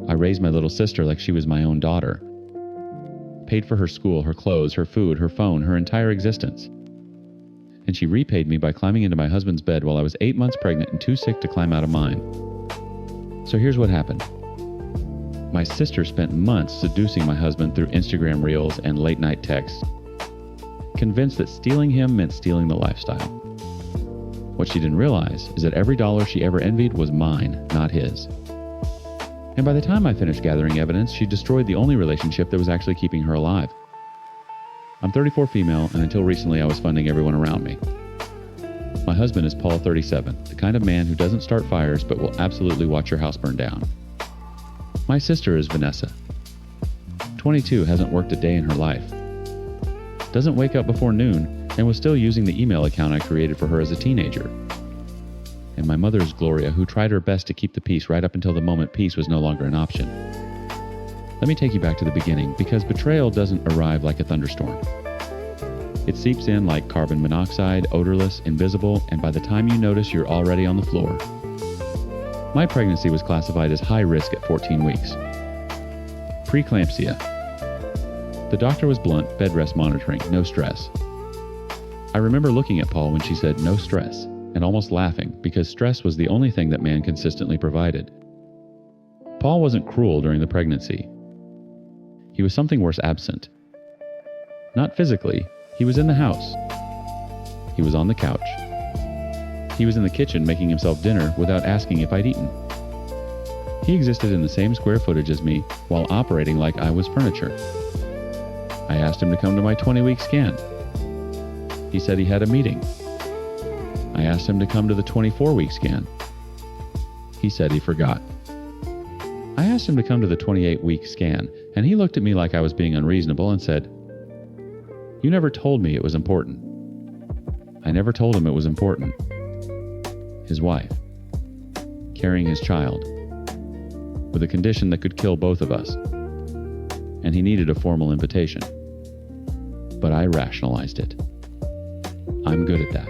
I raised my little sister like she was my own daughter. Paid for her school, her clothes, her food, her phone, her entire existence. And she repaid me by climbing into my husband's bed while I was 8 months pregnant and too sick to climb out of mine. So here's what happened. My sister spent months seducing my husband through Instagram reels and late night texts, convinced that stealing him meant stealing the lifestyle. What she didn't realize is that every dollar she ever envied was mine, not his. And by the time I finished gathering evidence, she destroyed the only relationship that was actually keeping her alive. I'm 34 female, and until recently I was funding everyone around me. My husband is Paul 37, the kind of man who doesn't start fires but will absolutely watch your house burn down. My sister is Vanessa. 22, hasn't worked a day in her life. Doesn't wake up before noon, and was still using the email account I created for her as a teenager. And my mother is Gloria, who tried her best to keep the peace right up until the moment peace was no longer an option. Let me take you back to the beginning, because betrayal doesn't arrive like a thunderstorm. It seeps in like carbon monoxide, odorless, invisible, and by the time you notice, you're already on the floor. My pregnancy was classified as high risk at 14 weeks. Preeclampsia. The doctor was blunt, bed rest monitoring, no stress. I remember looking at Paul when she said no stress, and almost laughing, because stress was the only thing that man consistently provided. Paul wasn't cruel during the pregnancy. He was something worse, absent. Not physically, he was in the house. He was on the couch. He was in the kitchen making himself dinner without asking if I'd eaten. He existed in the same square footage as me while operating like I was furniture. I asked him to come to my 20-week scan. He said he had a meeting. I asked him to come to the 24-week scan. He said he forgot. I asked him to come to the 28-week scan, and he looked at me like I was being unreasonable and said, "You never told me it was important." I never told him it was important. His wife, carrying his child, with a condition that could kill both of us, and he needed a formal invitation. But I rationalized it. I'm good at that.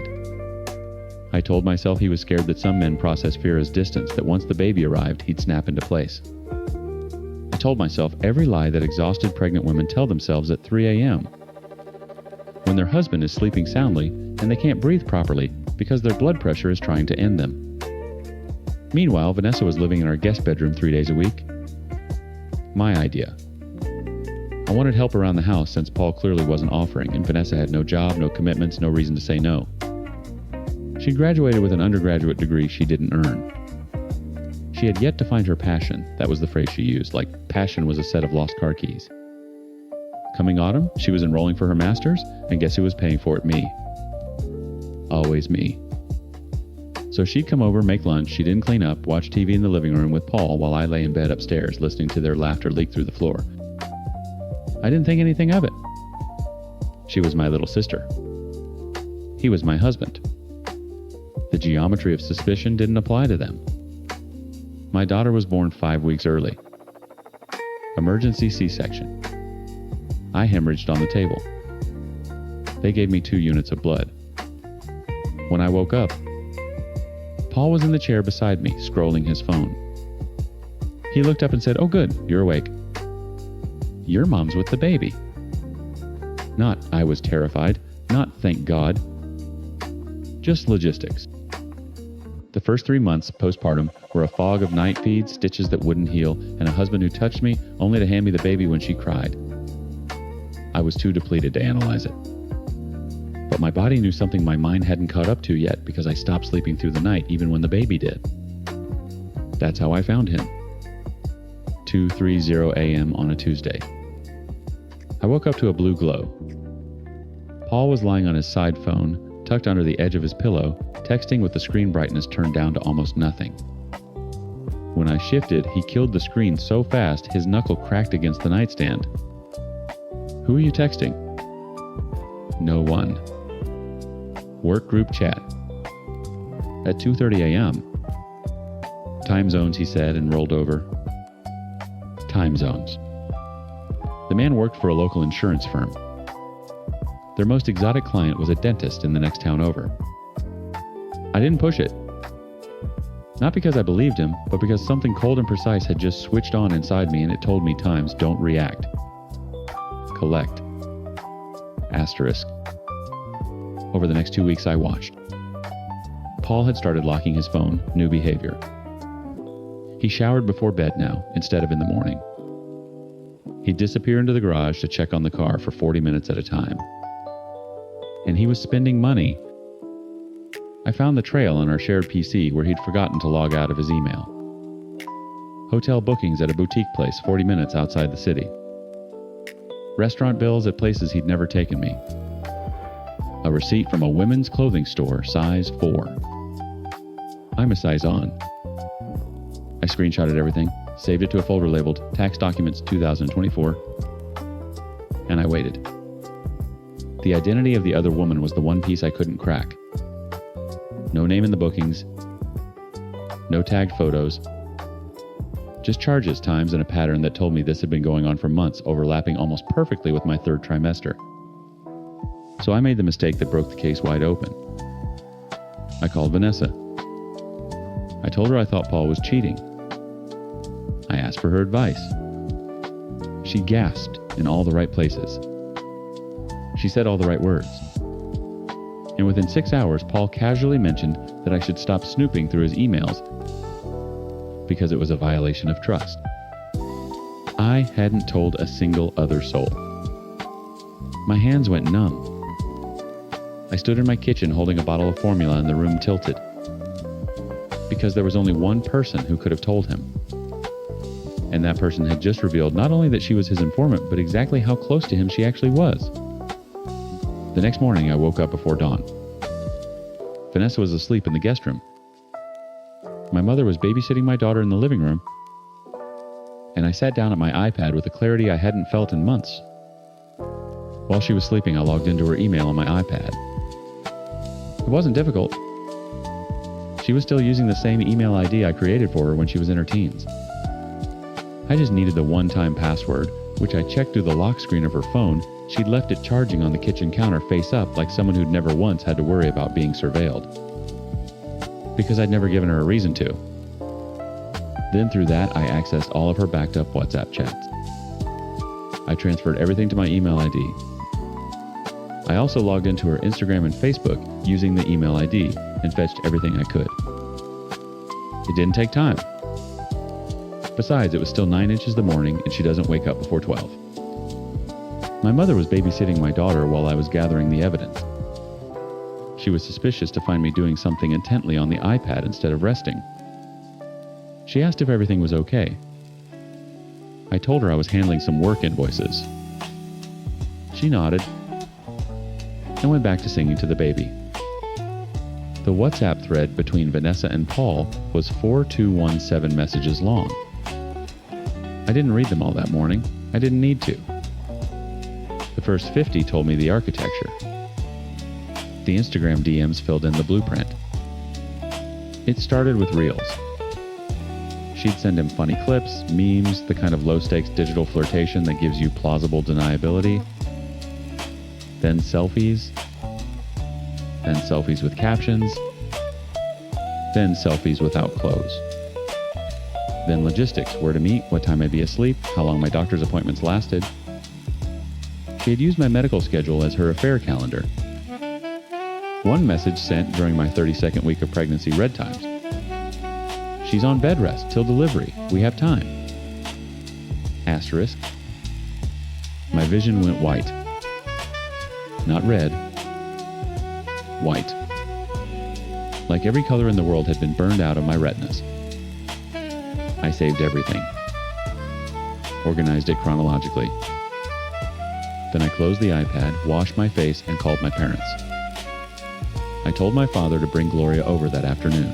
I told myself he was scared that some men process fear as distance, that once the baby arrived, he'd snap into place. I told myself every lie that exhausted pregnant women tell themselves at 3 a.m. when their husband is sleeping soundly and they can't breathe properly because their blood pressure is trying to end them. Meanwhile, Vanessa was living in our guest bedroom 3 days a week. My idea. I wanted help around the house since Paul clearly wasn't offering, and Vanessa had no job, no commitments, no reason to say no. She graduated with an undergraduate degree she didn't earn. She had yet to find her passion. That was the phrase she used, like passion was a set of lost car keys. Coming autumn, she was enrolling for her master's, and guess who was paying for it? Me. Always me. So she'd come over, make lunch, she didn't clean up, watch TV in the living room with Paul while I lay in bed upstairs listening to their laughter leak through the floor. I didn't think anything of it. She was my little sister. He was my husband. The geometry of suspicion didn't apply to them. My daughter was born 5 weeks early. Emergency C-section. I hemorrhaged on the table. They gave me 2 units of blood. When I woke up, Paul was in the chair beside me, scrolling his phone. He looked up and said, "Oh good, you're awake. Your mom's with the baby." Not, I was terrified. Not, thank God. Just logistics. The first 3 months postpartum were a fog of night feeds, stitches that wouldn't heal, and a husband who touched me only to hand me the baby when she cried. I was too depleted to analyze it. But my body knew something my mind hadn't caught up to yet because I stopped sleeping through the night even when the baby did. That's how I found him. 2:30 a.m. on a Tuesday. I woke up to a blue glow. Paul was lying on his side phone, tucked under the edge of his pillow, texting with the screen brightness turned down to almost nothing. When I shifted, he killed the screen so fast his knuckle cracked against the nightstand. "Who are you texting?" "No one." Work group chat. At 2:30 a.m. "Time zones," he said and rolled over. Time zones. The man worked for a local insurance firm. Their most exotic client was a dentist in the next town over. I didn't push it. Not because I believed him, but because something cold and precise had just switched on inside me and it told me times don't react. Collect. Asterisk. Over the next 2 weeks I watched. Paul had started locking his phone, new behavior. He showered before bed now, instead of in the morning. He'd disappear into the garage to check on the car for 40 minutes at a time. And he was spending money. I found the trail on our shared PC where he'd forgotten to log out of his email. Hotel bookings at a boutique place 40 minutes outside the city. Restaurant bills at places he'd never taken me. A receipt from a women's clothing store, size 4. I'm a size on. I screenshotted everything, saved it to a folder labeled Tax Documents 2024, and I waited. The identity of the other woman was the one piece I couldn't crack. No name in the bookings, no tagged photos, just charges, times, and a pattern that told me this had been going on for months, overlapping almost perfectly with my 3rd trimester. So I made the mistake that broke the case wide open. I called Vanessa. I told her I thought Paul was cheating. I asked for her advice. She gasped in all the right places. She said all the right words. And within 6 hours, Paul casually mentioned that I should stop snooping through his emails because it was a violation of trust. I hadn't told a single other soul. My hands went numb. I stood in my kitchen holding a bottle of formula and the room tilted. Because there was only one person who could have told him. And that person had just revealed not only that she was his informant, but exactly how close to him she actually was. The next morning, I woke up before dawn. Vanessa was asleep in the guest room. My mother was babysitting my daughter in the living room, and I sat down at my iPad with a clarity I hadn't felt in months. While she was sleeping, I logged into her email on my iPad. It wasn't difficult. She was still using the same email ID I created for her when she was in her teens. I just needed the one-time password, which I checked through the lock screen of her phone. She'd left it charging on the kitchen counter face up like someone who'd never once had to worry about being surveilled. Because I'd never given her a reason to. Then through that, I accessed all of her backed up WhatsApp chats. I transferred everything to my email ID. I also logged into her Instagram and Facebook using the email ID and fetched everything I could. It didn't take time. Besides, it was still 9 inches the morning and she doesn't wake up before 12. My mother was babysitting my daughter while I was gathering the evidence. She was suspicious to find me doing something intently on the iPad instead of resting. She asked if everything was okay. I told her I was handling some work invoices. She nodded and went back to singing to the baby. The WhatsApp thread between Vanessa and Paul was 4217 messages long. I didn't read them all that morning. I didn't need to. The first 50 told me the architecture. The Instagram DMs filled in the blueprint. It started with reels. She'd send him funny clips, memes, the kind of low-stakes digital flirtation that gives you plausible deniability. Then selfies. Then selfies with captions. Then selfies without clothes. Then logistics, where to meet, what time I'd be asleep, how long my doctor's appointments lasted. She had used my medical schedule as her affair calendar. One message sent during my 32nd week of pregnancy read times. She's on bed rest till delivery. We have time. Asterisk. My vision went white. Not red. White. Like every color in the world had been burned out of my retinas. I saved everything. Organized it chronologically. Then I closed the iPad, washed my face, and called my parents. I told my father to bring Gloria over that afternoon.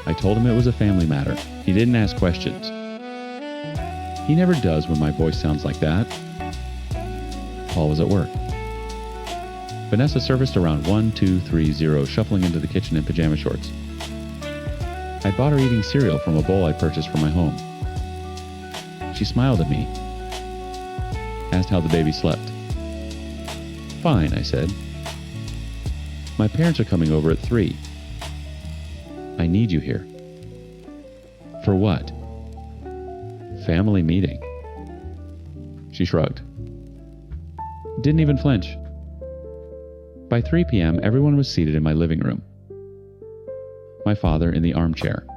I told him it was a family matter. He didn't ask questions. He never does when my voice sounds like that. Paul was at work. Vanessa surfaced around 1230, shuffling into the kitchen in pajama shorts. I'd bought her eating cereal from a bowl I purchased for my home. She smiled at me, asked how the baby slept. Fine, I said. My parents are coming over at 3. I I need you here. For what? Family meeting. She shrugged. Didn't even flinch. By 3 p.m., everyone was seated in my living room. My father in the armchair.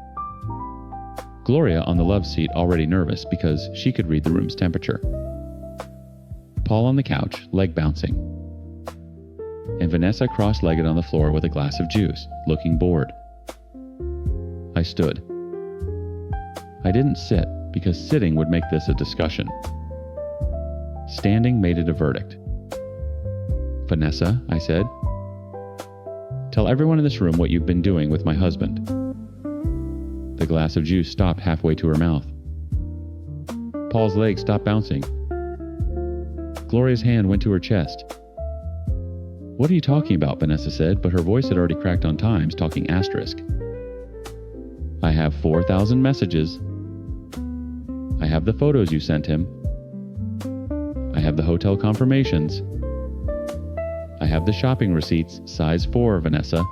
Gloria on the love seat, already nervous because she could read the room's temperature. Paul on the couch, leg bouncing. And Vanessa cross-legged on the floor with a glass of juice, looking bored. I stood. I didn't sit because sitting would make this a discussion. Standing made it a verdict. Vanessa, I said, tell everyone in this room what you've been doing with my husband. The glass of juice stopped halfway to her mouth. Paul's leg stopped bouncing. Gloria's hand went to her chest. What are you talking about? Vanessa said, but her voice had already cracked on times, talking asterisk. I have 4,000 messages. I have the photos you sent him. I have the hotel confirmations. I have the shopping receipts, size 4, Vanessa.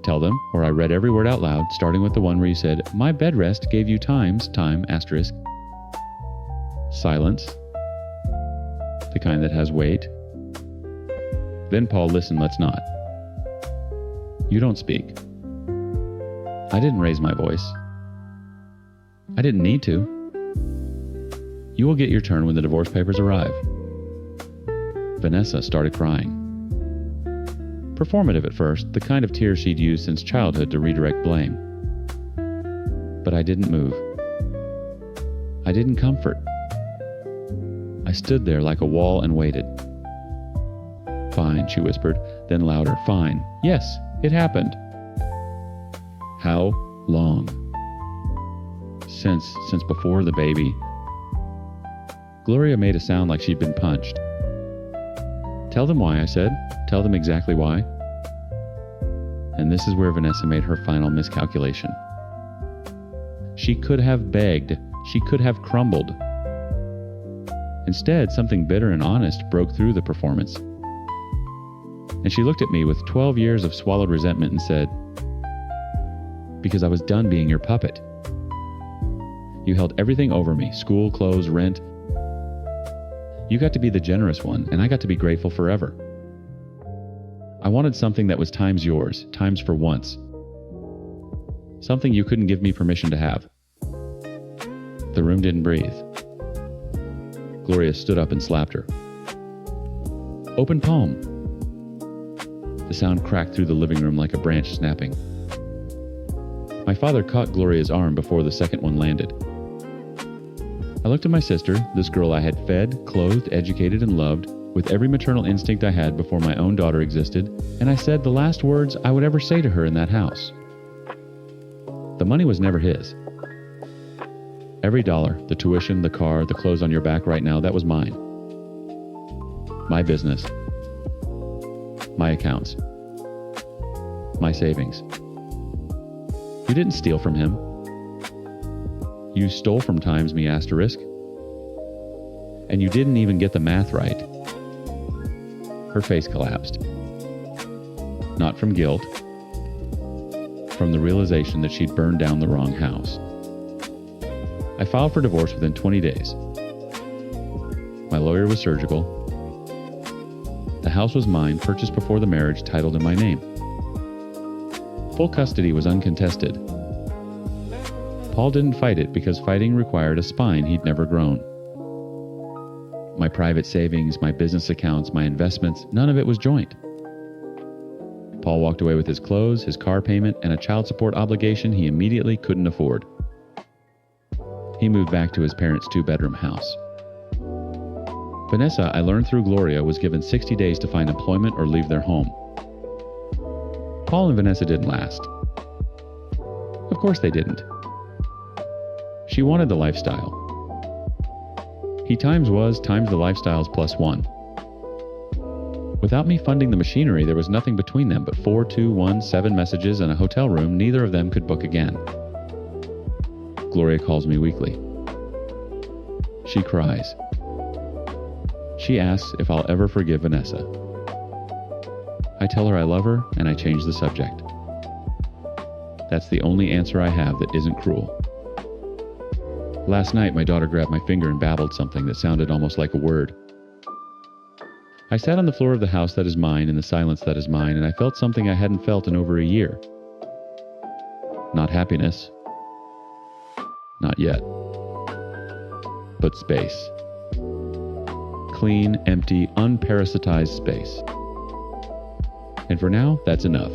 Tell them, or I read every word out loud, starting with the one where you said, my bed rest gave you time, asterisk. Silence. The kind that has weight. Then Paul, listen, let's not. You don't speak. I didn't raise my voice. I didn't need to. You will get your turn when the divorce papers arrive. Vanessa started crying. Performative at first, the kind of tears she'd used since childhood to redirect blame. But I didn't move. I didn't comfort. I stood there like a wall and waited. Fine, she whispered, then louder, fine. Yes, it happened. How long? Since before the baby. Gloria made a sound like she'd been punched. Tell them why, I said. Tell them exactly why. And this is where Vanessa made her final miscalculation. She could have begged. She could have crumbled. Instead, something bitter and honest broke through the performance. And she looked at me with 12 years of swallowed resentment and said, because I was done being your puppet. You held everything over me, school, clothes, rent. You got to be the generous one, and I got to be grateful forever. I wanted something that was times yours, times for once. Something you couldn't give me permission to have. The room didn't breathe. Gloria stood up and slapped her. Open palm. The sound cracked through the living room like a branch snapping. My father caught Gloria's arm before the second one landed. I looked at my sister, this girl I had fed, clothed, educated, and loved, with every maternal instinct I had before my own daughter existed, and I said the last words I would ever say to her in that house. The money was never his. Every dollar, the tuition, the car, the clothes on your back right now, that was mine. My business. My accounts. My savings. You didn't steal from him. You stole from times me asterisk. And you didn't even get the math right. Her face collapsed. Not from guilt. From the realization that she'd burned down the wrong house. I filed for divorce within 20 days. My lawyer was surgical. The house was mine, purchased before the marriage, titled in my name. Full custody was uncontested. Paul didn't fight it because fighting required a spine he'd never grown. My private savings, my business accounts, my investments, none of it was joint. Paul walked away with his clothes, his car payment, and a child support obligation he immediately couldn't afford. He moved back to his parents' 2-bedroom house. Vanessa, I learned through Gloria, was given 60 days to find employment or leave their home. Paul and Vanessa didn't last. Of course they didn't. She wanted the lifestyle. He times the lifestyles plus 1. Without me funding the machinery, there was nothing between them but 4, 2, 1, 7 messages and a hotel room neither of them could book again. Gloria calls me weekly. She cries. She asks if I'll ever forgive Vanessa. I tell her I love her and I change the subject. That's the only answer I have that isn't cruel. Last night, my daughter grabbed my finger and babbled something that sounded almost like a word. I sat on the floor of the house that is mine in the silence that is mine, and I felt something I hadn't felt in over a year. Not happiness. Not yet. But space. Clean, empty, unparasitized space. And for now, that's enough.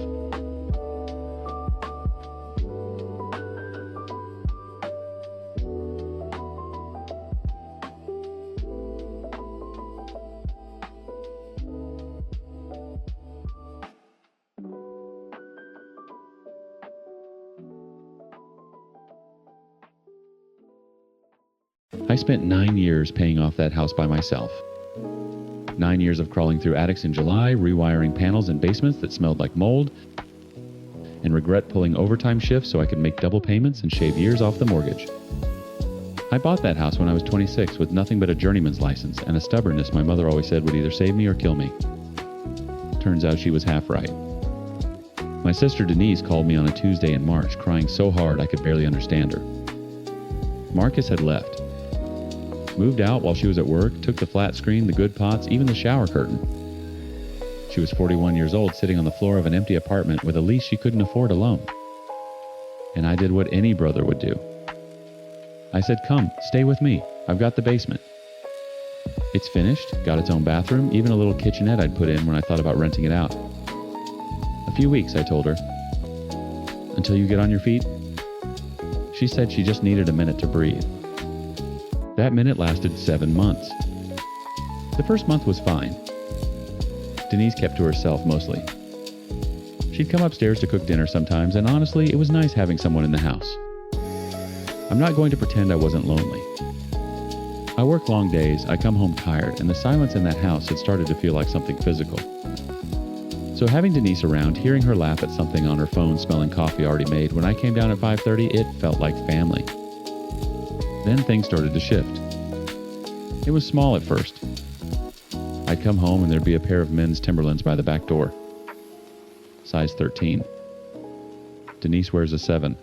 I spent 9 years paying off that house by myself. 9 years of crawling through attics in July, rewiring panels in basements that smelled like mold, and regret pulling overtime shifts so I could make double payments and shave years off the mortgage. I bought that house when I was 26 with nothing but a journeyman's license and a stubbornness my mother always said would either save me or kill me. Turns out she was half right. My sister Denise called me on a Tuesday in March, crying so hard I could barely understand her. Marcus had left. Moved out while she was at work, took the flat screen, the good pots, even the shower curtain. She was 41 years old, sitting on the floor of an empty apartment with a lease she couldn't afford alone. And I did what any brother would do. I said, "Come, stay with me. I've got the basement. It's finished, got its own bathroom, even a little kitchenette I'd put in when I thought about renting it out." "A few weeks," I told her. "Until you get on your feet?" She said she just needed a minute to breathe. That minute lasted 7 months. The first month was fine. Denise kept to herself mostly. She'd come upstairs to cook dinner sometimes, and honestly, it was nice having someone in the house. I'm not going to pretend I wasn't lonely. I work long days, I come home tired, and the silence in that house had started to feel like something physical. So having Denise around, hearing her laugh at something on her phone, smelling coffee already made, when I came down at 5:30, it felt like family. Then things started to shift. It was small at first. I'd come home and there'd be a pair of men's Timberlands by the back door. Size 13. Denise wears a 7.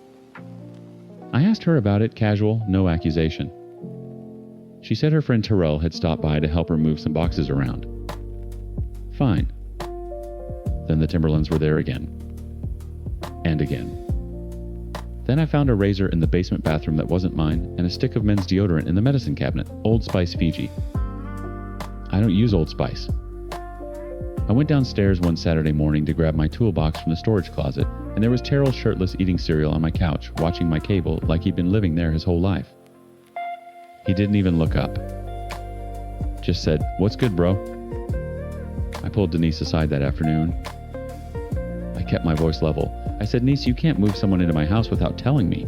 I asked her about it, casual, no accusation. She said her friend Terrell had stopped by to help her move some boxes around. Fine. Then the Timberlands were there again. And again. Then I found a razor in the basement bathroom that wasn't mine, and a stick of men's deodorant in the medicine cabinet, Old Spice Fiji. I don't use Old Spice. I went downstairs one Saturday morning to grab my toolbox from the storage closet, and there was Terrell shirtless eating cereal on my couch, watching my cable like he'd been living there his whole life. He didn't even look up. Just said, "What's good, bro?" I pulled Denise aside that afternoon. I kept my voice level. I said, "Niece, you can't move someone into my house without telling me.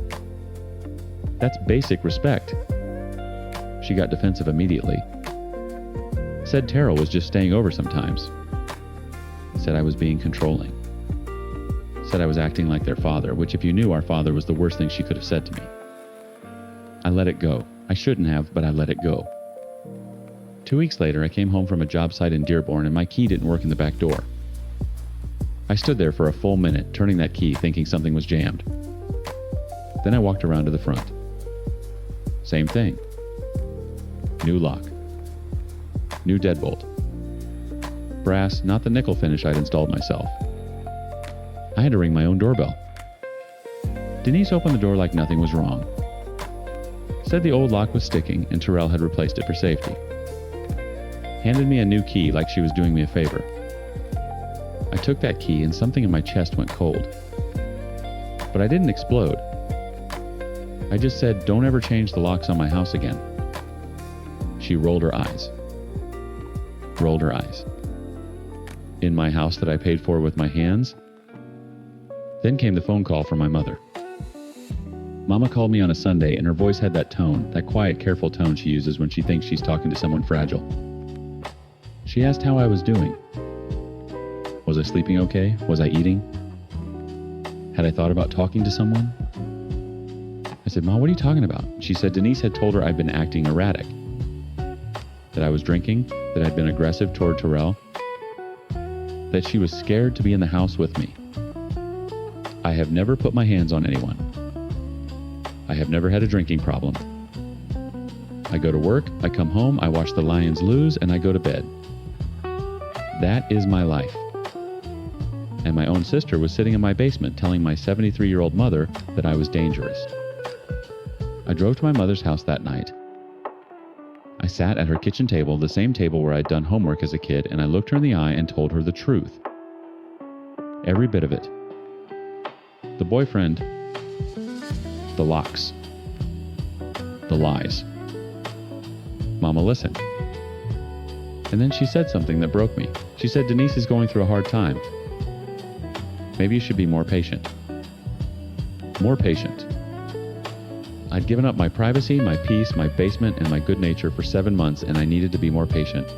That's basic respect." She got defensive immediately. Said Terrell was just staying over sometimes. Said I was being controlling. Said I was acting like their father, which if you knew our father was the worst thing she could have said to me. I let it go. I shouldn't have, but I let it go. 2 weeks later, I came home from a job site in Dearborn and my key didn't work in the back door. I stood there for a full minute, turning that key, thinking something was jammed. Then I walked around to the front. Same thing. New lock. New deadbolt. Brass, not the nickel finish I'd installed myself. I had to ring my own doorbell. Denise opened the door like nothing was wrong. Said the old lock was sticking and Terrell had replaced it for safety. Handed me a new key like she was doing me a favor. I took that key and something in my chest went cold. But I didn't explode. I just said, "Don't ever change the locks on my house again." She rolled her eyes. Rolled her eyes. In my house that I paid for with my hands? Then came the phone call from my mother. Mama called me on a Sunday and her voice had that tone, that quiet, careful tone she uses when she thinks she's talking to someone fragile. She asked how I was doing. Was I sleeping okay? Was I eating? Had I thought about talking to someone? I said, "Ma, what are you talking about?" She said Denise had told her I'd been acting erratic. That I was drinking, that I'd been aggressive toward Terrell, that she was scared to be in the house with me. I have never put my hands on anyone. I have never had a drinking problem. I go to work, I come home, I watch the Lions lose, and I go to bed. That is my life. And my own sister was sitting in my basement telling my 73-year-old mother that I was dangerous. I drove to my mother's house that night. I sat at her kitchen table, the same table where I'd done homework as a kid, and I looked her in the eye and told her the truth. Every bit of it. The boyfriend, the locks, the lies. Mama listened. And then she said something that broke me. She said, Denise is going through a hard time. Maybe you should be more patient. More patient. I'd given up my privacy, my peace, my basement, and my good nature for 7 months, and I needed to be more patient.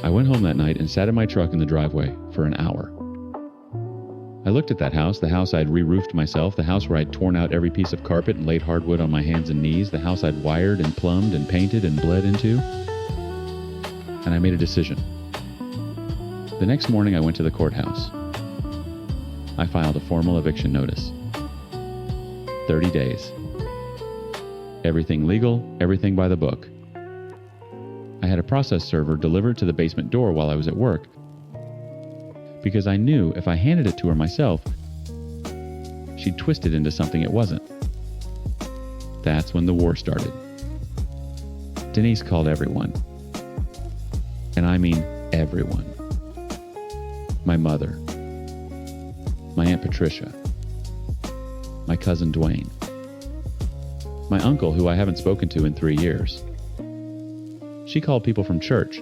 I went home that night and sat in my truck in the driveway for an hour. I looked at that house, the house I'd re-roofed myself, the house where I'd torn out every piece of carpet and laid hardwood on my hands and knees, the house I'd wired and plumbed and painted and bled into. And I made a decision. The next morning I went to the courthouse. I filed a formal eviction notice. 30 days. Everything legal, everything by the book. I had a process server delivered to the basement door while I was at work, because I knew if I handed it to her myself, she'd twist it into something it wasn't. That's when the war started. Denise called everyone. And I mean everyone. My mother. My Aunt Patricia. My cousin Dwayne. My uncle, who I haven't spoken to in 3 years. She called people from church.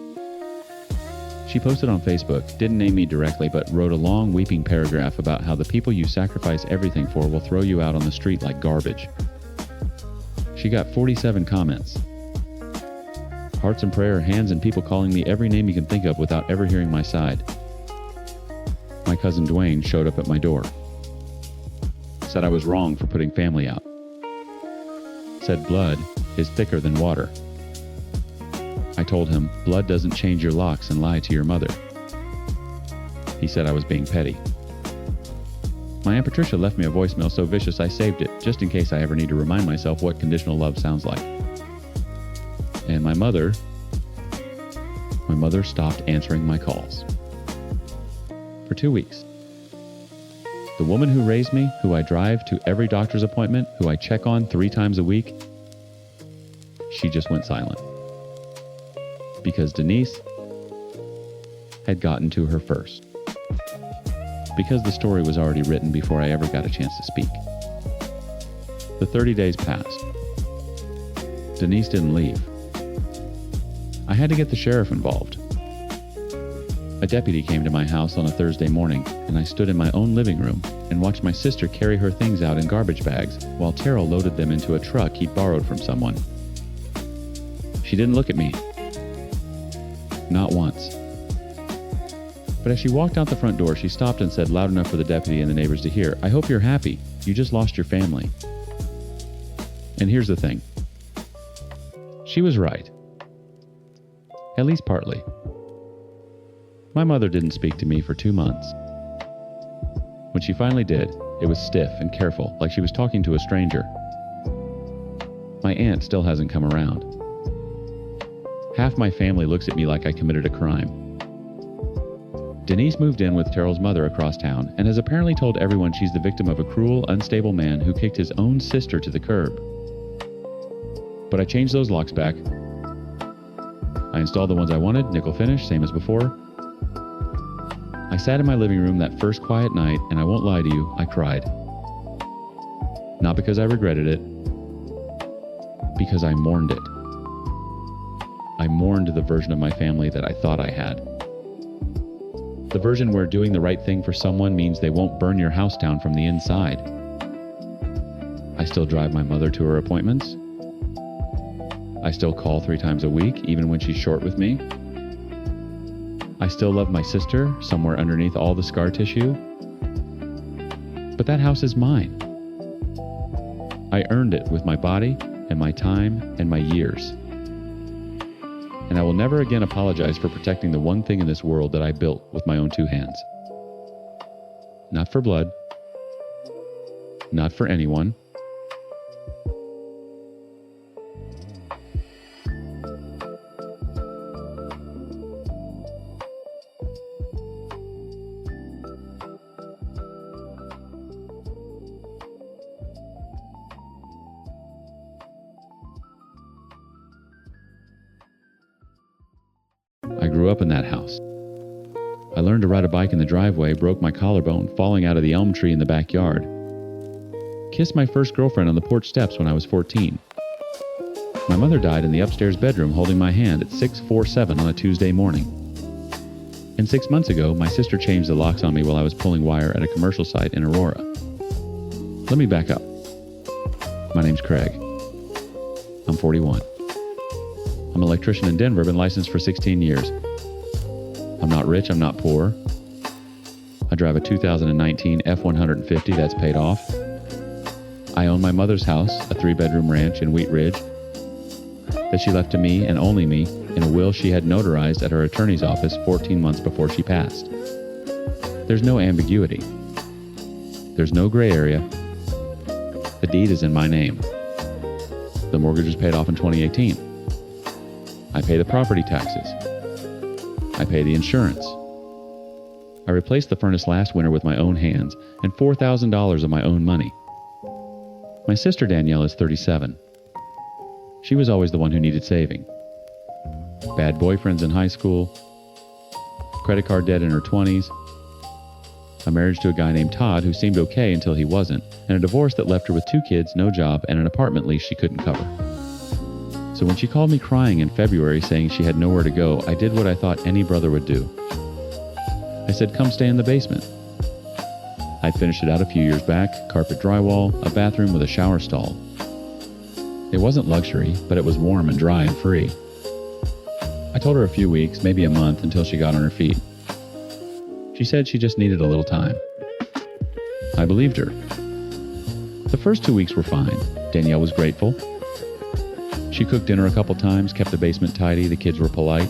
She posted on Facebook, didn't name me directly, but wrote a long weeping paragraph about how the people you sacrifice everything for will throw you out on the street like garbage. She got 47 comments. Hearts and prayer, hands, and people calling me every name you can think of without ever hearing my side. My cousin Dwayne showed up at my door. Said I was wrong for putting family out. Said blood is thicker than water. I told him blood doesn't change your locks and lie to your mother. He said I was being petty. My Aunt Patricia left me a voicemail so vicious I saved it, just in case I ever need to remind myself what conditional love sounds like. And my mother stopped answering my calls. For 2 weeks. The woman who raised me, who I drive to every doctor's appointment, who I check on 3 times a week, she just went silent. Because Denise had gotten to her first. Because the story was already written before I ever got a chance to speak. The 30 days passed. Denise didn't leave. I had to get the sheriff involved. A deputy came to my house on a Thursday morning, and I stood in my own living room and watched my sister carry her things out in garbage bags while Terrell loaded them into a truck he'd borrowed from someone. She didn't look at me. Not once. But as she walked out the front door, she stopped and said loud enough for the deputy and the neighbors to hear, "I hope you're happy. You just lost your family." And here's the thing. She was right. At least partly. My mother didn't speak to me for 2 months. When she finally did, it was stiff and careful, like she was talking to a stranger. My aunt still hasn't come around. Half my family looks at me like I committed a crime. Denise moved in with Terrell's mother across town and has apparently told everyone she's the victim of a cruel, unstable man who kicked his own sister to the curb. But I changed those locks back. I installed the ones I wanted, nickel finish, same as before. I sat in my living room that first quiet night, and I won't lie to you, I cried. Not because I regretted it, because I mourned it. I mourned the version of my family that I thought I had. The version where doing the right thing for someone means they won't burn your house down from the inside. I still drive my mother to her appointments. I still call 3 times a week, even when she's short with me. I still love my sister, somewhere underneath all the scar tissue. But that house is mine. I earned it with my body and my time and my years. And I will never again apologize for protecting the one thing in this world that I built with my own 2 hands. Not for blood, Not for anyone. I grew up in that house. I learned to ride a bike in the driveway, broke my collarbone falling out of the elm tree in the backyard. Kissed my first girlfriend on the porch steps when I was 14. My mother died in the upstairs bedroom holding my hand at 6:47 on a Tuesday morning. And 6 months ago, my sister changed the locks on me while I was pulling wire at a commercial site in Aurora. Let me back up. My name's Craig. I'm 41. I'm an electrician in Denver, been licensed for 16 years. I'm not rich, I'm not poor. I drive a 2019 F-150 that's paid off. I own my mother's house, a 3-bedroom ranch in Wheat Ridge, that she left to me and only me in a will she had notarized at her attorney's office 14 months before she passed. There's no ambiguity. There's no gray area. The deed is in my name. The mortgage was paid off in 2018. I pay the property taxes. I pay the insurance. I replaced the furnace last winter with my own hands and $4,000 of my own money. My sister Danielle is 37. She was always the one who needed saving. Bad boyfriends in high school, credit card debt in her 20s, a marriage to a guy named Todd who seemed okay until he wasn't, and a divorce that left her with 2 kids, no job, and an apartment lease she couldn't cover. So when she called me crying in February saying she had nowhere to go, I did what I thought any brother would do. I said, come stay in the basement. I finished it out a few years back, carpet drywall, a bathroom with a shower stall. It wasn't luxury, but it was warm and dry and free. I told her a few weeks, maybe a month, until she got on her feet. She said she just needed a little time. I believed her. The first 2 weeks were fine. Danielle was grateful. She cooked dinner a couple times, kept the basement tidy, the kids were polite.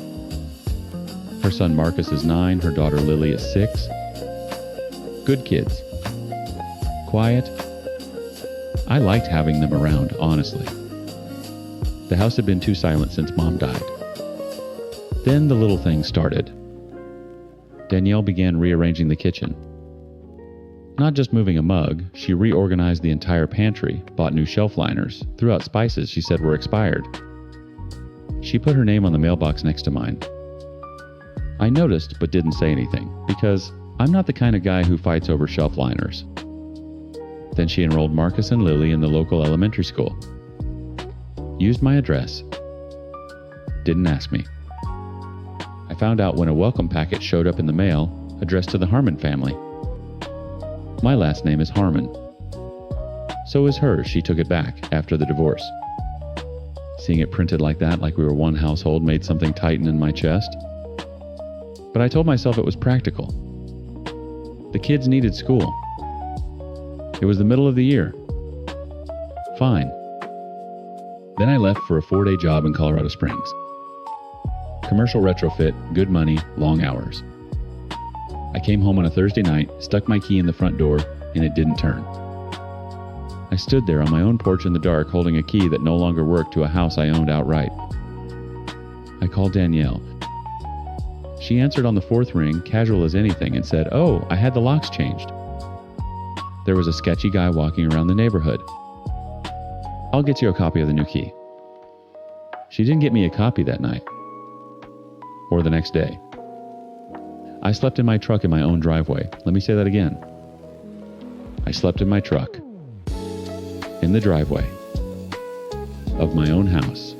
Her son Marcus is 9, her daughter Lily is 6. Good kids. Quiet. I liked having them around, honestly. The house had been too silent since Mom died. Then the little things started. Danielle began rearranging the kitchen. Not just moving a mug, she reorganized the entire pantry, bought new shelf liners, threw out spices she said were expired. She put her name on the mailbox next to mine. I noticed but didn't say anything, because I'm not the kind of guy who fights over shelf liners. Then she enrolled Marcus and Lily in the local elementary school. Used my address. Didn't ask me. I found out when a welcome packet showed up in the mail, addressed to the Harmon family. My last name is Harmon. So is hers. She took it back after the divorce. Seeing it printed like that, like we were one household, made something tighten in my chest. But I told myself it was practical. The kids needed school. It was the middle of the year. Fine. Then I left for a 4-day job in Colorado Springs. Commercial retrofit, good money, long hours. I came home on a Thursday night, stuck my key in the front door, and it didn't turn. I stood there on my own porch in the dark holding a key that no longer worked to a house I owned outright. I called Danielle. She answered on the 4th ring, casual as anything, and said, "Oh, I had the locks changed." There was a sketchy guy walking around the neighborhood. "I'll get you a copy of the new key." She didn't get me a copy that night. Or the next day. I slept in my truck in my own driveway. Let me say that again. I slept in my truck. In the driveway. Of my own house.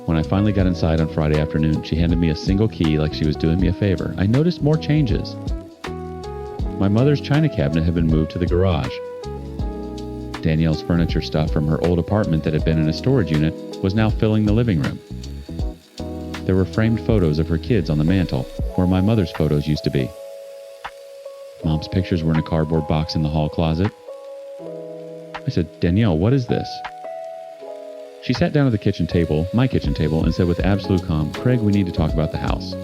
When I finally got inside on Friday afternoon, she handed me a single key like she was doing me a favor. I noticed more changes. My mother's china cabinet had been moved to the garage. Danielle's furniture stuff from her old apartment that had been in a storage unit was now filling the living room. There were framed photos of her kids on the mantle, where my mother's photos used to be. Mom's pictures were in a cardboard box in the hall closet. I said, "Danielle, what is this?" She sat down at the kitchen table, my kitchen table, and said with absolute calm, "Craig, we need to talk about the house."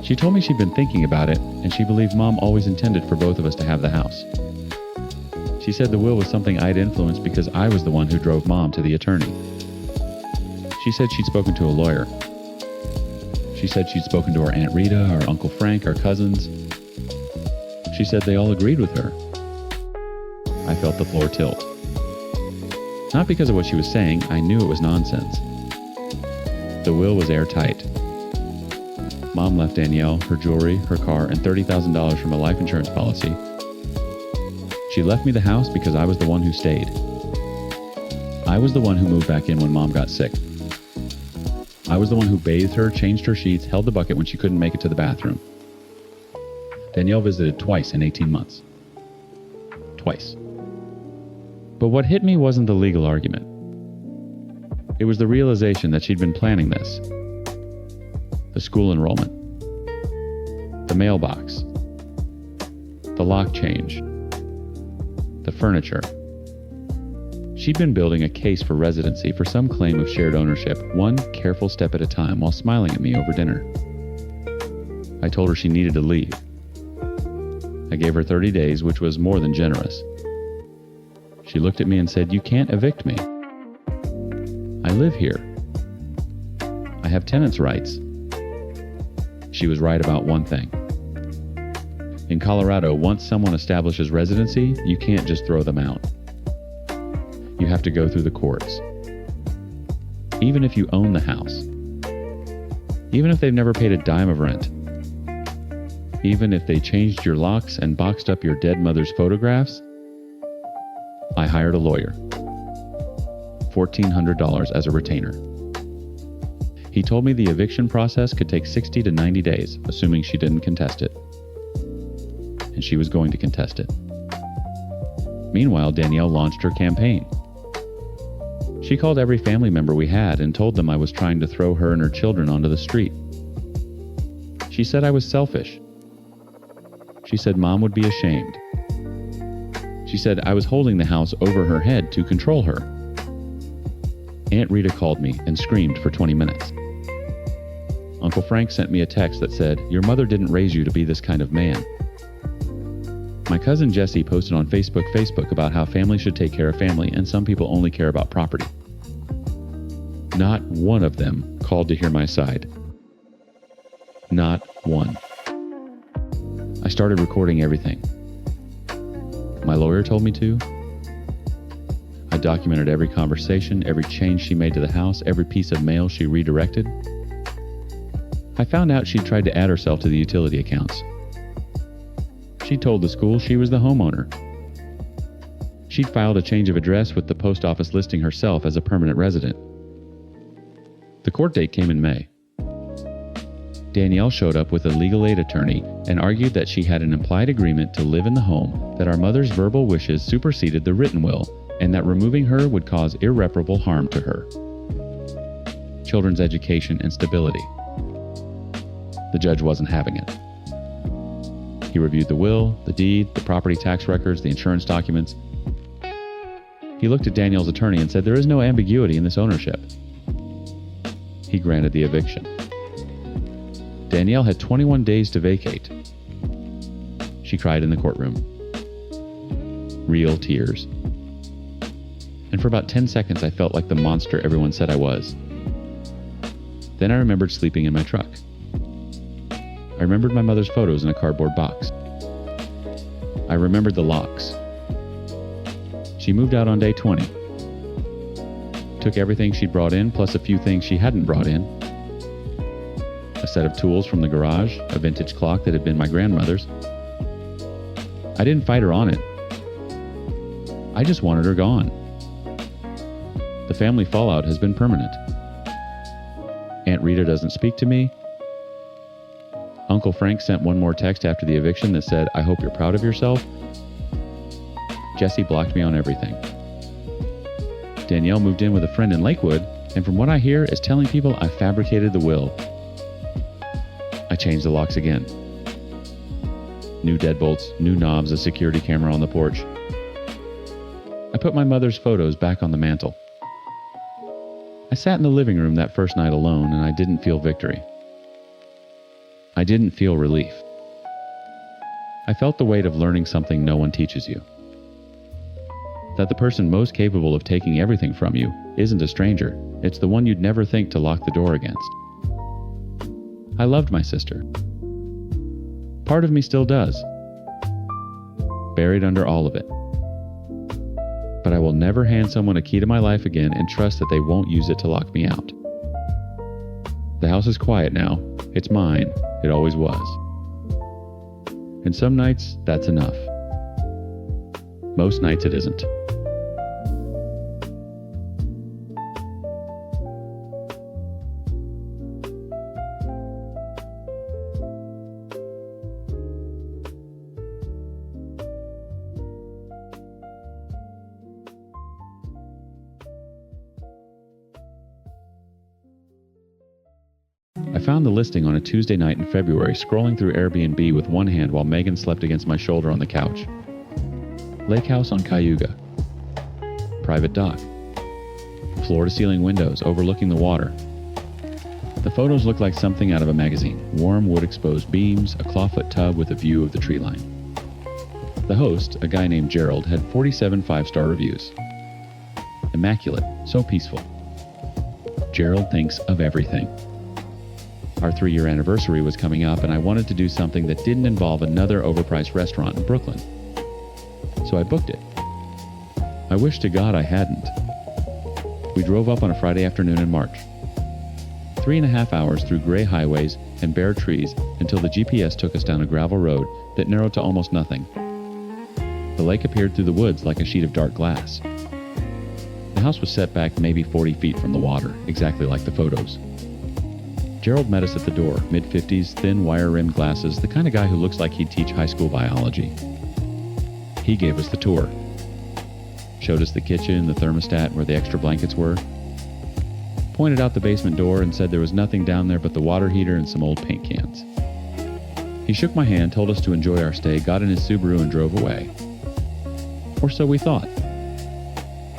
She told me she'd been thinking about it, and she believed Mom always intended for both of us to have the house. She said the will was something I'd influenced because I was the one who drove Mom to the attorney. She said she'd spoken to a lawyer. She said she'd spoken to our Aunt Rita, our Uncle Frank, our cousins. She said they all agreed with her. I felt the floor tilt. Not because of what she was saying, I knew it was nonsense. The will was airtight. Mom left Danielle her jewelry, her car, and $30,000 from a life insurance policy. She left me the house because I was the one who stayed. I was the one who moved back in when Mom got sick. I was the one who bathed her, changed her sheets, held the bucket when she couldn't make it to the bathroom. Danielle visited twice in 18 months. Twice. But what hit me wasn't the legal argument. It was the realization that she'd been planning this. The school enrollment. The mailbox. The lock change. The furniture. She'd been building a case for residency for some claim of shared ownership, one careful step at a time while smiling at me over dinner. I told her she needed to leave. I gave her 30 days, which was more than generous. She looked at me and said, "You can't evict me. I live here. I have tenants' rights." She was right about one thing. In Colorado, once someone establishes residency, you can't just throw them out. You have to go through the courts. Even if you own the house. Even if they've never paid a dime of rent. Even if they changed your locks and boxed up your dead mother's photographs. I hired a lawyer. $1,400 as a retainer. He told me the eviction process could take 60 to 90 days, assuming she didn't contest it. And she was going to contest it. Meanwhile, Danielle launched her campaign. She called every family member we had and told them I was trying to throw her and her children onto the street. She said I was selfish. She said Mom would be ashamed. She said I was holding the house over her head to control her. Aunt Rita called me and screamed for 20 minutes. Uncle Frank sent me a text that said, "Your mother didn't raise you to be this kind of man." My cousin Jesse posted on Facebook about how family should take care of family and some people only care about property. Not one of them called to hear my side. Not one. I started recording everything. My lawyer told me to. I documented every conversation, every change she made to the house, every piece of mail she redirected. I found out she'd tried to add herself to the utility accounts. She told the school she was the homeowner. She'd filed a change of address with the post office listing herself as a permanent resident. The court date came in May. Danielle showed up with a legal aid attorney and argued that she had an implied agreement to live in the home, that our mother's verbal wishes superseded the written will, and that removing her would cause irreparable harm to her. Children's education and stability. The judge wasn't having it. He reviewed the will, the deed, the property tax records, the insurance documents. He looked at Danielle's attorney and said there is no ambiguity in this ownership. He granted the eviction. Danielle had 21 days to vacate. She cried in the courtroom. Real tears. And for about 10 seconds I felt like the monster everyone said I was. Then I remembered sleeping in my truck. I remembered my mother's photos in a cardboard box. I remembered the locks. She moved out on day 20. Took everything she'd brought in, plus a few things she hadn't brought in. A set of tools from the garage, a vintage clock that had been my grandmother's. I didn't fight her on it. I just wanted her gone. The family fallout has been permanent. Aunt Rita doesn't speak to me. Uncle Frank sent one more text after the eviction that said, "I hope you're proud of yourself." Jesse blocked me on everything. Danielle moved in with a friend in Lakewood, and from what I hear is telling people I fabricated the will. I changed the locks again. New deadbolts, new knobs, a security camera on the porch. I put my mother's photos back on the mantle. I sat in the living room that first night alone, and I didn't feel victory. I didn't feel relief. I felt the weight of learning something no one teaches you. that the person most capable of taking everything from you isn't a stranger, it's the one you'd never think to lock the door against. I loved my sister. Part of me still does, buried under all of it. But I will never hand someone a key to my life again and trust that they won't use it to lock me out. The house is quiet now. It's mine. It always was. And some nights, that's enough. Most nights it isn't. I found the listing on a Tuesday night in February, scrolling through Airbnb with one hand while Megan slept against my shoulder on the couch. Lake house on Cayuga. Private dock. Floor-to-ceiling windows overlooking the water. The photos look like something out of a magazine. Warm wood-exposed beams, a clawfoot tub with a view of the tree line. The host, a guy named Gerald, had 47 5-star reviews. Immaculate, so peaceful. Gerald thinks of everything. Our 3-year anniversary was coming up, and I wanted to do something that didn't involve another overpriced restaurant in Brooklyn. So I booked it. I wish to God I hadn't. We drove up on a Friday afternoon in March. 3.5 hours through gray highways and bare trees until the GPS took us down a gravel road that narrowed to almost nothing. The lake appeared through the woods like a sheet of dark glass. The house was set back maybe 40 feet from the water, exactly like the photos. Gerald met us at the door, mid-50s, thin wire-rimmed glasses, the kind of guy who looks like he'd teach high school biology. He gave us the tour. Showed us the kitchen, the thermostat, where the extra blankets were. Pointed out the basement door and said there was nothing down there but the water heater and some old paint cans. He shook my hand, told us to enjoy our stay, got in his Subaru and drove away. Or so we thought.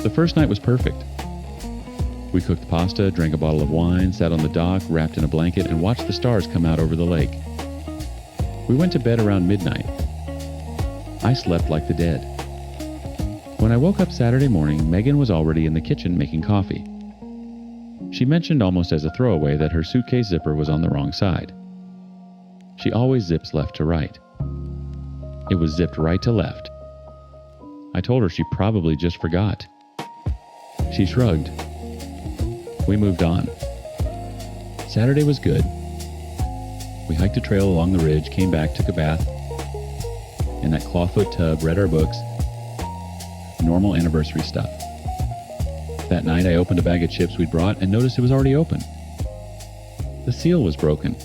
The first night was perfect. We cooked pasta, drank a bottle of wine, sat on the dock, wrapped in a blanket, and watched the stars come out over the lake. We went to bed around midnight. I slept like the dead. When I woke up Saturday morning, Megan was already in the kitchen making coffee. She mentioned almost as a throwaway that her suitcase zipper was on the wrong side. She always zips left to right. It was zipped right to left. I told her she probably just forgot. She shrugged. We moved on. Saturday was good. We hiked a trail along the ridge, came back, took a bath in that clawfoot tub, read our books. Normal anniversary stuff. That night I opened a bag of chips we'd brought and noticed it was already open. The seal was broken.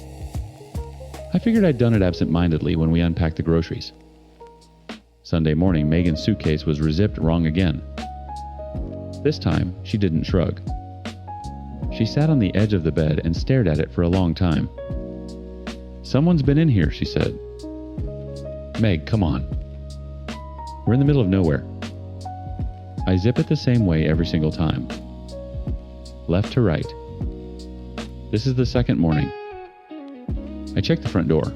I figured I'd done it absent-mindedly when we unpacked the groceries. Sunday morning, Megan's suitcase was rezipped wrong again. This time, she didn't shrug. She sat on the edge of the bed and stared at it for a long time. "Someone's been in here," she said. "Meg, come on. We're in the middle of nowhere." I zip it the same way every single time. Left to right. This is the second morning. I check the front door.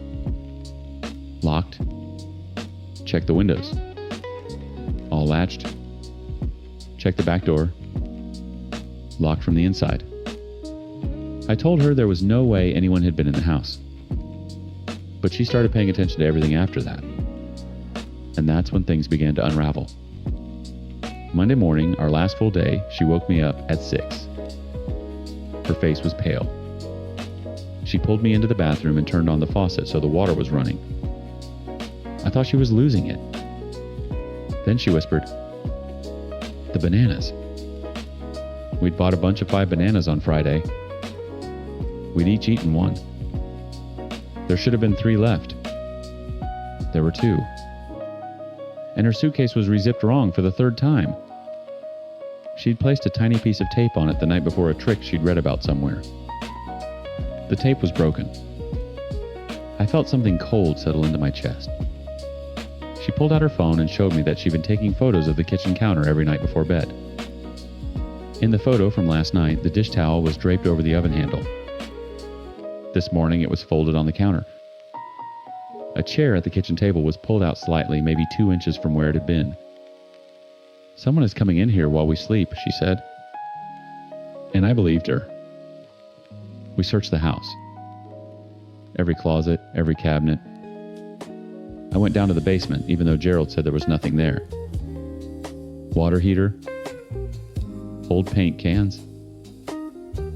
Locked. Check the windows. All latched. Check the back door. Locked from the inside. I told her there was no way anyone had been in the house. But she started paying attention to everything after that. And that's when things began to unravel. Monday morning, our last full day, she woke me up at 6. Her face was pale. She pulled me into the bathroom and turned on the faucet so the water was running. I thought she was losing it. Then she whispered, "The bananas." We'd bought a bunch of 5 bananas on Friday. We'd each eaten one. There should have been 3 left. There were 2. And her suitcase was rezipped wrong for the 3rd time. She'd placed a tiny piece of tape on it the night before a trick she'd read about somewhere. The tape was broken. I felt something cold settle into my chest. She pulled out her phone and showed me that she'd been taking photos of the kitchen counter every night before bed. In the photo from last night, the dish towel was draped over the oven handle. This morning, it was folded on the counter. A chair at the kitchen table was pulled out slightly, maybe 2 inches from where it had been. "Someone is coming in here while we sleep," she said. And I believed her. We searched the house. Every closet, every cabinet. I went down to the basement, even though Gerald said there was nothing there. Water heater, old paint cans,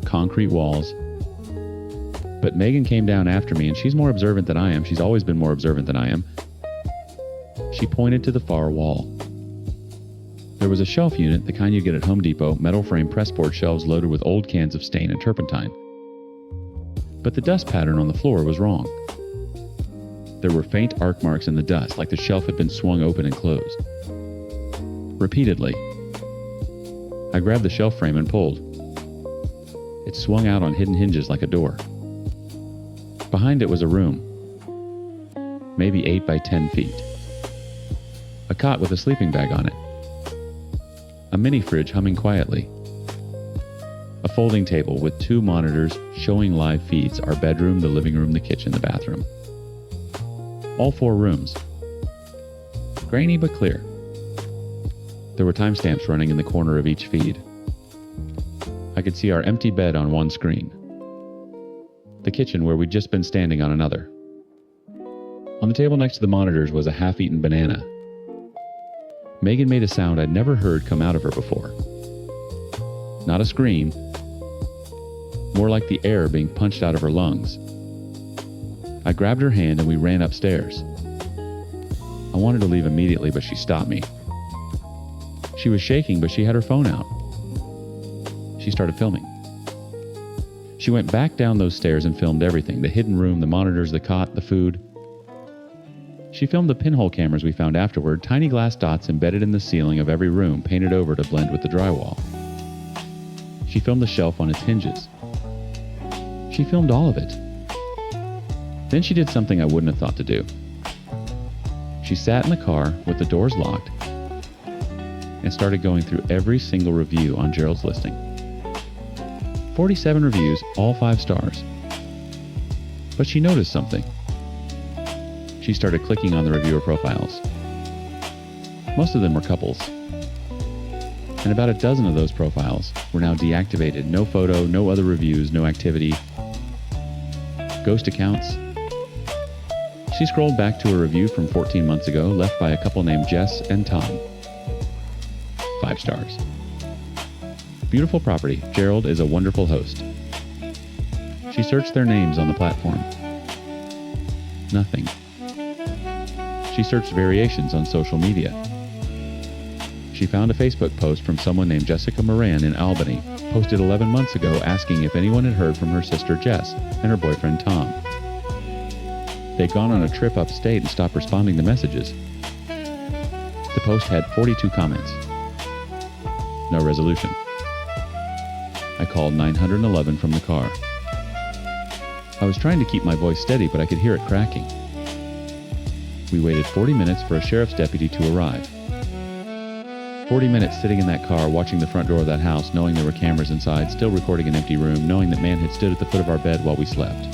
concrete walls. But Megan came down after me, and she's more observant than I am. She's always been more observant than I am. She pointed to the far wall. There was a shelf unit, the kind you get at Home Depot, metal frame pressboard shelves loaded with old cans of stain and turpentine. But the dust pattern on the floor was wrong. There were faint arc marks in the dust, like the shelf had been swung open and closed. Repeatedly. I grabbed the shelf frame and pulled. It swung out on hidden hinges like a door. Behind it was a room, maybe 8 by 10 feet. A cot with a sleeping bag on it. A mini fridge humming quietly. A folding table with 2 monitors showing live feeds, our bedroom, the living room, the kitchen, the bathroom. All 4 rooms. Grainy but clear. There were timestamps running in the corner of each feed. I could see our empty bed on one screen. The kitchen where we'd just been standing on another. On the table next to the monitors was a half-eaten banana. Megan made a sound I'd never heard come out of her before. Not a scream, more like the air being punched out of her lungs. I grabbed her hand and we ran upstairs. I wanted to leave immediately, but she stopped me. She was shaking, but she had her phone out. She started filming. She went back down those stairs and filmed everything, the hidden room, the monitors, the cot, the food. She filmed the pinhole cameras we found afterward, tiny glass dots embedded in the ceiling of every room, painted over to blend with the drywall. She filmed the shelf on its hinges. She filmed all of it. Then she did something I wouldn't have thought to do. She sat in the car with the doors locked and started going through every single review on Gerald's listing. 47 reviews, all 5 stars. But she noticed something. She started clicking on the reviewer profiles. Most of them were couples. And about a dozen of those profiles were now deactivated. No photo, no other reviews, no activity. Ghost accounts. She scrolled back to a review from 14 months ago, left by a couple named Jess and Tom. 5 stars. Beautiful property. Gerald is a wonderful host. She searched their names on the platform. Nothing. She searched variations on social media. She found a Facebook post from someone named Jessica Moran in Albany, posted 11 months ago asking if anyone had heard from her sister Jess and her boyfriend Tom. They'd gone on a trip upstate and stopped responding to messages. The post had 42 comments. No resolution. I called 911 from the car. I was trying to keep my voice steady, but I could hear it cracking. We waited 40 minutes for a sheriff's deputy to arrive. 40 minutes sitting in that car, watching the front door of that house, knowing there were cameras inside, still recording an empty room, knowing that man had stood at the foot of our bed while we slept.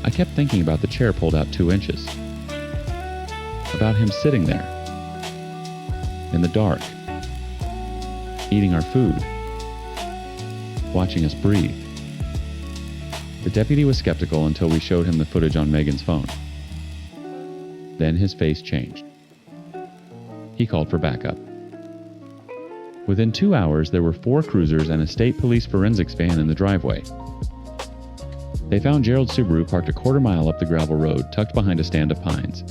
I kept thinking about the chair pulled out 2 inches. About him sitting there, in the dark, eating our food, watching us breathe. The deputy was skeptical until we showed him the footage on Megan's phone. Then his face changed. He called for backup. Within 2 hours, there were 4 cruisers and a state police forensics van in the driveway. They found Gerald's Subaru parked a quarter mile up the gravel road, tucked behind a stand of pines.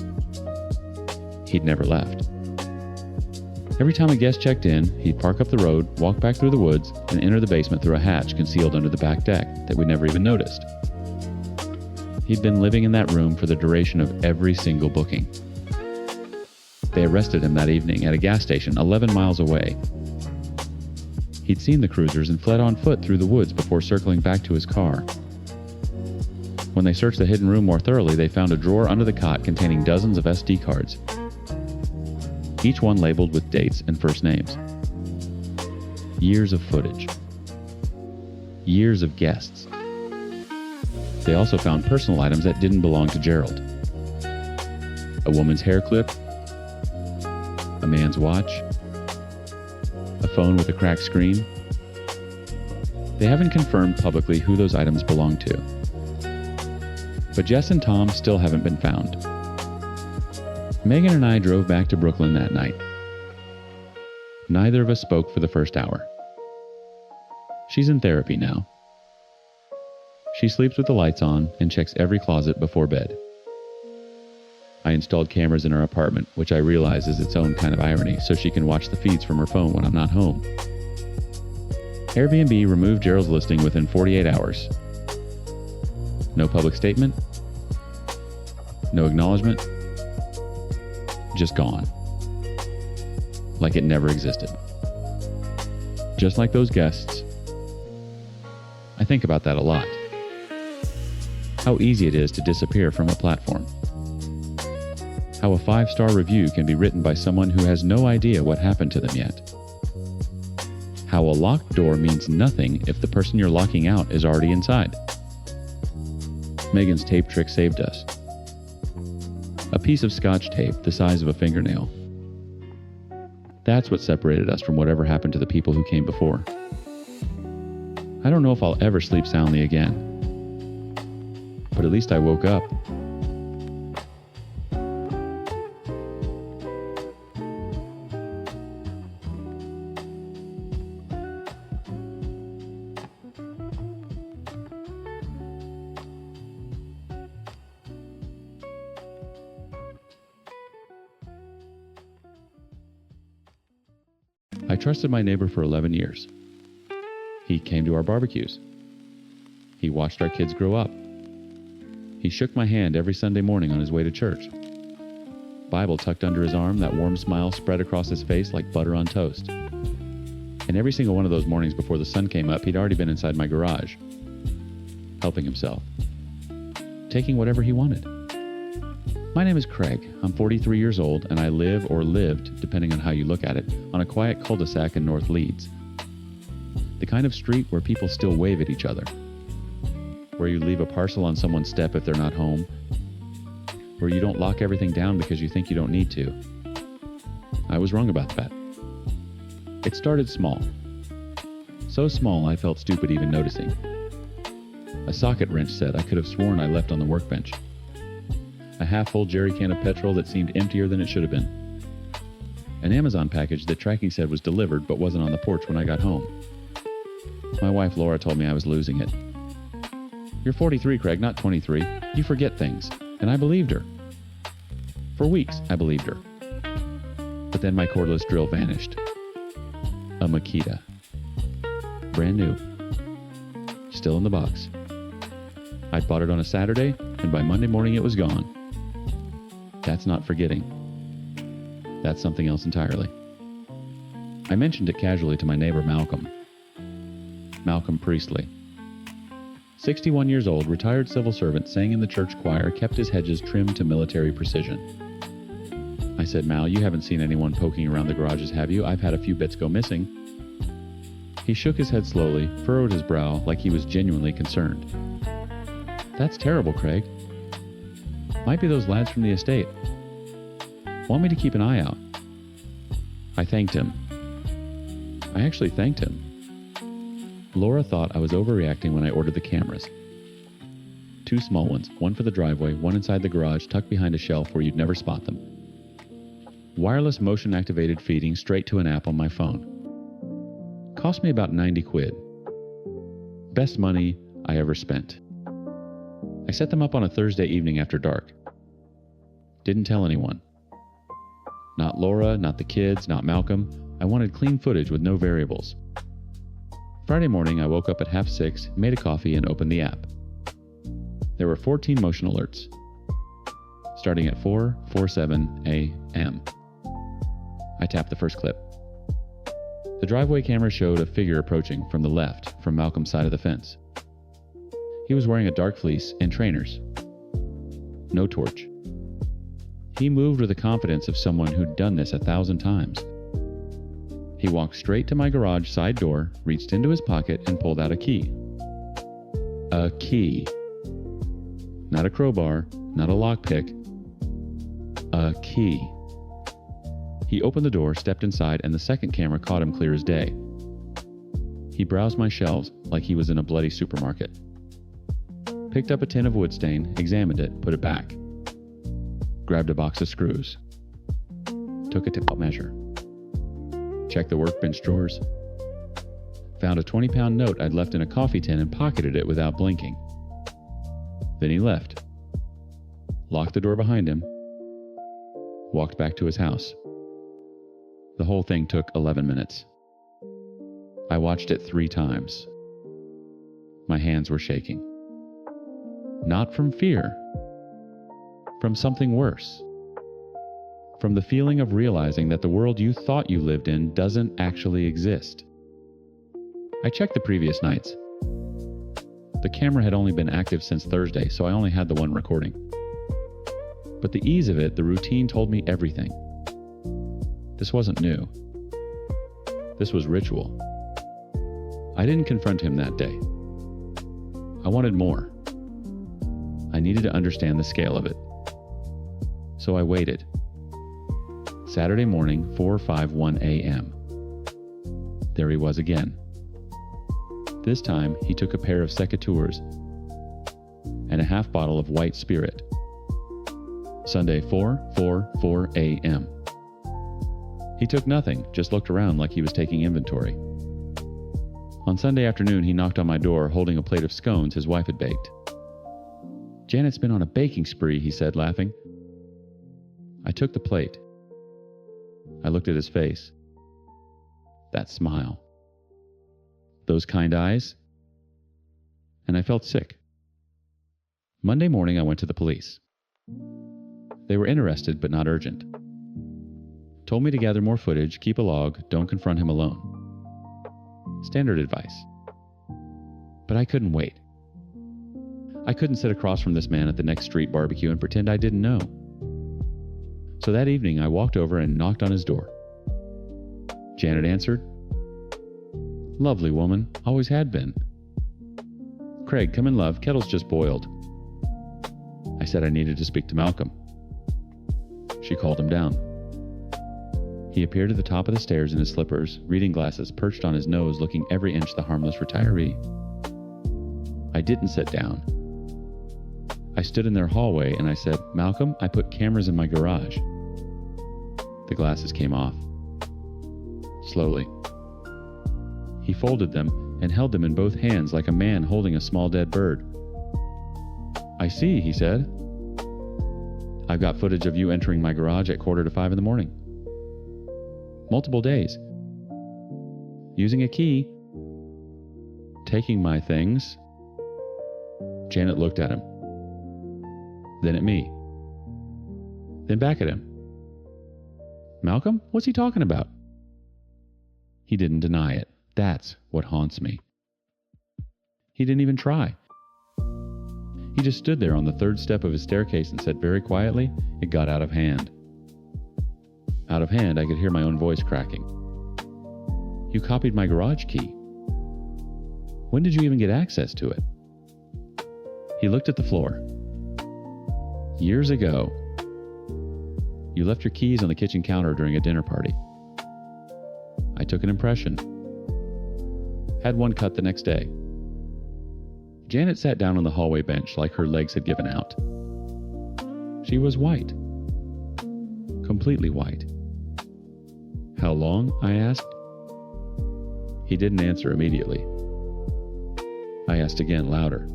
He'd never left. Every time a guest checked in, he'd park up the road, walk back through the woods, and enter the basement through a hatch concealed under the back deck that we'd never even noticed. He'd been living in that room for the duration of every single booking. They arrested him that evening at a gas station 11 miles away. He'd seen the cruisers and fled on foot through the woods before circling back to his car. When they searched the hidden room more thoroughly, they found a drawer under the cot containing dozens of SD cards, each one labeled with dates and first names. Years of footage. Years of guests. They also found personal items that didn't belong to Gerald. A woman's hair clip, a man's watch, phone with a cracked screen. They haven't confirmed publicly who those items belong to. But Jess and Tom still haven't been found. Megan and I drove back to Brooklyn that night. Neither of us spoke for the first hour. She's in therapy now. She sleeps with the lights on and checks every closet before bed. I installed cameras in her apartment, which I realize is its own kind of irony, so she can watch the feeds from her phone when I'm not home. Airbnb removed Gerald's listing within 48 hours. No public statement. No acknowledgement. Just gone. Like it never existed. Just like those guests. I think about that a lot. How easy it is to disappear from a platform. How a 5-star review can be written by someone who has no idea what happened to them yet. How a locked door means nothing if the person you're locking out is already inside. Megan's tape trick saved us. A piece of Scotch tape the size of a fingernail. That's what separated us from whatever happened to the people who came before. I don't know if I'll ever sleep soundly again. But at least I woke up. I trusted my neighbor for 11 years. He came to our barbecues. He watched our kids grow up. He shook my hand every Sunday morning on his way to church. Bible tucked under his arm, that warm smile spread across his face like butter on toast. And every single one of those mornings before the sun came up, he'd already been inside my garage, helping himself, taking whatever he wanted. My name is Craig. I'm 43 years old, and I live, or lived, depending on how you look at it, on a quiet cul-de-sac in North Leeds. The kind of street where people still wave at each other. Where you leave a parcel on someone's step if they're not home. Where you don't lock everything down because you think you don't need to. I was wrong about that. It started small. So small I felt stupid even noticing. A socket wrench set I could have sworn I left on the workbench. A half-full jerry can of petrol that seemed emptier than it should have been. An Amazon package that tracking said was delivered but wasn't on the porch when I got home. My wife Laura told me I was losing it. You're 43, Craig, not 23. You forget things. And I believed her. For weeks, I believed her. But then my cordless drill vanished. A Makita. Brand new. Still in the box. I'd bought it on a Saturday, and by Monday morning it was gone. That's not forgetting. That's something else entirely. I mentioned it casually to my neighbor Malcolm. Malcolm Priestley. 61 years old, retired civil servant, sang in the church choir, kept his hedges trimmed to military precision. I said, Mal, you haven't seen anyone poking around the garages, have you? I've had a few bits go missing. He shook his head slowly, furrowed his brow like he was genuinely concerned. That's terrible, Craig. Might be those lads from the estate. Want me to keep an eye out? I thanked him. I actually thanked him. Laura thought I was overreacting when I ordered the cameras. 2 small ones, one for the driveway, one inside the garage tucked behind a shelf where you'd never spot them. Wireless motion-activated feeding straight to an app on my phone. Cost me about 90 quid. Best money I ever spent. I set them up on a Thursday evening after dark. Didn't tell anyone. Not Laura, not the kids, not Malcolm. I wanted clean footage with no variables. Friday morning, I woke up at 5:30, made a coffee, and opened the app. There were 14 motion alerts, starting at 4:47 a.m. I tapped the first clip. The driveway camera showed a figure approaching from the left, from Malcolm's side of the fence. He was wearing a dark fleece and trainers. No torch. He moved with the confidence of someone who'd done this 1,000 times. He walked straight to my garage side door, reached into his pocket, and pulled out a key. A key. Not a crowbar, not a lockpick. A key. He opened the door, stepped inside, and the second camera caught him clear as day. He browsed my shelves like he was in a bloody supermarket. Picked up a tin of wood stain, examined it, put it back. Grabbed a box of screws. Took a tape measure. Checked the workbench drawers. Found a 20-pound note I'd left in a coffee tin and pocketed it without blinking. Then he left. Locked the door behind him. Walked back to his house. The whole thing took 11 minutes. I watched it 3 times. My hands were shaking. Not from fear. From something worse. From the feeling of realizing that the world you thought you lived in doesn't actually exist. I checked the previous nights. The camera had only been active since Thursday, so I only had the one recording. But the ease of it, the routine told me everything. This wasn't new. This was ritual. I didn't confront him that day. I wanted more. I needed to understand the scale of it. So I waited. Saturday morning, 4:51 a.m. There he was again. This time, he took a pair of secateurs and a half bottle of white spirit. Sunday, 4:44 a.m. He took nothing, just looked around like he was taking inventory. On Sunday afternoon, he knocked on my door holding a plate of scones his wife had baked. "Janet's been on a baking spree," he said, laughing. I took the plate. I looked at his face. That smile. Those kind eyes. And I felt sick. Monday morning, I went to the police. They were interested, but not urgent. Told me to gather more footage, keep a log, don't confront him alone. Standard advice. But I couldn't wait. I couldn't sit across from this man at the next street barbecue and pretend I didn't know. So that evening, I walked over and knocked on his door. Janet answered. Lovely woman, always had been. Craig, come in, love, kettle's just boiled. I said I needed to speak to Malcolm. She called him down. He appeared at the top of the stairs in his slippers, reading glasses perched on his nose, looking every inch the harmless retiree. I didn't sit down. I stood in their hallway and I said, Malcolm, I put cameras in my garage. The glasses came off. Slowly. He folded them and held them in both hands like a man holding a small dead bird. I see, he said. I've got footage of you entering my garage at 4:45 in the morning. Multiple days. Using a key. Taking my things. Janet looked at him. Then at me. Then back at him. Malcolm, what's he talking about? He didn't deny it. That's what haunts me. He didn't even try. He just stood there on the third step of his staircase and said very quietly, it got out of hand. Out of hand, I could hear my own voice cracking. You copied my garage key. When did you even get access to it? He looked at the floor. Years ago, you left your keys on the kitchen counter during a dinner party. I took an impression. Had one cut the next day. Janet sat down on the hallway bench like her legs had given out. She was white. Completely white. How long? I asked. He didn't answer immediately. I asked again, louder.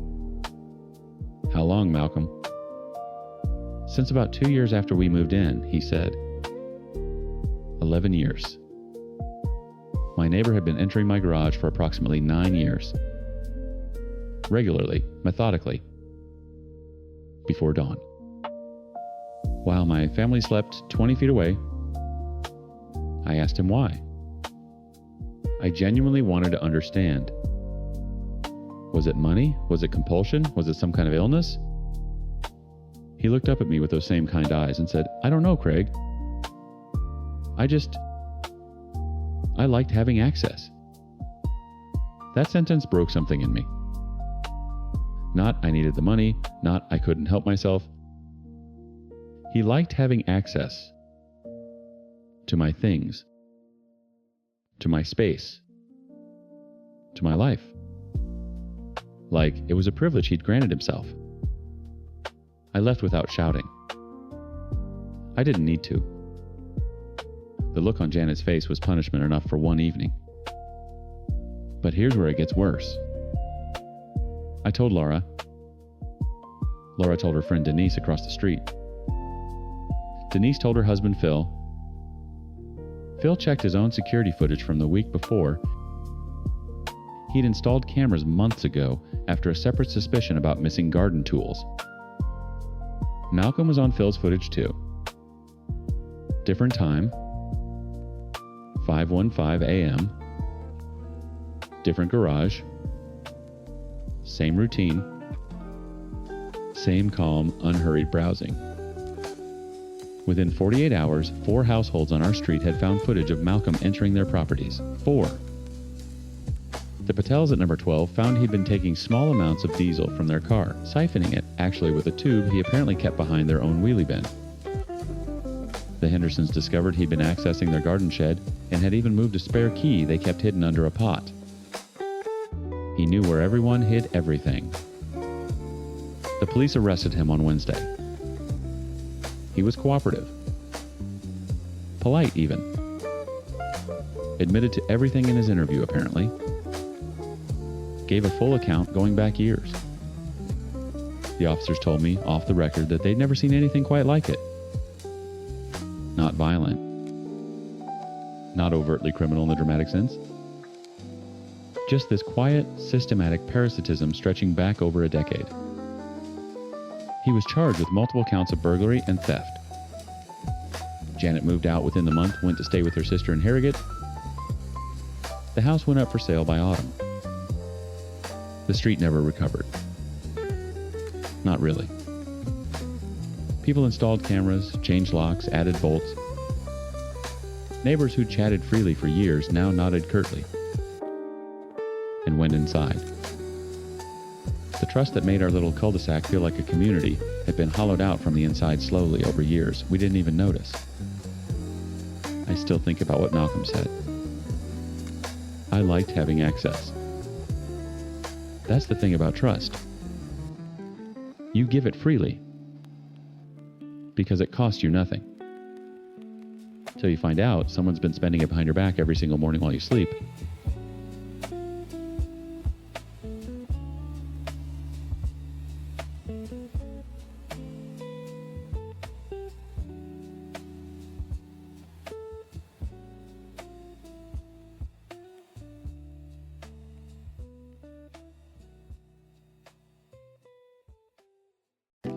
How long, Malcolm? Since about 2 years after we moved in, he said. 11 years. My neighbor had been entering my garage for approximately 9 years. Regularly, methodically. Before dawn. While my family slept 20 feet away, I asked him why. I genuinely wanted to understand. Was it money? Was it compulsion? Was it some kind of illness? He looked up at me with those same kind eyes and said, I don't know, Craig. I liked having access. That sentence broke something in me. Not I needed the money, not I couldn't help myself. He liked having access. to my things, to my space, to my life. Like it was a privilege he'd granted himself. I left without shouting. I didn't need to. The look on Janet's face was punishment enough for one evening. But here's where it gets worse. I told Laura. Laura told her friend Denise across the street. Denise told her husband Phil. Phil checked his own security footage from the week before. He'd installed cameras months ago after a separate suspicion about missing garden tools. Malcolm was on Phil's footage too. Different time, 5:15 a.m., different garage, same routine, same calm, unhurried browsing. Within 48 hours, 4 households on our street had found footage of Malcolm entering their properties. 4. The Patels at number 12 found he'd been taking small amounts of diesel from their car, siphoning it, actually with a tube he apparently kept behind their own wheelie bin. The Hendersons discovered he'd been accessing their garden shed and had even moved a spare key they kept hidden under a pot. He knew where everyone hid everything. The police arrested him on Wednesday. He was cooperative. Polite, even. Admitted to everything in his interview, apparently. Gave a full account going back years. The officers told me, off the record, that they'd never seen anything quite like it. Not violent. Not overtly criminal in the dramatic sense. Just this quiet, systematic parasitism stretching back over a decade. He was charged with multiple counts of burglary and theft. Janet moved out within the month, went to stay with her sister in Harrogate. The house went up for sale by autumn. The street never recovered. Not really. People installed cameras, changed locks, added bolts. Neighbors who chatted freely for years now nodded curtly and went inside. The trust that made our little cul-de-sac feel like a community had been hollowed out from the inside slowly over years. We didn't even notice. I still think about what Malcolm said. I liked having access. That's the thing about trust. You give it freely because it costs you nothing. Till you find out someone's been spending it behind your back every single morning while you sleep.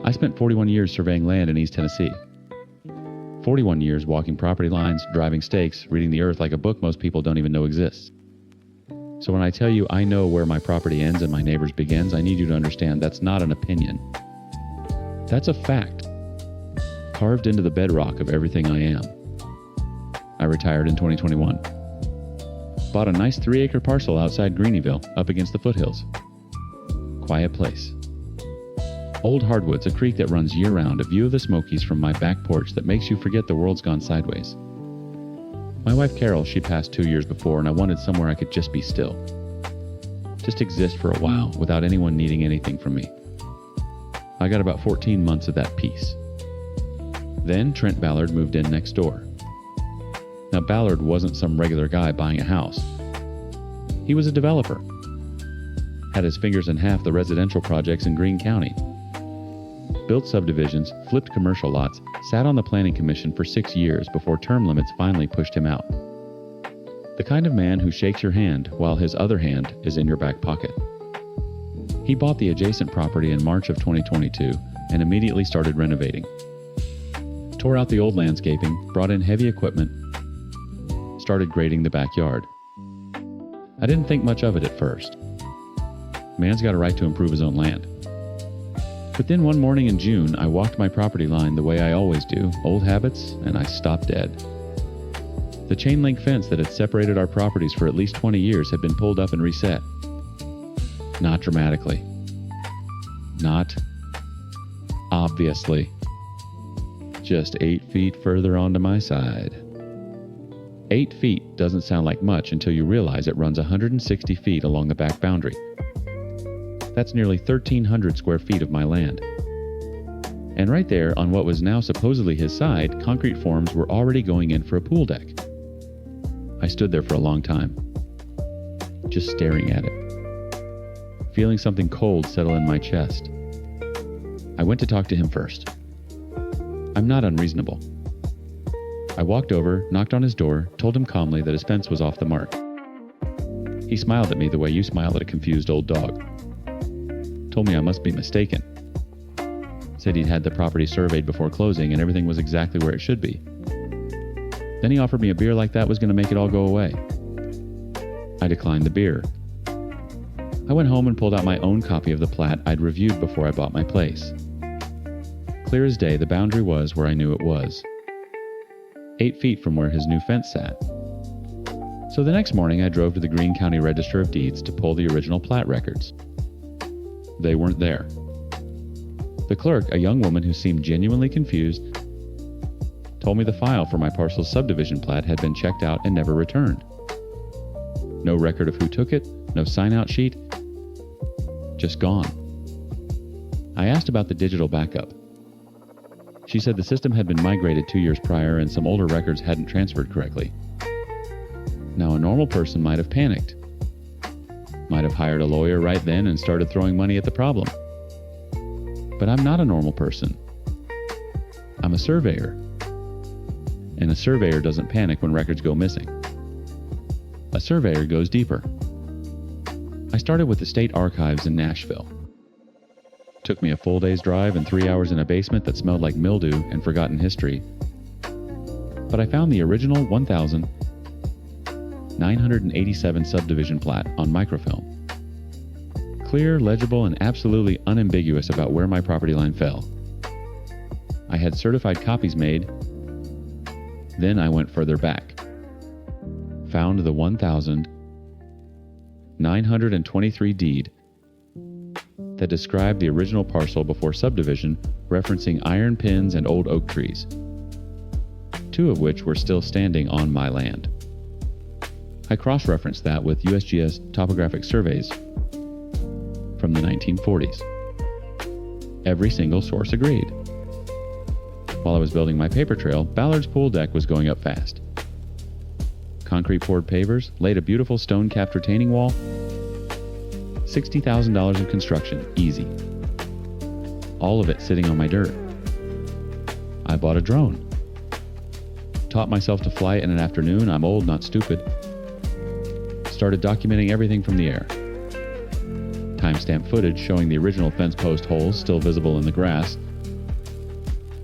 I spent 41 years surveying land in East Tennessee. 41 years walking property lines, driving stakes, reading the earth like a book most people don't even know exists. So when I tell you I know where my property ends and my neighbor's begins, I need you to understand that's not an opinion. That's a fact, carved into the bedrock of everything I am. I retired in 2021. Bought a nice 3-acre parcel outside Greeneville, up against the foothills. Quiet place. Old hardwoods, a creek that runs year-round, a view of the Smokies from my back porch that makes you forget the world's gone sideways. My wife Carol, she passed 2 years before, and I wanted somewhere I could just be still. Just exist for a while, without anyone needing anything from me. I got about 14 months of that peace. Then Trent Ballard moved in next door. Now Ballard wasn't some regular guy buying a house. He was a developer. Had his fingers in half the residential projects in Greene County. Built subdivisions, flipped commercial lots, sat on the planning commission for 6 years before term limits finally pushed him out. The kind of man who shakes your hand while his other hand is in your back pocket. He bought the adjacent property in March of 2022 and immediately started renovating. Tore out the old landscaping, brought in heavy equipment, started grading the backyard. I didn't think much of it at first. Man's got a right to improve his own land. But then one morning in June, I walked my property line the way I always do, old habits, and I stopped dead. The chain link fence that had separated our properties for at least 20 years had been pulled up and reset. Not dramatically. Not obviously. Just 8 feet further onto my side. 8 feet doesn't sound like much until you realize it runs 160 feet along the back boundary. That's nearly 1,300 square feet of my land. And right there, on what was now supposedly his side, concrete forms were already going in for a pool deck. I stood there for a long time, just staring at it, feeling something cold settle in my chest. I went to talk to him first. I'm not unreasonable. I walked over, knocked on his door, told him calmly that his fence was off the mark. He smiled at me the way you smile at a confused old dog. Told me I must be mistaken. Said he'd had the property surveyed before closing and everything was exactly where it should be. Then he offered me a beer like that was going to make it all go away. I declined the beer. I went home and pulled out my own copy of the plat I'd reviewed before I bought my place. Clear as day, the boundary was where I knew it was. 8 feet from where his new fence sat. So the next morning I drove to the Greene County Register of Deeds to pull the original plat records. They weren't there. The clerk, a young woman who seemed genuinely confused, told me the file for my parcel's subdivision plat had been checked out and never returned. No record of who took it, no sign-out sheet, just gone. I asked about the digital backup. She said the system had been migrated 2 years prior and some older records hadn't transferred correctly. Now, a normal person might have panicked, might have hired a lawyer right then and started throwing money at the problem. But I'm not a normal person. I'm a surveyor. And a surveyor doesn't panic when records go missing. A surveyor goes deeper. I started with the state archives in Nashville. Took me a full day's drive and 3 hours in a basement that smelled like mildew and forgotten history. But I found the original 1,987 subdivision plat on microfilm. Clear, legible, and absolutely unambiguous about where my property line fell. I had certified copies made. Then I went further back. Found the 1,923 deed that described the original parcel before subdivision, referencing iron pins and old oak trees, 2 of which were still standing on my land. I cross-referenced that with USGS topographic surveys from the 1940s. Every single source agreed. While I was building my paper trail, Ballard's pool deck was going up fast. Concrete poured pavers, laid a beautiful stone-capped retaining wall. $60,000 of construction, easy. All of it sitting on my dirt. I bought a drone. Taught myself to fly it in an afternoon. I'm old, not stupid. Started documenting everything from the air. Timestamp footage showing the original fence post holes still visible in the grass.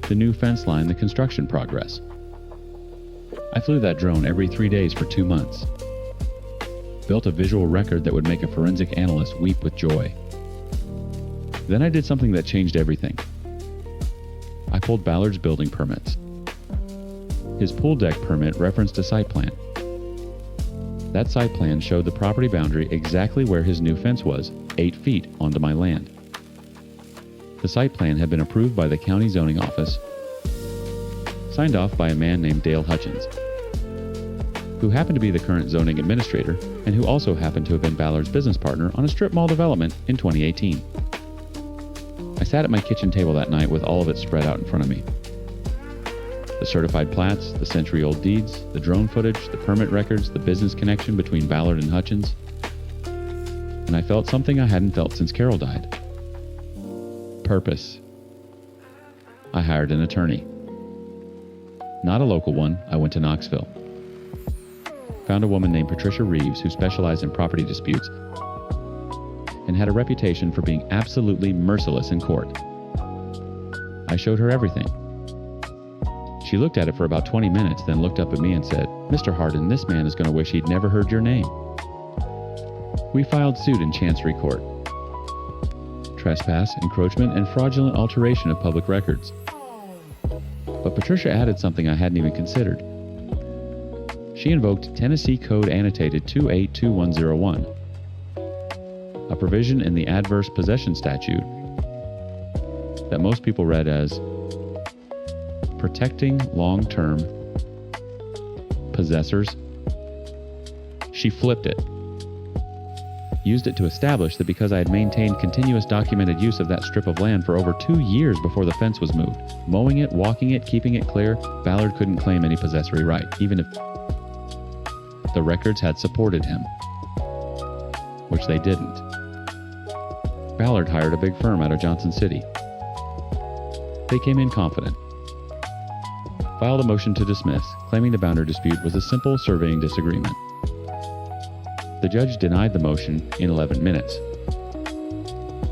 The new fence line, the construction progress. I flew that drone every 3 days for 2 months. Built a visual record that would make a forensic analyst weep with joy. Then I did something that changed everything. I pulled Ballard's building permits. His pool deck permit referenced a site plan. That site plan showed the property boundary exactly where his new fence was, 8 feet onto my land. The site plan had been approved by the county zoning office, signed off by a man named Dale Hutchins, who happened to be the current zoning administrator and who also happened to have been Ballard's business partner on a strip mall development in 2018. I sat at my kitchen table that night with all of it spread out in front of me. The certified plats, the century-old deeds, the drone footage, the permit records, the business connection between Ballard and Hutchins. And I felt something I hadn't felt since Carol died. Purpose. I hired an attorney. Not a local one, I went to Knoxville. Found a woman named Patricia Reeves who specialized in property disputes and had a reputation for being absolutely merciless in court. I showed her everything. She looked at it for about 20 minutes, then looked up at me and said, "Mr. Hardin, this man is going to wish he'd never heard your name." We filed suit in Chancery Court. Trespass, encroachment, and fraudulent alteration of public records. But Patricia added something I hadn't even considered. She invoked Tennessee Code Annotated 282101, a provision in the adverse possession statute that most people read as protecting long-term possessors. She flipped it. Used it to establish that because I had maintained continuous documented use of that strip of land for over 2 years before the fence was moved, mowing it, walking it, keeping it clear, Ballard couldn't claim any possessory right, even if the records had supported him, which they didn't. Ballard hired a big firm out of Johnson City. They came in confident, filed a motion to dismiss, claiming the boundary dispute was a simple surveying disagreement. The judge denied the motion in 11 minutes.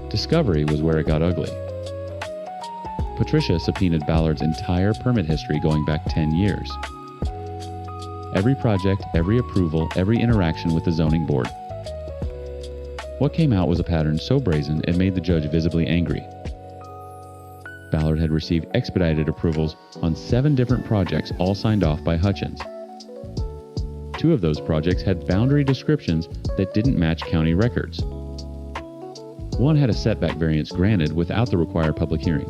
Discovery was where it got ugly. Patricia subpoenaed Ballard's entire permit history going back 10 years. Every project, every approval, every interaction with the zoning board. What came out was a pattern so brazen it made the judge visibly angry. Ballard had received expedited approvals on 7 different projects, all signed off by Hutchins. 2 of those projects had boundary descriptions that didn't match county records. One had a setback variance granted without the required public hearing.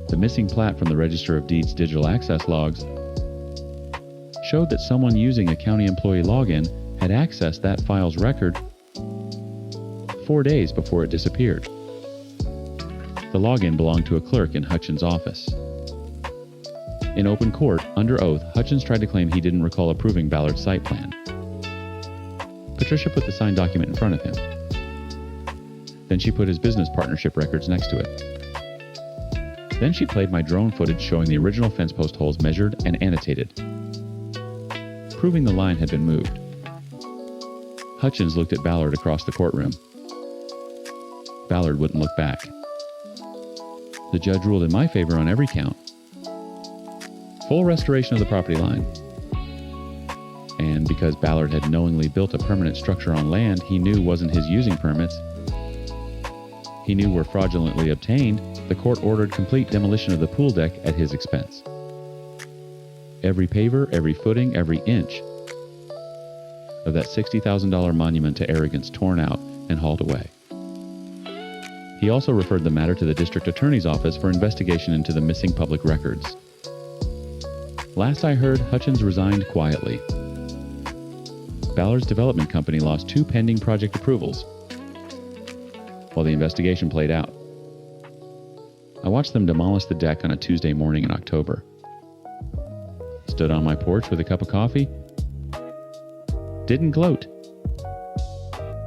The missing plat from the Register of Deeds digital access logs showed that someone using a county employee login had accessed that file's record 4 days before it disappeared. The login belonged to a clerk in Hutchins' office. In open court, under oath, Hutchins tried to claim he didn't recall approving Ballard's site plan. Patricia put the signed document in front of him. Then she put his business partnership records next to it. Then she played my drone footage showing the original fence post holes measured and annotated, proving the line had been moved. Hutchins looked at Ballard across the courtroom. Ballard wouldn't look back. The judge ruled in my favor on every count. Full restoration of the property line. And because Ballard had knowingly built a permanent structure on land he knew wasn't his using permits, he knew were fraudulently obtained, the court ordered complete demolition of the pool deck at his expense. Every paver, every footing, every inch of that $60,000 monument to arrogance torn out and hauled away. He also referred the matter to the district attorney's office for investigation into the missing public records. Last I heard, Hutchins resigned quietly. Ballard's development company lost 2 pending project approvals while the investigation played out. I watched them demolish the deck on a Tuesday morning in October. Stood on my porch with a cup of coffee. Didn't gloat.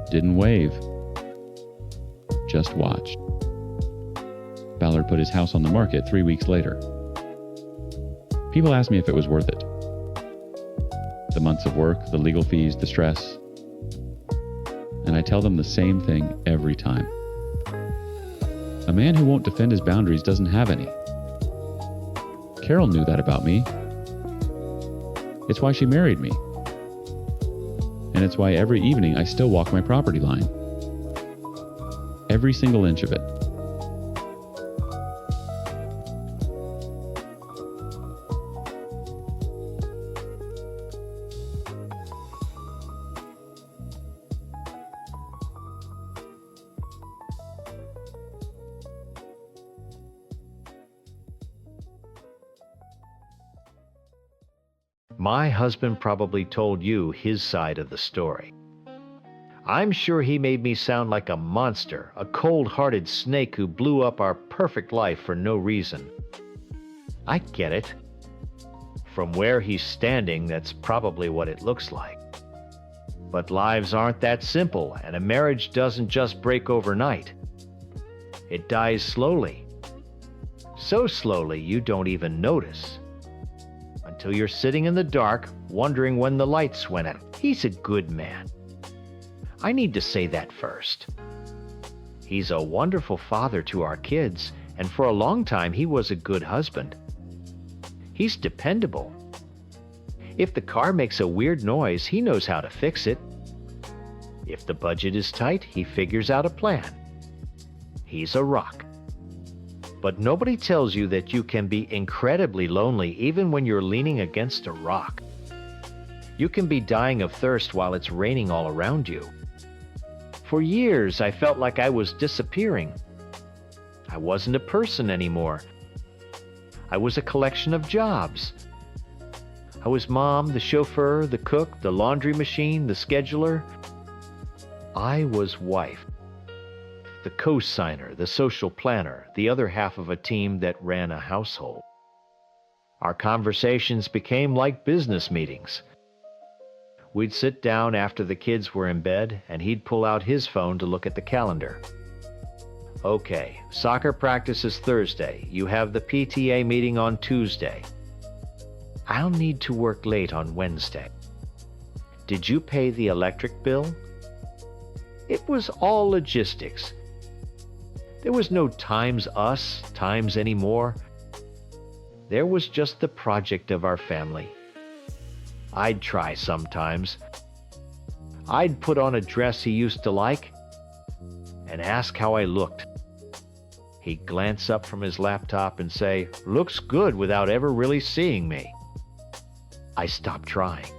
Didn't wave. Just watched. Ballard put his house on the market 3 weeks later. People ask me if it was worth it. The months of work, the legal fees, the stress. And I tell them the same thing every time. A man who won't defend his boundaries doesn't have any. Carol knew that about me. It's why she married me. And it's why every evening I still walk my property line. Every single inch of it. My husband probably told you his side of the story. I'm sure he made me sound like a monster, a cold-hearted snake who blew up our perfect life for no reason. I get it. From where he's standing, that's probably what it looks like. But lives aren't that simple, and a marriage doesn't just break overnight. It dies slowly. So slowly you don't even notice. Until you're sitting in the dark, wondering when the lights went out. He's a good man. I need to say that first. He's a wonderful father to our kids, and for a long time he was a good husband. He's dependable. If the car makes a weird noise, he knows how to fix it. If the budget is tight, he figures out a plan. He's a rock. But nobody tells you that you can be incredibly lonely even when you're leaning against a rock. You can be dying of thirst while it's raining all around you. For years, I felt like I was disappearing. I wasn't a person anymore. I was a collection of jobs. I was mom, the chauffeur, the cook, the laundry machine, the scheduler. I was wife, the co-signer, the social planner, the other half of a team that ran a household. Our conversations became like business meetings. We'd sit down after the kids were in bed, and he'd pull out his phone to look at the calendar. Okay, soccer practice is Thursday. You have the PTA meeting on Tuesday. I'll need to work late on Wednesday. Did you pay the electric bill? It was all logistics. There was no times us, times anymore. There was just the project of our family. I'd try sometimes. I'd put on a dress he used to like and ask how I looked. He'd glance up from his laptop and say, "Looks good," without ever really seeing me. I stopped trying.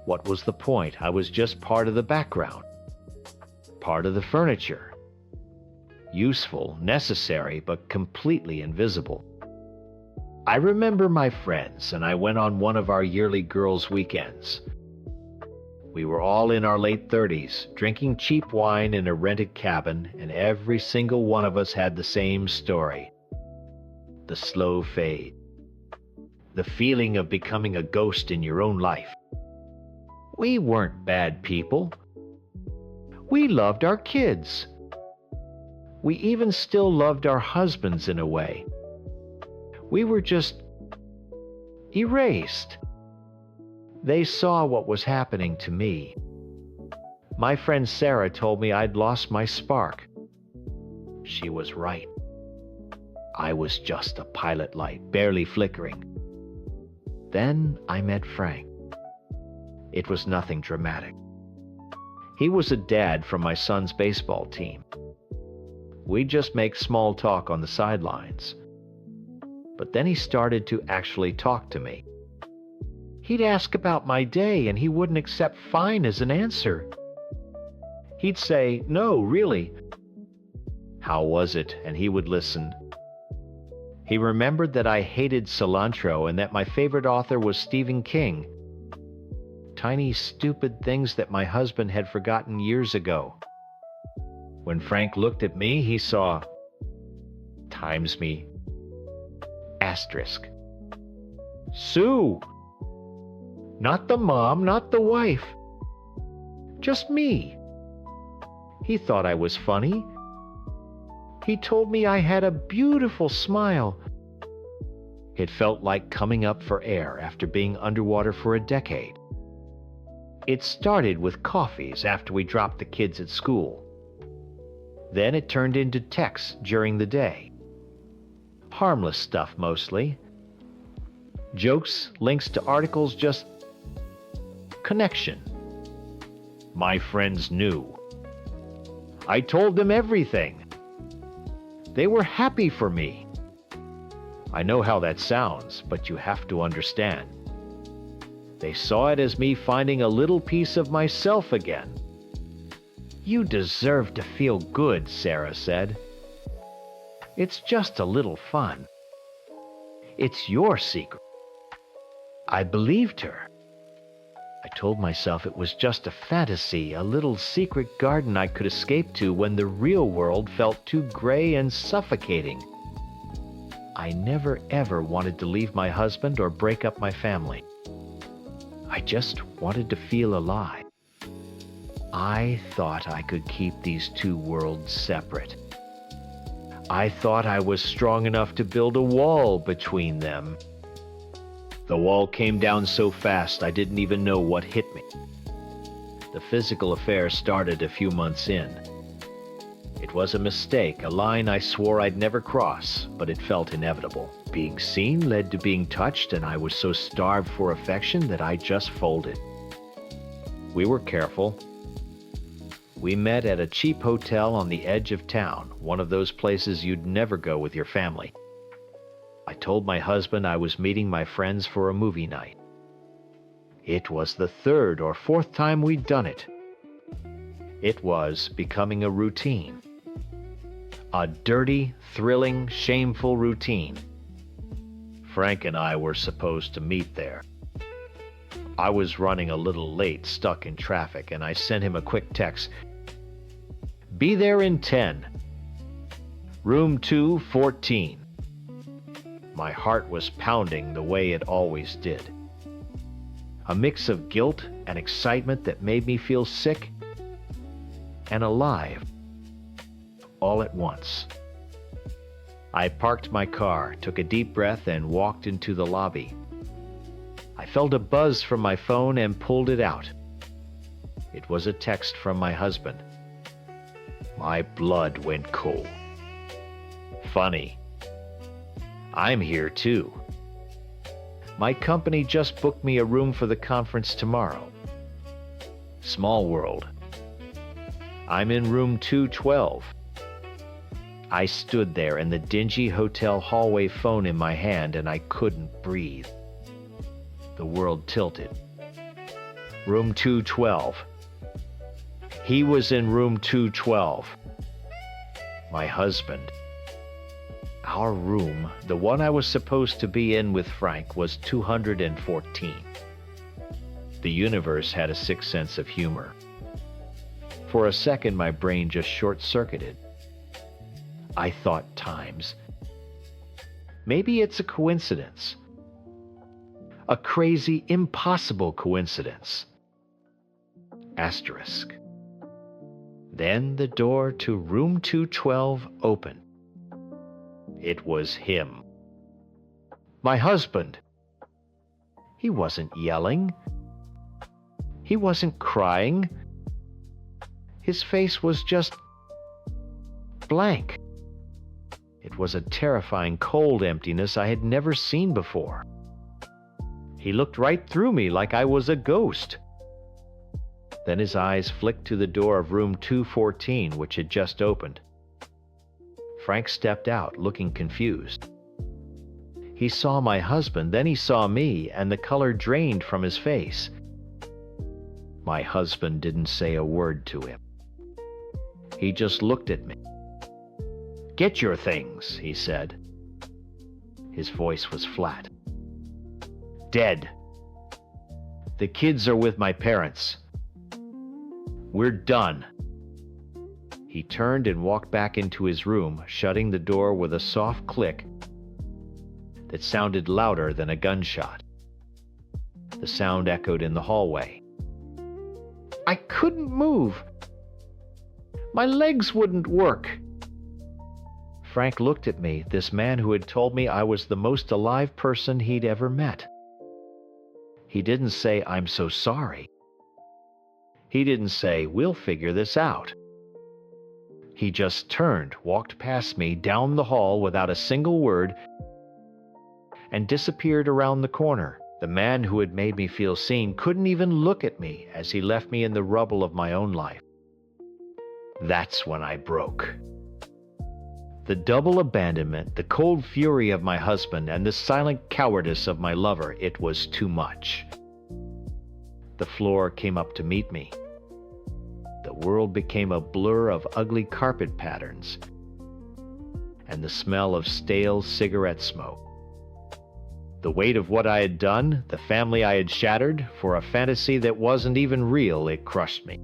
What was the point? I was just part of the background, part of the furniture. Useful, necessary, but completely invisible. I remember my friends, and I went on one of our yearly girls' weekends. We were all in our late 30s, drinking cheap wine in a rented cabin, and every single one of us had the same story. The slow fade. The feeling of becoming a ghost in your own life. We weren't bad people. We loved our kids. We even still loved our husbands in a way. We were just erased. They saw what was happening to me. My friend Sarah told me I'd lost my spark. She was right. I was just a pilot light, barely flickering. Then I met Frank. It was nothing dramatic. He was a dad from my son's baseball team. We'd just make small talk on the sidelines. But then he started to actually talk to me. He'd ask about my day, and he wouldn't accept fine as an answer. He'd say, "No, really." How was it? And he would listen. He remembered that I hated cilantro and that my favorite author was Stephen King. Tiny, stupid things that my husband had forgotten years ago. When Frank looked at me, he saw times me. Asterisk. Sue. Not the mom, not the wife. Just me. He thought I was funny. He told me I had a beautiful smile. It felt like coming up for air after being underwater for a decade. It started with coffees after we dropped the kids at school. Then it turned into texts during the day. Harmless stuff mostly. Jokes, links to articles, just connection. My friends knew. I told them everything. They were happy for me. I know how that sounds, but you have to understand. They saw it as me finding a little piece of myself again. "You deserve to feel good," Sarah said. "It's just a little fun. It's your secret." I believed her. I told myself it was just a fantasy, a little secret garden I could escape to when the real world felt too gray and suffocating. I never ever wanted to leave my husband or break up my family. I just wanted to feel alive. I thought I could keep these two worlds separate. I thought I was strong enough to build a wall between them. The wall came down so fast I didn't even know what hit me. The physical affair started a few months in. It was a mistake, a line I swore I'd never cross, but it felt inevitable. Being seen led to being touched, and I was so starved for affection that I just folded. We were careful. We met at a cheap hotel on the edge of town, one of those places you'd never go with your family. I told my husband I was meeting my friends for a movie night. It was the third or fourth time we'd done it. It was becoming a routine. A dirty, thrilling, shameful routine. Frank and I were supposed to meet there. I was running a little late, stuck in traffic, and I sent him a quick text. Be there in 10. Room 214. My heart was pounding the way it always did. A mix of guilt and excitement that made me feel sick and alive all at once. I parked my car, took a deep breath, and walked into the lobby. I felt a buzz from my phone and pulled it out. It was a text from my husband. My blood went cold. Funny. I'm here too. My company just booked me a room for the conference tomorrow. Small world. I'm in room 212. I stood there in the dingy hotel hallway, phone in my hand, and I couldn't breathe. The world tilted. Room 212. He was in room 212. My husband. Our room, the one I was supposed to be in with Frank, was 214. The universe had a sick sense of humor. For a second, my brain just short-circuited. I thought times. Maybe it's a coincidence. A crazy, impossible coincidence. Asterisk. Then the door to room 212 opened. It was him. My husband. He wasn't yelling. He wasn't crying. His face was just blank. It was a terrifying, cold emptiness I had never seen before. He looked right through me like I was a ghost. Then his eyes flicked to the door of room 214, which had just opened. Frank stepped out, looking confused. He saw my husband, then he saw me, and the color drained from his face. My husband didn't say a word to him. He just looked at me. Get your things, he said. His voice was flat. Dead. The kids are with my parents. We're done. He turned and walked back into his room, shutting the door with a soft click that sounded louder than a gunshot. The sound echoed in the hallway. I couldn't move. My legs wouldn't work. Frank looked at me, this man who had told me I was the most alive person he'd ever met. He didn't say, I'm so sorry. He didn't say, we'll figure this out. He just turned, walked past me down the hall without a single word, and disappeared around the corner. The man who had made me feel seen couldn't even look at me as he left me in the rubble of my own life. That's when I broke. The double abandonment, the cold fury of my husband, and the silent cowardice of my lover, it was too much. The floor came up to meet me. The world became a blur of ugly carpet patterns and the smell of stale cigarette smoke. The weight of what I had done, the family I had shattered, for a fantasy that wasn't even real, it crushed me.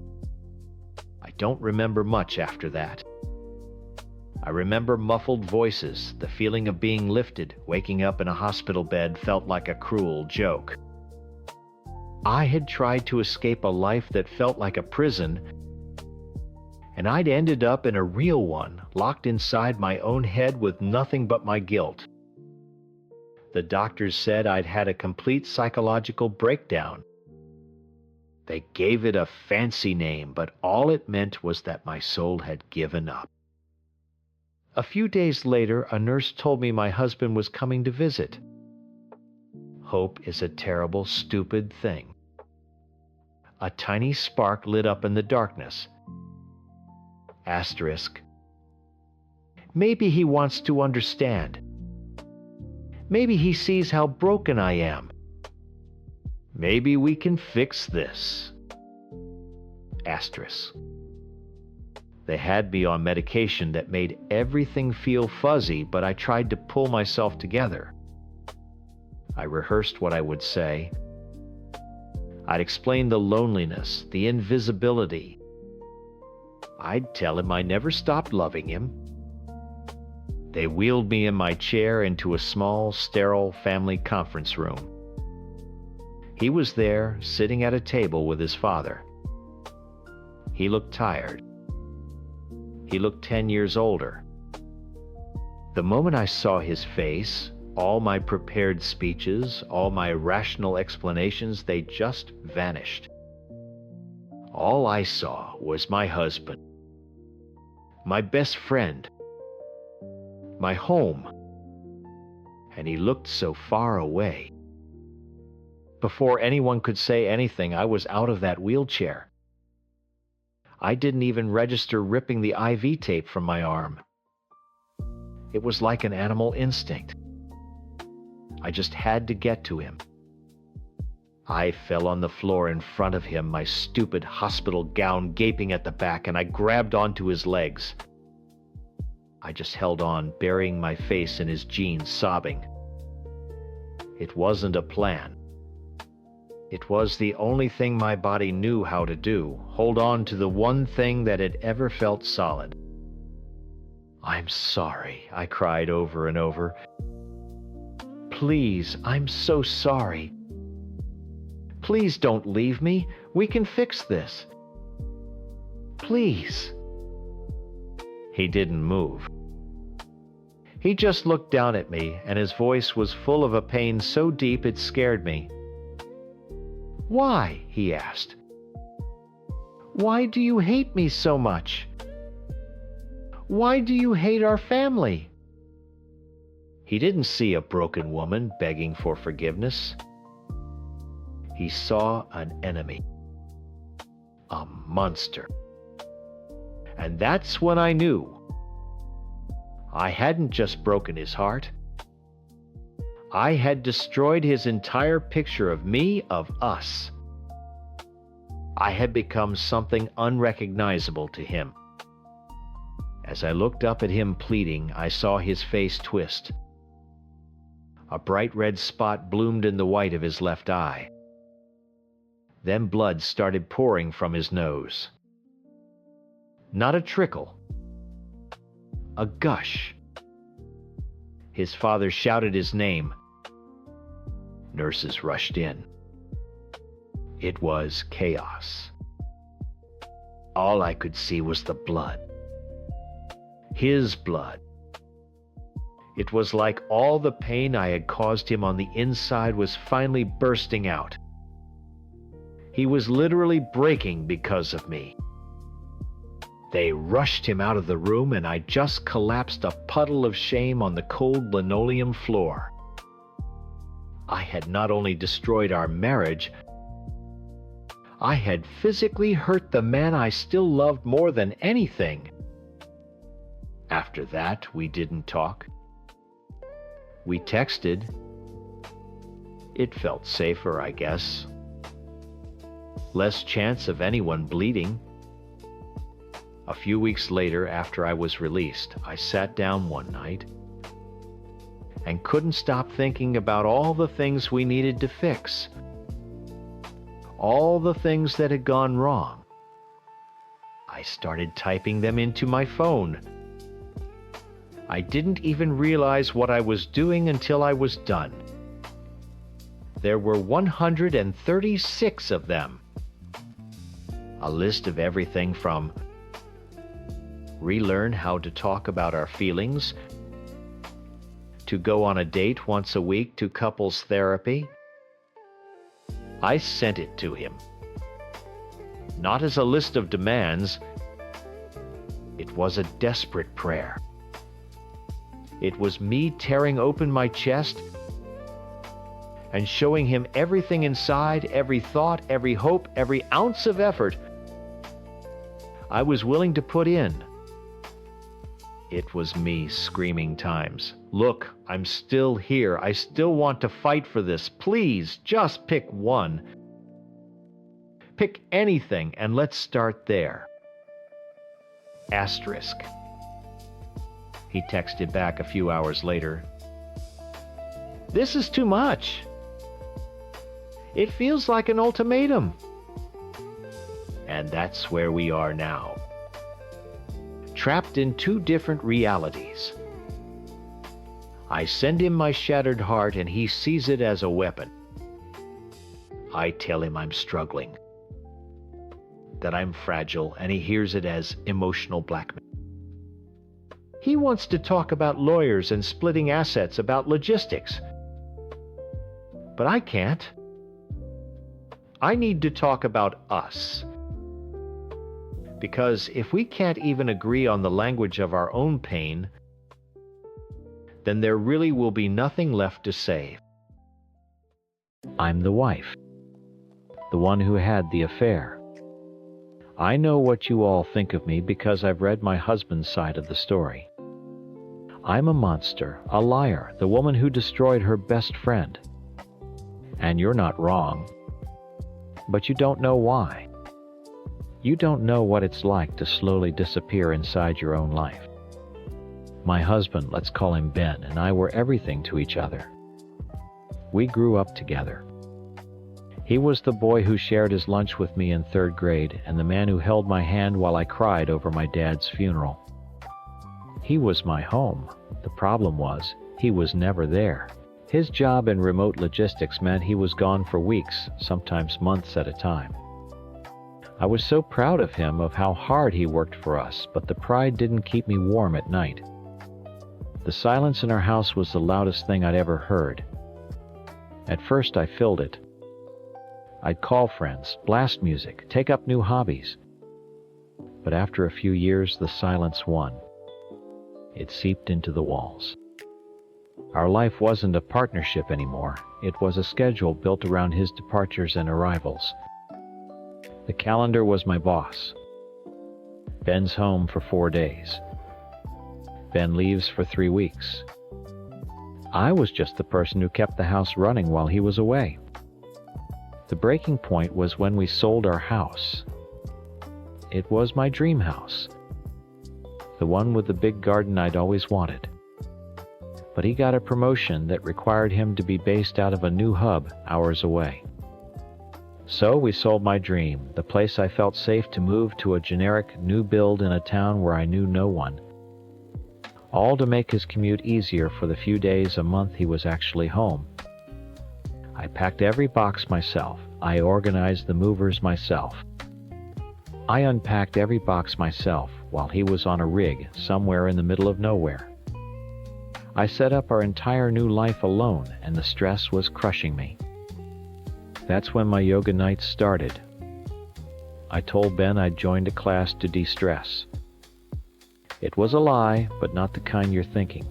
I don't remember much after that. I remember muffled voices, the feeling of being lifted. Waking up in a hospital bed felt like a cruel joke. I had tried to escape a life that felt like a prison, and I'd ended up in a real one, locked inside my own head with nothing but my guilt. The doctors said I'd had a complete psychological breakdown. They gave it a fancy name, but all it meant was that my soul had given up. A few days later, a nurse told me my husband was coming to visit. Hope is a terrible, stupid thing. A tiny spark lit up in the darkness. Asterisk. Maybe he wants to understand. Maybe he sees how broken I am. Maybe we can fix this. Asterisk. They had me on medication that made everything feel fuzzy, but I tried to pull myself together. I rehearsed what I would say. I'd explain the loneliness, the invisibility. I'd tell him I never stopped loving him. They wheeled me in my chair into a small, sterile family conference room. He was there, sitting at a table with his father. He looked tired. He looked 10 years older. The moment I saw his face, all my prepared speeches, all my rational explanations, they just vanished. All I saw was my husband, my best friend, my home, and he looked so far away. Before anyone could say anything, I was out of that wheelchair. I didn't even register ripping the IV tape from my arm. It was like an animal instinct. I just had to get to him. I fell on the floor in front of him, my stupid hospital gown gaping at the back, and I grabbed onto his legs. I just held on, burying my face in his jeans, sobbing. It wasn't a plan. It was the only thing my body knew how to do, hold on to the one thing that had ever felt solid. "I'm sorry," I cried over and over. "Please, I'm so sorry. Please don't leave me. We can fix this. Please." He didn't move. He just looked down at me, and his voice was full of a pain so deep it scared me. "Why?" he asked. "Why do you hate me so much? Why do you hate our family?" He didn't see a broken woman begging for forgiveness. He saw an enemy, a monster. And that's when I knew I hadn't just broken his heart. I had destroyed his entire picture of me, of us. I had become something unrecognizable to him. As I looked up at him pleading, I saw his face twist. A bright red spot bloomed in the white of his left eye. Then blood started pouring from his nose. Not a trickle, a gush. His father shouted his name. Nurses rushed in. It was chaos. All I could see was the blood. His blood. It was like all the pain I had caused him on the inside was finally bursting out. He was literally breaking because of me. They rushed him out of the room, and I just collapsed a puddle of shame on the cold linoleum floor. I had not only destroyed our marriage, I had physically hurt the man I still loved more than anything. After that, we didn't talk. We texted. It felt safer, I guess. Less chance of anyone bleeding. A few weeks later, after I was released, I sat down one night and couldn't stop thinking about all the things we needed to fix. All the things that had gone wrong. I started typing them into my phone. I didn't even realize what I was doing until I was done. There were 136 of them. A list of everything from relearn how to talk about our feelings, to go on a date once a week, to couples therapy. I sent it to him. Not as a list of demands. It was a desperate prayer. It was me tearing open my chest and showing him everything inside, every thought, every hope, every ounce of effort I was willing to put in. It was me screaming times, "Look, I'm still here. I still want to fight for this. Please, just pick one. Pick anything and let's start there." Asterisk. He texted back a few hours later. "This is too much. It feels like an ultimatum. And that's where we are now. Trapped in two different realities. I send him my shattered heart and he sees it as a weapon. I tell him I'm struggling, that I'm fragile, and he hears it as emotional blackmail. He wants to talk about lawyers and splitting assets, about logistics. But I can't. I need to talk about us. Because if we can't even agree on the language of our own pain, then there really will be nothing left to save. I'm the wife, the one who had the affair. I know what you all think of me because I've read my husband's side of the story. I'm a monster, a liar, the woman who destroyed her best friend. And you're not wrong. But you don't know why. You don't know what it's like to slowly disappear inside your own life. My husband, let's call him Ben, and I were everything to each other. We grew up together. He was the boy who shared his lunch with me in 3rd grade and the man who held my hand while I cried over my dad's funeral. He was my home. The problem was, he was never there. His job in remote logistics meant he was gone for weeks, sometimes months at a time. I was so proud of him, of how hard he worked for us, but the pride didn't keep me warm at night. The silence in our house was the loudest thing I'd ever heard. At first I filled it. I'd call friends, blast music, take up new hobbies. But after a few years, the silence won. It seeped into the walls. Our life wasn't a partnership anymore. It was a schedule built around his departures and arrivals. The calendar was my boss. Ben's home for 4 days. Ben leaves for 3 weeks. I was just the person who kept the house running while he was away. The breaking point was when we sold our house. It was my dream house. The one with the big garden I'd always wanted. But he got a promotion that required him to be based out of a new hub hours away. So we sold my dream, the place I felt safe to move to a generic new build in a town where I knew no one. All to make his commute easier for the few days a month he was actually home. I packed every box myself. I organized the movers myself. I unpacked every box myself while he was on a rig somewhere in the middle of nowhere. I set up our entire new life alone, and the stress was crushing me. That's when my yoga nights started. I told Ben I'd joined a class to de-stress. It was a lie, but not the kind you're thinking.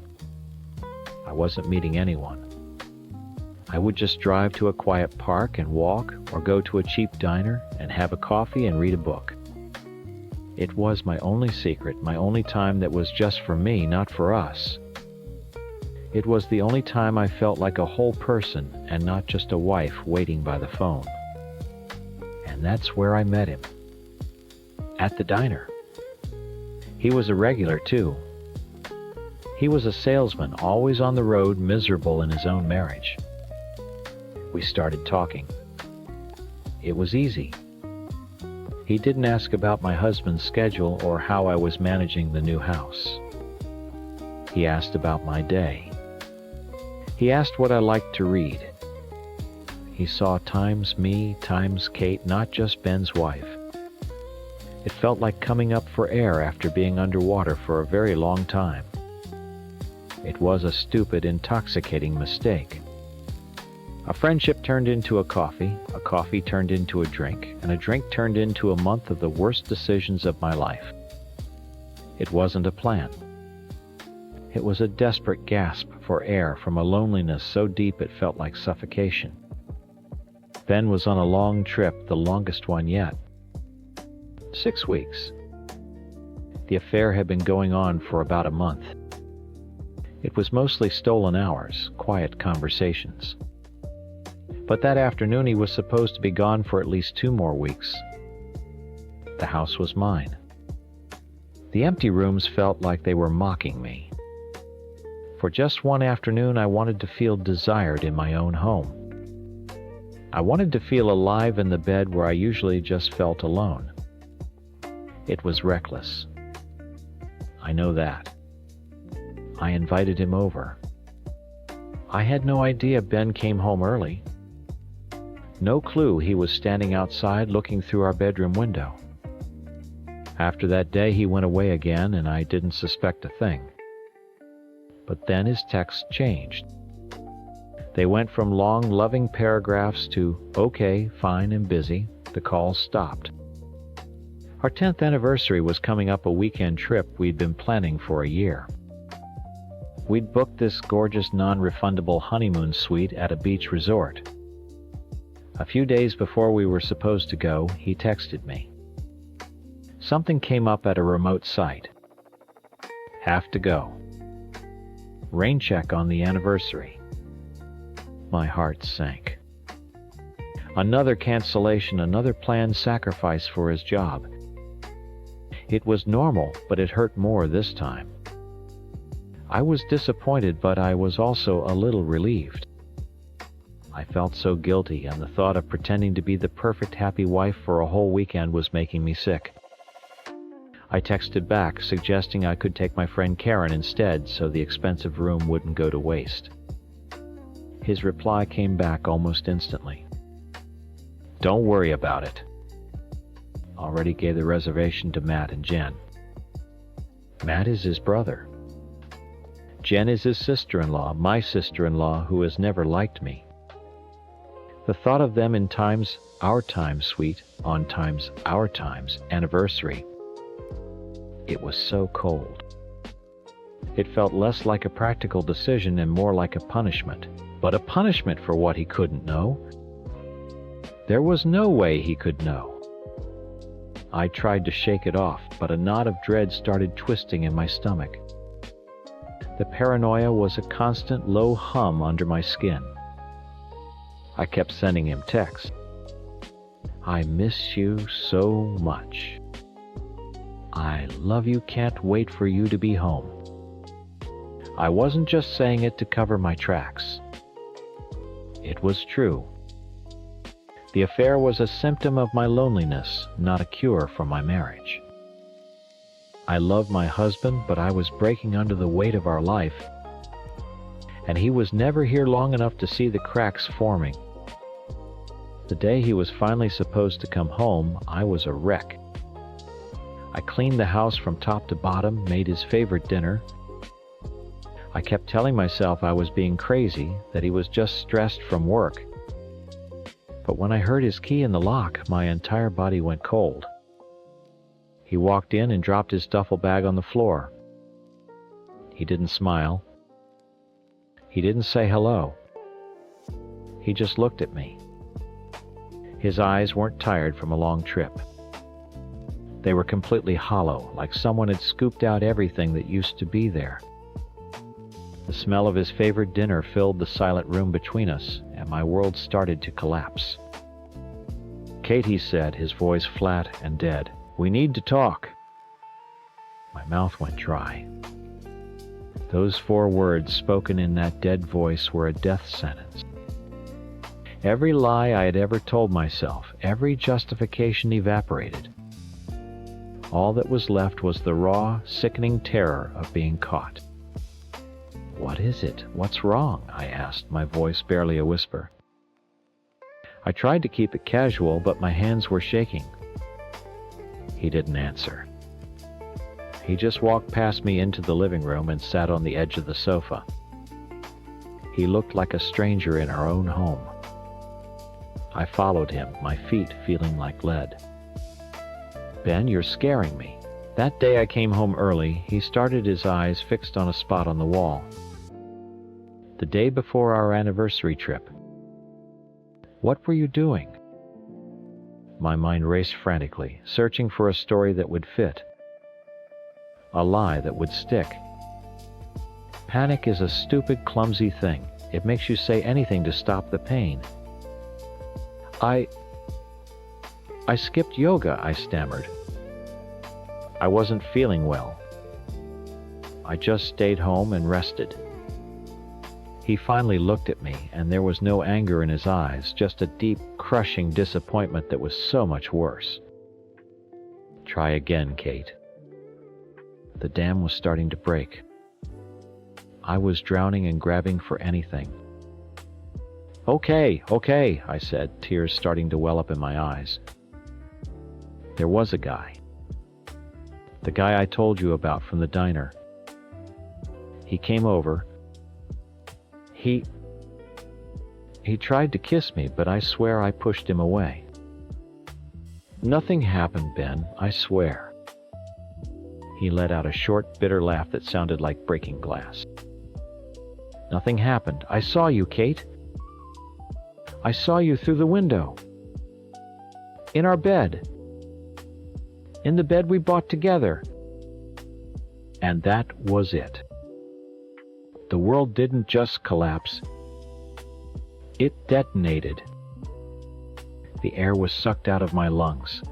I wasn't meeting anyone. I would just drive to a quiet park and walk, or go to a cheap diner and have a coffee and read a book. It was my only secret, my only time that was just for me, not for us. It was the only time I felt like a whole person and not just a wife waiting by the phone. And that's where I met him. At the diner. He was a regular too. He was a salesman, always on the road, miserable in his own marriage. We started talking. It was easy. He didn't ask about my husband's schedule or how I was managing the new house. He asked about my day. He asked what I liked to read. He saw times me, times Kate, not just Ben's wife. It felt like coming up for air after being underwater for a very long time. It was a stupid, intoxicating mistake. A friendship turned into a coffee turned into a drink, and a drink turned into a month of the worst decisions of my life. It wasn't a plan. It was a desperate gasp for air from a loneliness so deep it felt like suffocation. Ben was on a long trip, the longest one yet. 6 weeks. The affair had been going on for about a month. It was mostly stolen hours, quiet conversations. But that afternoon he was supposed to be gone for at least 2 more weeks. The house was mine. The empty rooms felt like they were mocking me. For just one afternoon I wanted to feel desired in my own home. I wanted to feel alive in the bed where I usually just felt alone. It was reckless. I know that. I invited him over. I had no idea Ben came home early. No clue he was standing outside looking through our bedroom window. After that day, he went away again, and I didn't suspect a thing. But then his texts changed. They went from long, loving paragraphs to, okay, fine and busy. The calls stopped. Our 10th anniversary was coming up, a weekend trip we'd been planning for a year. We'd booked this gorgeous non-refundable honeymoon suite at a beach resort. A few days before we were supposed to go, he texted me. Something came up at a remote site. Have to go. Rain check on the anniversary. My heart sank. Another cancellation, another planned sacrifice for his job. It was normal, but it hurt more this time. I was disappointed, but I was also a little relieved. I felt so guilty, and the thought of pretending to be the perfect happy wife for a whole weekend was making me sick. I texted back, suggesting I could take my friend Karen instead so the expensive room wouldn't go to waste. His reply came back almost instantly. Don't worry about it. Already gave the reservation to Matt and Jen. Matt is his brother. Jen is his sister-in-law, my sister-in-law, who has never liked me. The thought of them in Times Our Time suite on Times Our Times anniversary, it was so cold. It felt less like a practical decision and more like a punishment. But a punishment for what he couldn't know. There was no way he could know. I tried to shake it off, but a knot of dread started twisting in my stomach. The paranoia was a constant low hum under my skin. I kept sending him texts. I miss you so much. I love you, can't wait for you to be home. I wasn't just saying it to cover my tracks. It was true. The affair was a symptom of my loneliness, not a cure for my marriage. I loved my husband, but I was breaking under the weight of our life, and he was never here long enough to see the cracks forming. The day he was finally supposed to come home, I was a wreck. I cleaned the house from top to bottom, made his favorite dinner. I kept telling myself I was being crazy, that he was just stressed from work. But when I heard his key in the lock, my entire body went cold. He walked in and dropped his duffel bag on the floor. He didn't smile. He didn't say hello. He just looked at me. His eyes weren't tired from a long trip. They were completely hollow, like someone had scooped out everything that used to be there. The smell of his favorite dinner filled the silent room between us, and my world started to collapse. Kate, he said, his voice flat and dead, we need to talk. My mouth went dry. Those 4 words spoken in that dead voice were a death sentence. Every lie I had ever told myself, every justification evaporated. All that was left was the raw, sickening terror of being caught. What is it? What's wrong? I asked, my voice barely a whisper. I tried to keep it casual, but my hands were shaking. He didn't answer. He just walked past me into the living room and sat on the edge of the sofa. He looked like a stranger in our own home. I followed him, my feet feeling like lead. Ben, you're scaring me. That day I came home early, he started, his eyes fixed on a spot on the wall. The day before our anniversary trip. What were you doing? My mind raced frantically, searching for a story that would fit. A lie that would stick. Panic is a stupid, clumsy thing. It makes you say anything to stop the pain. I skipped yoga, I stammered. I wasn't feeling well. I just stayed home and rested. He finally looked at me, and there was no anger in his eyes, just a deep, crushing disappointment that was so much worse. "Try again, Kate." The dam was starting to break. I was drowning and grabbing for anything. Okay, I said, tears starting to well up in my eyes. There was a guy. The guy I told you about from the diner. He came over. He tried to kiss me, but I swear I pushed him away. Nothing happened, Ben, I swear. He let out a short, bitter laugh that sounded like breaking glass. Nothing happened. I saw you, Kate. I saw you through the window. In our bed. In the bed we bought together. And that was it. The world didn't just collapse. It detonated. The air was sucked out of my lungs.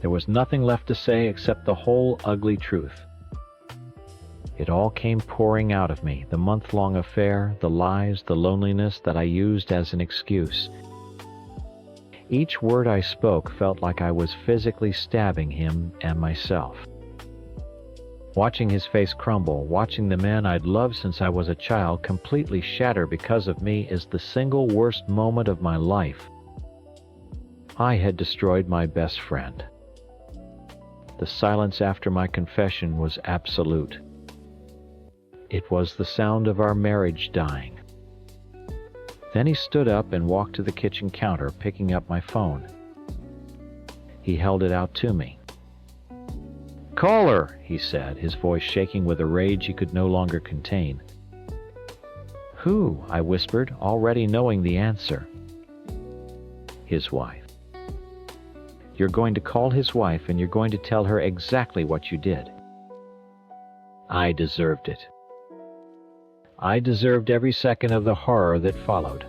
There was nothing left to say except the whole ugly truth. It all came pouring out of me, the month-long affair, the lies, the loneliness that I used as an excuse. Each word I spoke felt like I was physically stabbing him and myself. Watching his face crumble, watching the man I'd loved since I was a child completely shatter because of me is the single worst moment of my life. I had destroyed my best friend. The silence after my confession was absolute. It was the sound of our marriage dying. Then he stood up and walked to the kitchen counter, picking up my phone. He held it out to me. "Call her," he said, his voice shaking with a rage he could no longer contain. "Who?" I whispered, already knowing the answer. "His wife. You're going to call his wife and you're going to tell her exactly what you did." I deserved it. I deserved every second of the horror that followed.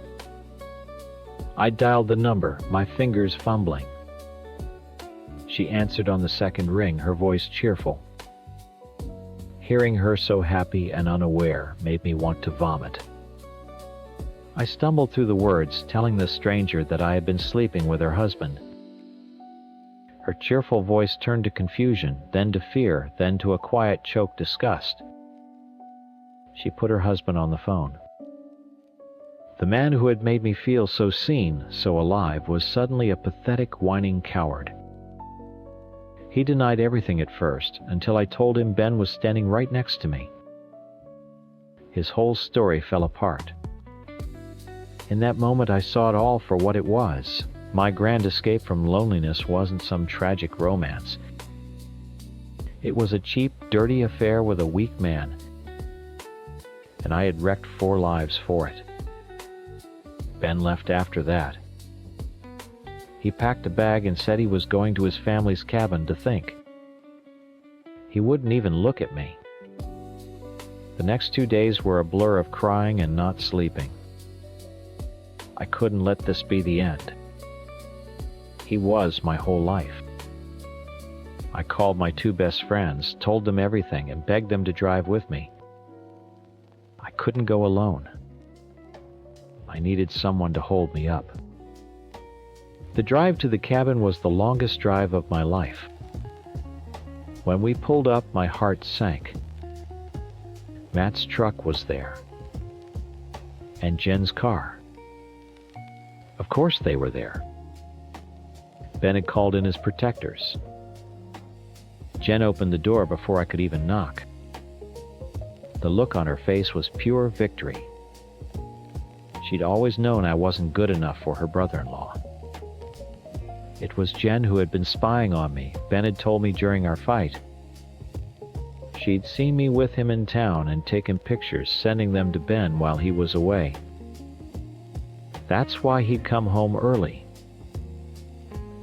I dialed the number, my fingers fumbling. She answered on the second ring, her voice cheerful. Hearing her so happy and unaware made me want to vomit. I stumbled through the words, telling the stranger that I had been sleeping with her husband. Her cheerful voice turned to confusion, then to fear, then to a quiet choked disgust. She put her husband on the phone. The man who had made me feel so seen, so alive, was suddenly a pathetic, whining coward. He denied everything at first, until I told him Ben was standing right next to me. His whole story fell apart. In that moment I saw it all for what it was. My grand escape from loneliness wasn't some tragic romance. It was a cheap, dirty affair with a weak man. And I had wrecked 4 lives for it. Ben left after that. He packed a bag and said he was going to his family's cabin to think. He wouldn't even look at me. The next 2 days were a blur of crying and not sleeping. I couldn't let this be the end. He was my whole life. I called my 2 best friends, told them everything, and begged them to drive with me. I couldn't go alone. I needed someone to hold me up. The drive to the cabin was the longest drive of my life. When we pulled up, my heart sank. Matt's truck was there. And Jen's car. Of course they were there. Ben had called in his protectors. Jen opened the door before I could even knock. The look on her face was pure victory. She'd always known I wasn't good enough for her brother-in-law. It was Jen who had been spying on me. Ben had told me during our fight. She'd seen me with him in town and taken pictures, sending them to Ben while he was away. That's why he'd come home early.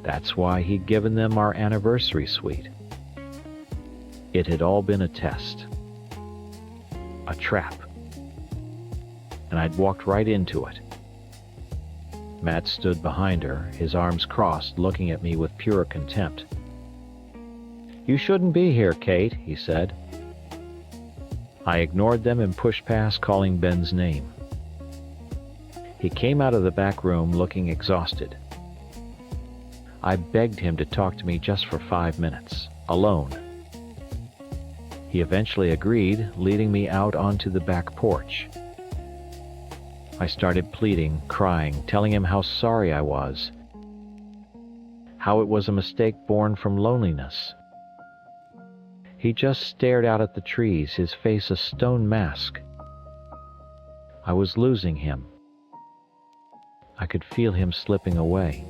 That's why he'd given them our anniversary suite. It had all been a test. A trap. And I'd walked right into it. Matt stood behind her, his arms crossed, looking at me with pure contempt. "You shouldn't be here, Kate," he said. I ignored them and pushed past, calling Ben's name. He came out of the back room looking exhausted. I begged him to talk to me just for 5 minutes, alone. He eventually agreed, leading me out onto the back porch. I started pleading, crying, telling him how sorry I was, how it was a mistake born from loneliness. He just stared out at the trees, his face a stone mask. I was losing him. I could feel him slipping away.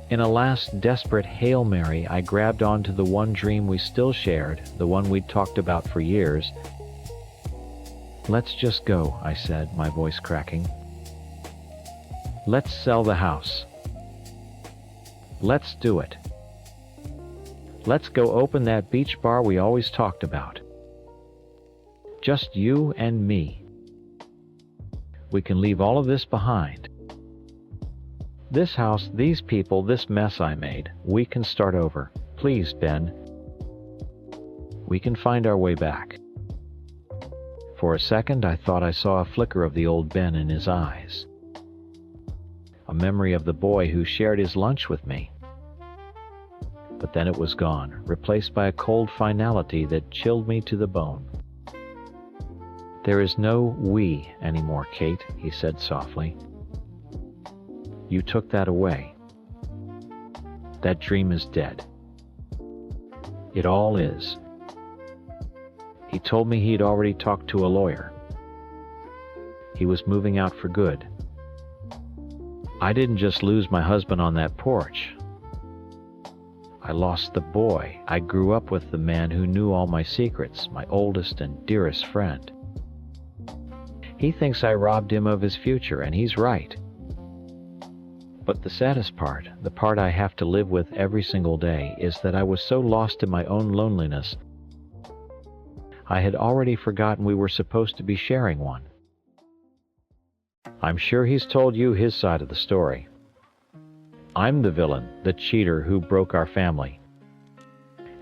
In a last desperate Hail Mary, I grabbed onto the one dream we still shared, the one we'd talked about for years. "Let's just go," I said, my voice cracking. "Let's sell the house. Let's do it. Let's go open that beach bar we always talked about. Just you and me. We can leave all of this behind. This house, these people, this mess I made, we can start over. Please, Ben. We can find our way back." For a second, I thought I saw a flicker of the old Ben in his eyes. A memory of the boy who shared his lunch with me. But then it was gone, replaced by a cold finality that chilled me to the bone. "There is no we anymore, Kate," he said softly. "You took that away. That dream is dead. It all is." He told me he'd already talked to a lawyer. He was moving out for good. I didn't just lose my husband on that porch. I lost the boy I grew up with, the man who knew all my secrets, my oldest and dearest friend. He thinks I robbed him of his future, and he's right. But the saddest part, the part I have to live with every single day, is that I was so lost in my own loneliness, I had already forgotten we were supposed to be sharing one. I'm sure he's told you his side of the story. I'm the villain, the cheater who broke our family.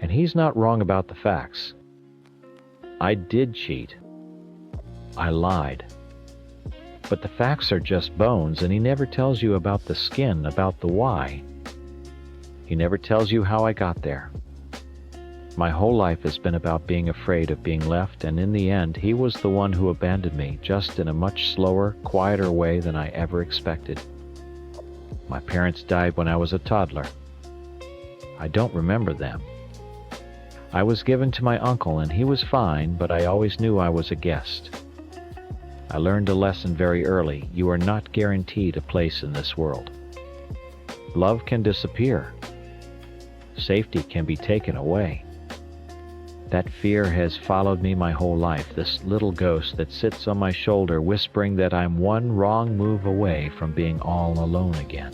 And he's not wrong about the facts. I did cheat. I lied. But the facts are just bones, and he never tells you about the skin, about the why. He never tells you how I got there. My whole life has been about being afraid of being left, and in the end, he was the one who abandoned me, just in a much slower, quieter way than I ever expected. My parents died when I was a toddler. I don't remember them. I was given to my uncle, and he was fine, but I always knew I was a guest. I learned a lesson very early. You are not guaranteed a place in this world. Love can disappear. Safety can be taken away. That fear has followed me my whole life, this little ghost that sits on my shoulder whispering that I'm one wrong move away from being all alone again.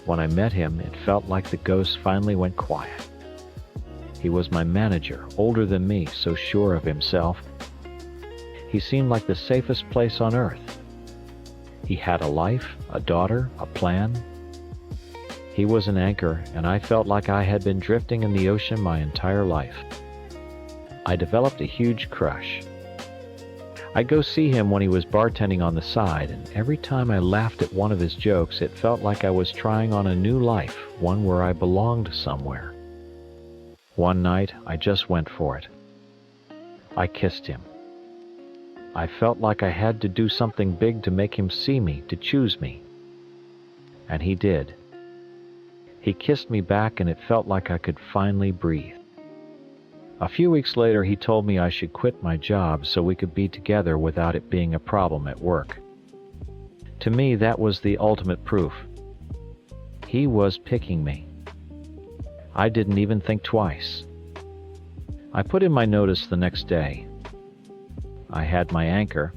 When I met him, it felt like the ghost finally went quiet. He was my manager, older than me, so sure of himself. He seemed like the safest place on earth. He had a life, a daughter, a plan. He was an anchor, and I felt like I had been drifting in the ocean my entire life. I developed a huge crush. I'd go see him when he was bartending on the side, and every time I laughed at one of his jokes, it felt like I was trying on a new life, one where I belonged somewhere. One night, I just went for it. I kissed him. I felt like I had to do something big to make him see me, to choose me. And he did. He kissed me back, and it felt like I could finally breathe. A few weeks later, he told me I should quit my job so we could be together without it being a problem at work. To me, that was the ultimate proof. He was picking me. I didn't even think twice. I put in my notice the next day. I had my anchor.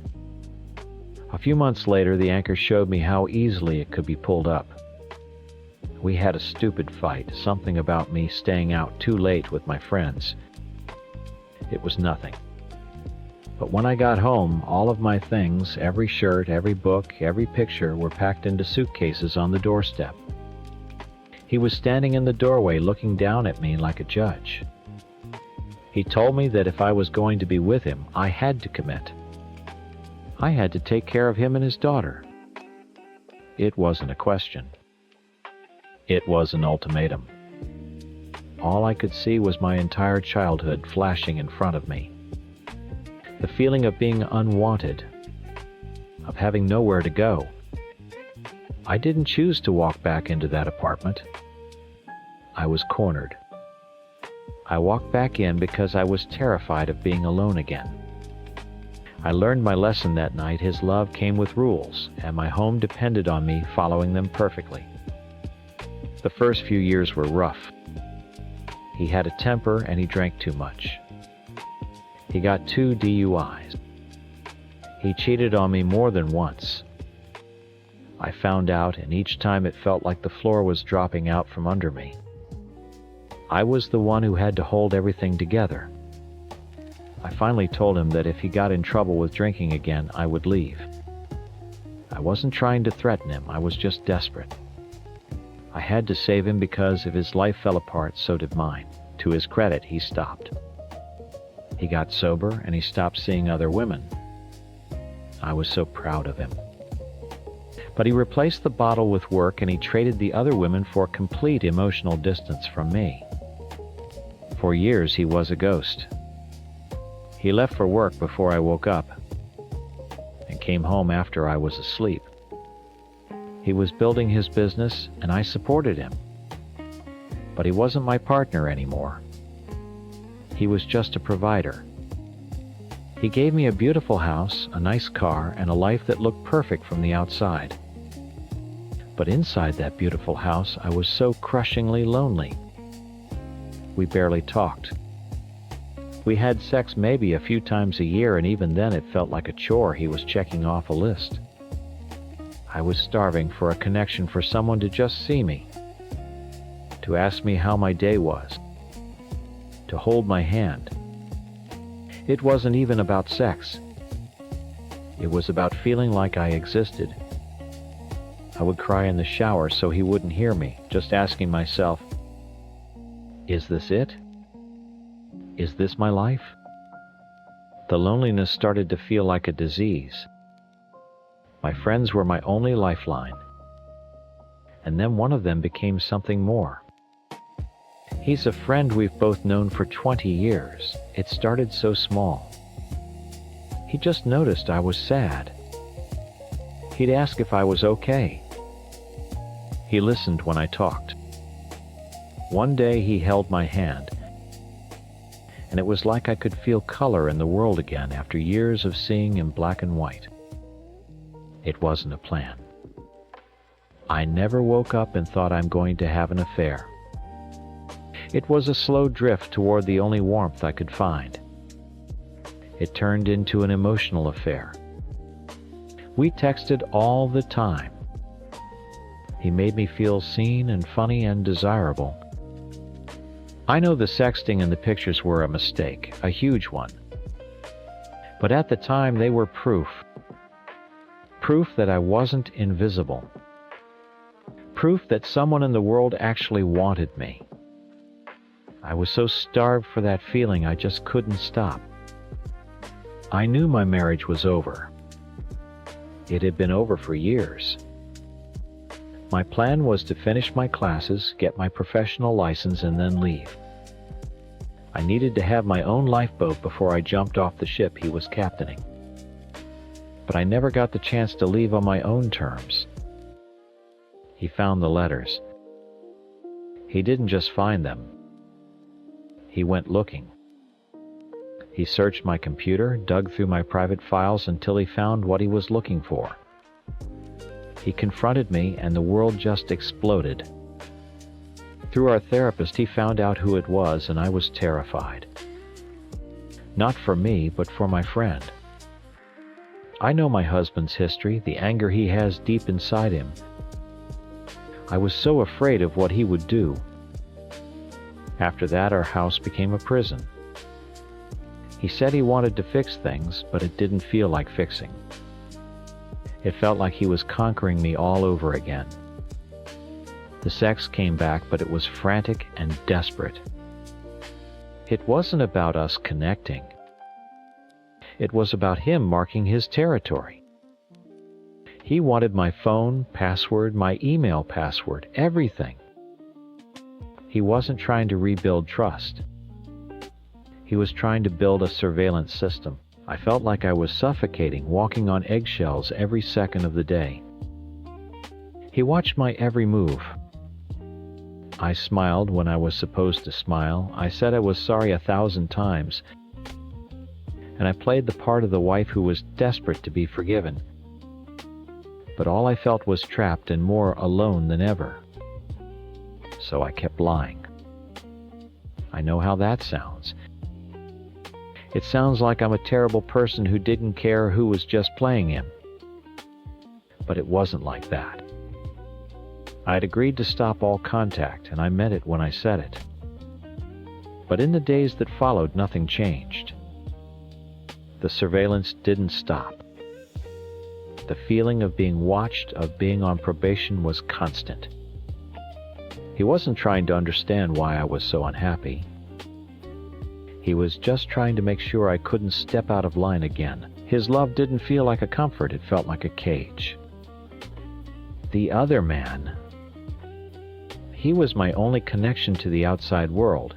A few months later, the anchor showed me how easily it could be pulled up. We had a stupid fight, something about me staying out too late with my friends. It was nothing. But when I got home, all of my things, every shirt, every book, every picture, were packed into suitcases on the doorstep. He was standing in the doorway looking down at me like a judge. He told me that if I was going to be with him, I had to commit. I had to take care of him and his daughter. It wasn't a question. It was an ultimatum. All I could see was my entire childhood flashing in front of me. The feeling of being unwanted, of having nowhere to go. I didn't choose to walk back into that apartment. I was cornered. I walked back in because I was terrified of being alone again. I learned my lesson that night. His love came with rules, and my home depended on me following them perfectly. The first few years were rough. He had a temper and he drank too much. He got 2 DUIs. He cheated on me more than once. I found out, and each time it felt like the floor was dropping out from under me. I was the one who had to hold everything together. I finally told him that if he got in trouble with drinking again, I would leave. I wasn't trying to threaten him, I was just desperate. I had to save him because if his life fell apart, so did mine. To his credit, he stopped. He got sober and he stopped seeing other women. I was so proud of him. But he replaced the bottle with work and he traded the other women for complete emotional distance from me. For years he was a ghost. He left for work before I woke up and came home after I was asleep. He was building his business and I supported him. But he wasn't my partner anymore. He was just a provider. He gave me a beautiful house, a nice car, and a life that looked perfect from the outside. But inside that beautiful house, I was so crushingly lonely. We barely talked. We had sex maybe a few times a year, and even then it felt like a chore he was checking off a list. I was starving for a connection, for someone to just see me, to ask me how my day was, to hold my hand. It wasn't even about sex. It was about feeling like I existed. I would cry in the shower so he wouldn't hear me, just asking myself, is this it? Is this my life? The loneliness started to feel like a disease. My friends were my only lifeline. And then one of them became something more. He's a friend we've both known for 20 years. It started so small. He just noticed I was sad. He'd ask if I was okay. He listened when I talked. One day he held my hand, and it was like I could feel color in the world again after years of seeing in black and white. It wasn't a plan. I never woke up and thought I'm going to have an affair. It was a slow drift toward the only warmth I could find. It turned into an emotional affair. We texted all the time. He made me feel seen and funny and desirable. I know the sexting and the pictures were a mistake, a huge one. But at the time they were proof. Proof that I wasn't invisible. Proof that someone in the world actually wanted me. I was so starved for that feeling I just couldn't stop. I knew my marriage was over. It had been over for years. My plan was to finish my classes, get my professional license, and then leave. I needed to have my own lifeboat before I jumped off the ship he was captaining. But I never got the chance to leave on my own terms. He found the letters. He didn't just find them. He went looking. He searched my computer, dug through my private files until he found what he was looking for. He confronted me and the world just exploded. Through our therapist, he found out who it was, and I was terrified. Not for me, but for my friend. I know my husband's history, the anger he has deep inside him. I was so afraid of what he would do. After that, our house became a prison. He said he wanted to fix things, but it didn't feel like fixing. It felt like he was conquering me all over again. The sex came back, but it was frantic and desperate. It wasn't about us connecting. It was about him marking his territory. He wanted my phone, password, my email password, everything. He wasn't trying to rebuild trust. He was trying to build a surveillance system. I felt like I was suffocating, walking on eggshells every second of the day. He watched my every move. I smiled when I was supposed to smile. I said I was sorry 1,000 times. And I played the part of the wife who was desperate to be forgiven. But all I felt was trapped and more alone than ever. So I kept lying. I know how that sounds. It sounds like I'm a terrible person who didn't care who was just playing him. But it wasn't like that. I'd agreed to stop all contact, and I meant it when I said it. But in the days that followed, nothing changed. The surveillance didn't stop. The feeling of being watched, of being on probation, was constant. He wasn't trying to understand why I was so unhappy. He was just trying to make sure I couldn't step out of line again. His love didn't feel like a comfort, it felt like a cage. The other man, he was my only connection to the outside world.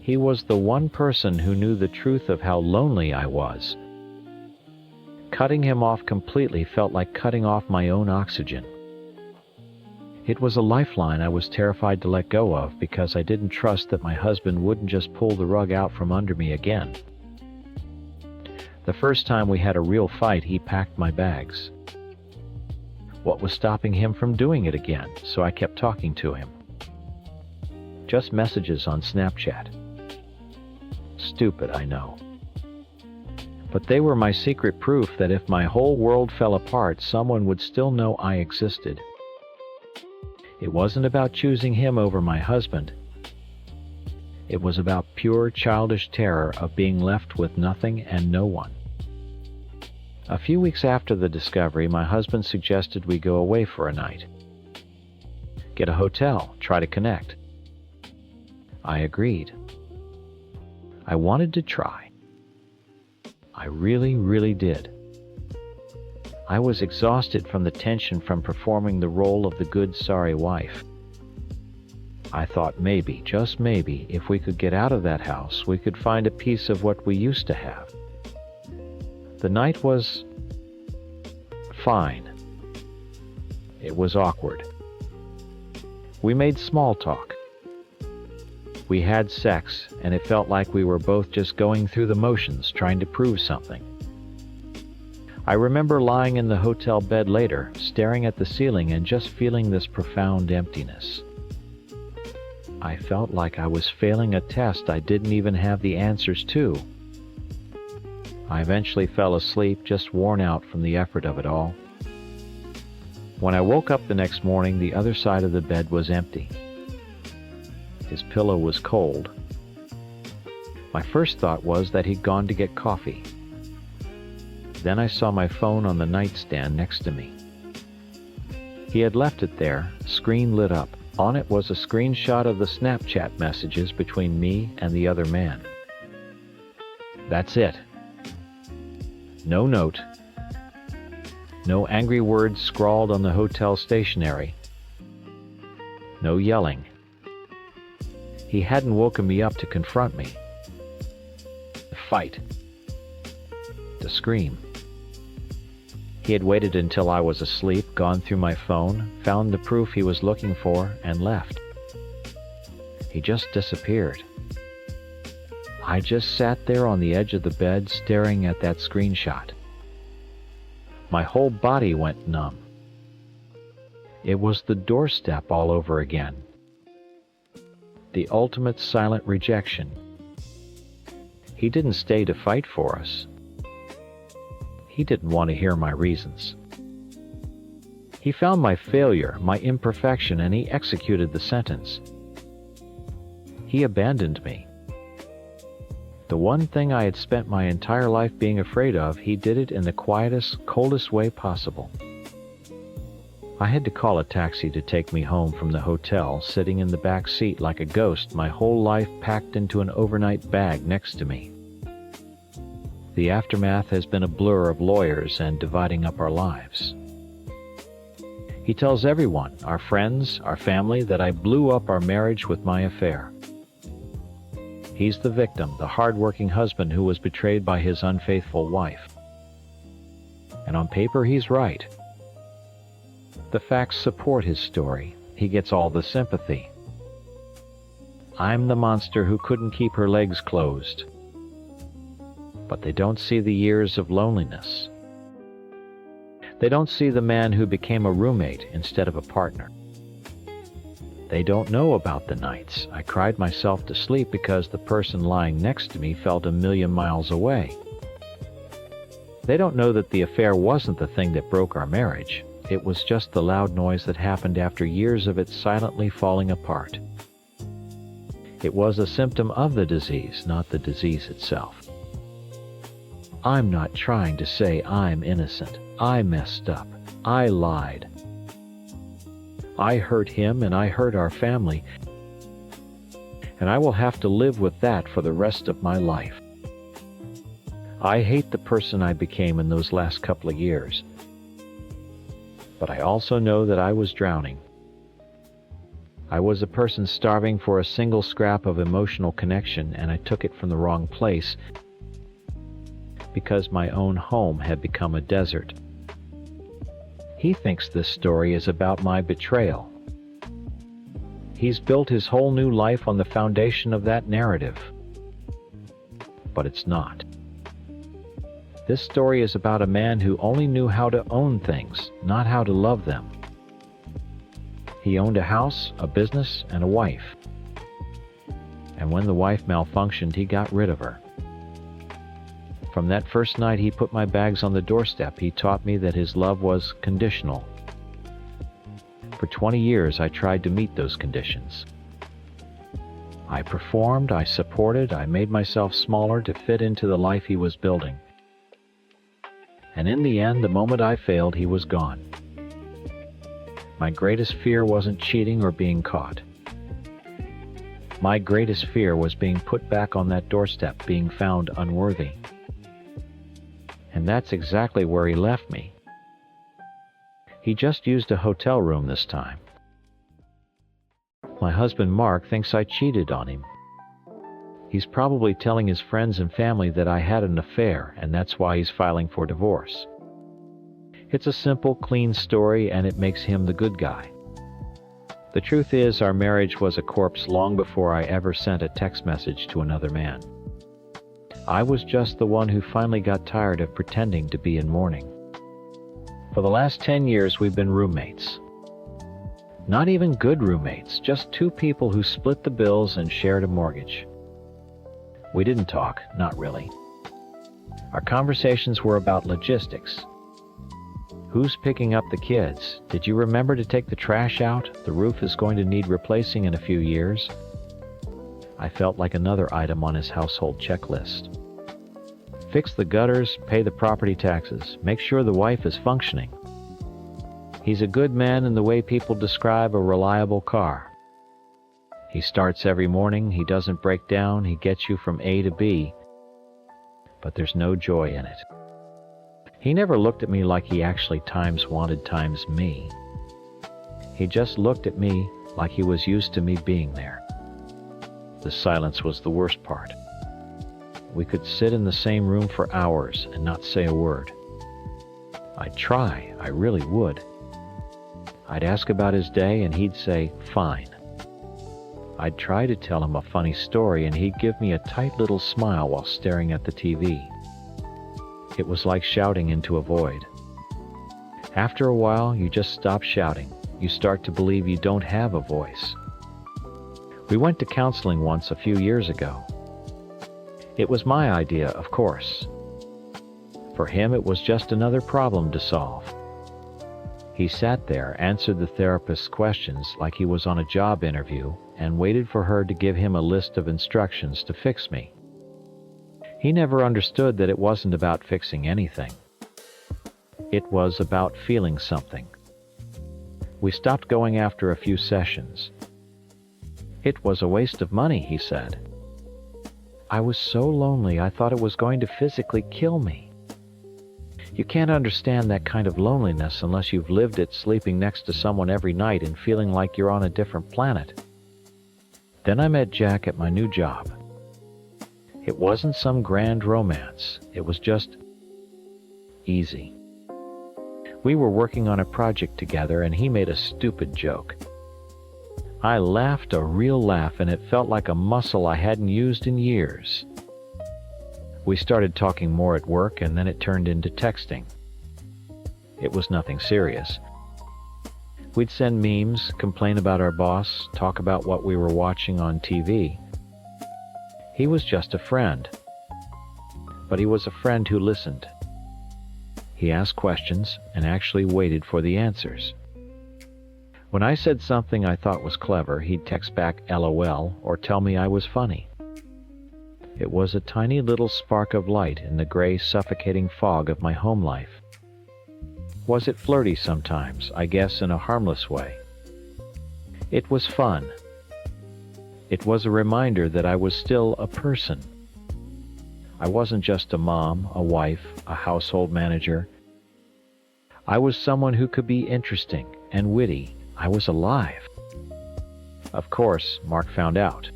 He was the one person who knew the truth of how lonely I was. Cutting him off completely felt like cutting off my own oxygen. It was a lifeline I was terrified to let go of because I didn't trust that my husband wouldn't just pull the rug out from under me again. The first time we had a real fight, he packed my bags. What was stopping him from doing it again? So I kept talking to him. Just messages on Snapchat. Stupid, I know. But they were my secret proof that if my whole world fell apart, someone would still know I existed. It wasn't about choosing him over my husband. It was about pure childish terror of being left with nothing and no one. A few weeks after the discovery, my husband suggested we go away for a night. Get a hotel, try to connect. I agreed. I wanted to try. I really, really did. I was exhausted from the tension from performing the role of the good, sorry wife. I thought maybe, just maybe, if we could get out of that house, we could find a piece of what we used to have. The night was fine. It was awkward. We made small talk. We had sex, and it felt like we were both just going through the motions, trying to prove something. I remember lying in the hotel bed later, staring at the ceiling and just feeling this profound emptiness. I felt like I was failing a test I didn't even have the answers to. I eventually fell asleep, just worn out from the effort of it all. When I woke up the next morning, the other side of the bed was empty. His pillow was cold. My first thought was that he'd gone to get coffee. Then I saw my phone on the nightstand next to me. He had left it there, screen lit up. On it was a screenshot of the Snapchat messages between me and the other man. That's it. No note. No angry words scrawled on the hotel stationery. No yelling. He hadn't woken me up to confront me. To fight. To scream. He had waited until I was asleep, gone through my phone, found the proof he was looking for, and left. He just disappeared. I just sat there on the edge of the bed, staring at that screenshot. My whole body went numb. It was the doorstep all over again. The ultimate silent rejection. He didn't stay to fight for us. He didn't want to hear my reasons. He found my failure, my imperfection, and he executed the sentence. He abandoned me. The one thing I had spent my entire life being afraid of, he did it in the quietest, coldest way possible. I had to call a taxi to take me home from the hotel, sitting in the back seat like a ghost, my whole life packed into an overnight bag next to me. The aftermath has been a blur of lawyers and dividing up our lives. He tells everyone, our friends, our family, that I blew up our marriage with my affair. He's the victim, the hard-working husband who was betrayed by his unfaithful wife. And on paper, he's right. The facts support his story. He gets all the sympathy. I'm the monster who couldn't keep her legs closed. But they don't see the years of loneliness. They don't see the man who became a roommate instead of a partner. They don't know about the nights I cried myself to sleep because the person lying next to me felt a million miles away. They don't know that the affair wasn't the thing that broke our marriage. It was just the loud noise that happened after years of it silently falling apart. It was a symptom of the disease, not the disease itself. I'm not trying to say I'm innocent. I messed up. I lied. I hurt him and I hurt our family, and I will have to live with that for the rest of my life. I hate the person I became in those last couple of years, but I also know that I was drowning. I was a person starving for a single scrap of emotional connection, and I took it from the wrong place because my own home had become a desert. He thinks this story is about my betrayal. He's built his whole new life on the foundation of that narrative. But it's not. This story is about a man who only knew how to own things, not how to love them. He owned a house, a business, and a wife. And when the wife malfunctioned, he got rid of her. From that first night he put my bags on the doorstep, he taught me that his love was conditional. For 20 years I tried to meet those conditions. I performed, I supported, I made myself smaller to fit into the life he was building. And in the end, the moment I failed, he was gone. My greatest fear wasn't cheating or being caught. My greatest fear was being put back on that doorstep, being found unworthy. And that's exactly where he left me. He just used a hotel room this time. My husband Mark thinks I cheated on him. He's probably telling his friends and family that I had an affair, and that's why he's filing for divorce. It's a simple, clean story, and it makes him the good guy. The truth is, our marriage was a corpse long before I ever sent a text message to another man. I was just the one who finally got tired of pretending to be in mourning. For the last 10 years, we've been roommates. Not even good roommates, just two people who split the bills and shared a mortgage. We didn't talk, not really. Our conversations were about logistics. Who's picking up the kids? Did you remember to take the trash out? The roof is going to need replacing in a few years. I felt like another item on his household checklist. Fix the gutters, pay the property taxes, make sure the wife is functioning. He's a good man in the way people describe a reliable car. He starts every morning, he doesn't break down, he gets you from A to B, but there's no joy in it. He never looked at me like he actually times wanted times me. He just looked at me like he was used to me being there. The silence was the worst part. We could sit in the same room for hours and not say a word. I'd try, I really would. I'd ask about his day and he'd say, fine. I'd try to tell him a funny story and he'd give me a tight little smile while staring at the TV. It was like shouting into a void. After a while, you just stop shouting. You start to believe you don't have a voice. We went to counseling once a few years ago. It was my idea, of course. For him, it was just another problem to solve. He sat there, answered the therapist's questions like he was on a job interview, and waited for her to give him a list of instructions to fix me. He never understood that it wasn't about fixing anything. It was about feeling something. We stopped going after a few sessions. It was a waste of money, he said. I was so lonely I thought it was going to physically kill me. You can't understand that kind of loneliness unless you've lived it, sleeping next to someone every night and feeling like you're on a different planet. Then I met Jack at my new job. It wasn't some grand romance. It was just easy. We were working on a project together and he made a stupid joke. I laughed a real laugh and it felt like a muscle I hadn't used in years. We started talking more at work and then it turned into texting. It was nothing serious. We'd send memes, complain about our boss, talk about what we were watching on TV. He was just a friend. But he was a friend who listened. He asked questions and actually waited for the answers. When I said something I thought was clever, he'd text back LOL or tell me I was funny. It was a tiny little spark of light in the gray, suffocating fog of my home life. Was it flirty sometimes? I guess in a harmless way. It was fun. It was a reminder that I was still a person. I wasn't just a mom, a wife, a household manager. I was someone who could be interesting and witty. I was alive. Of course, Mark found out.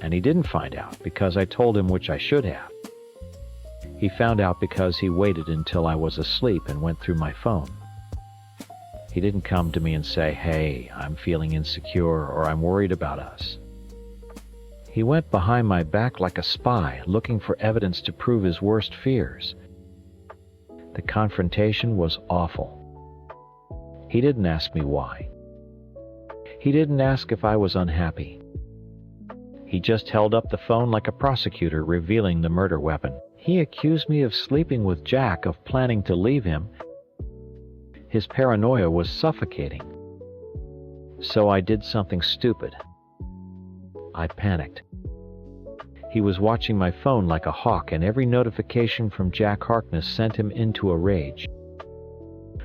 And he didn't find out because I told him, which I should have. He found out because he waited until I was asleep and went through my phone. He didn't come to me and say, "Hey, I'm feeling insecure," or "I'm worried about us." He went behind my back like a spy, looking for evidence to prove his worst fears. The confrontation was awful. He didn't ask me why. He didn't ask if I was unhappy. He just held up the phone like a prosecutor revealing the murder weapon. He accused me of sleeping with Jack, of planning to leave him. His paranoia was suffocating. So I did something stupid. I panicked. He was watching my phone like a hawk, and every notification from Jack Harkness sent him into a rage.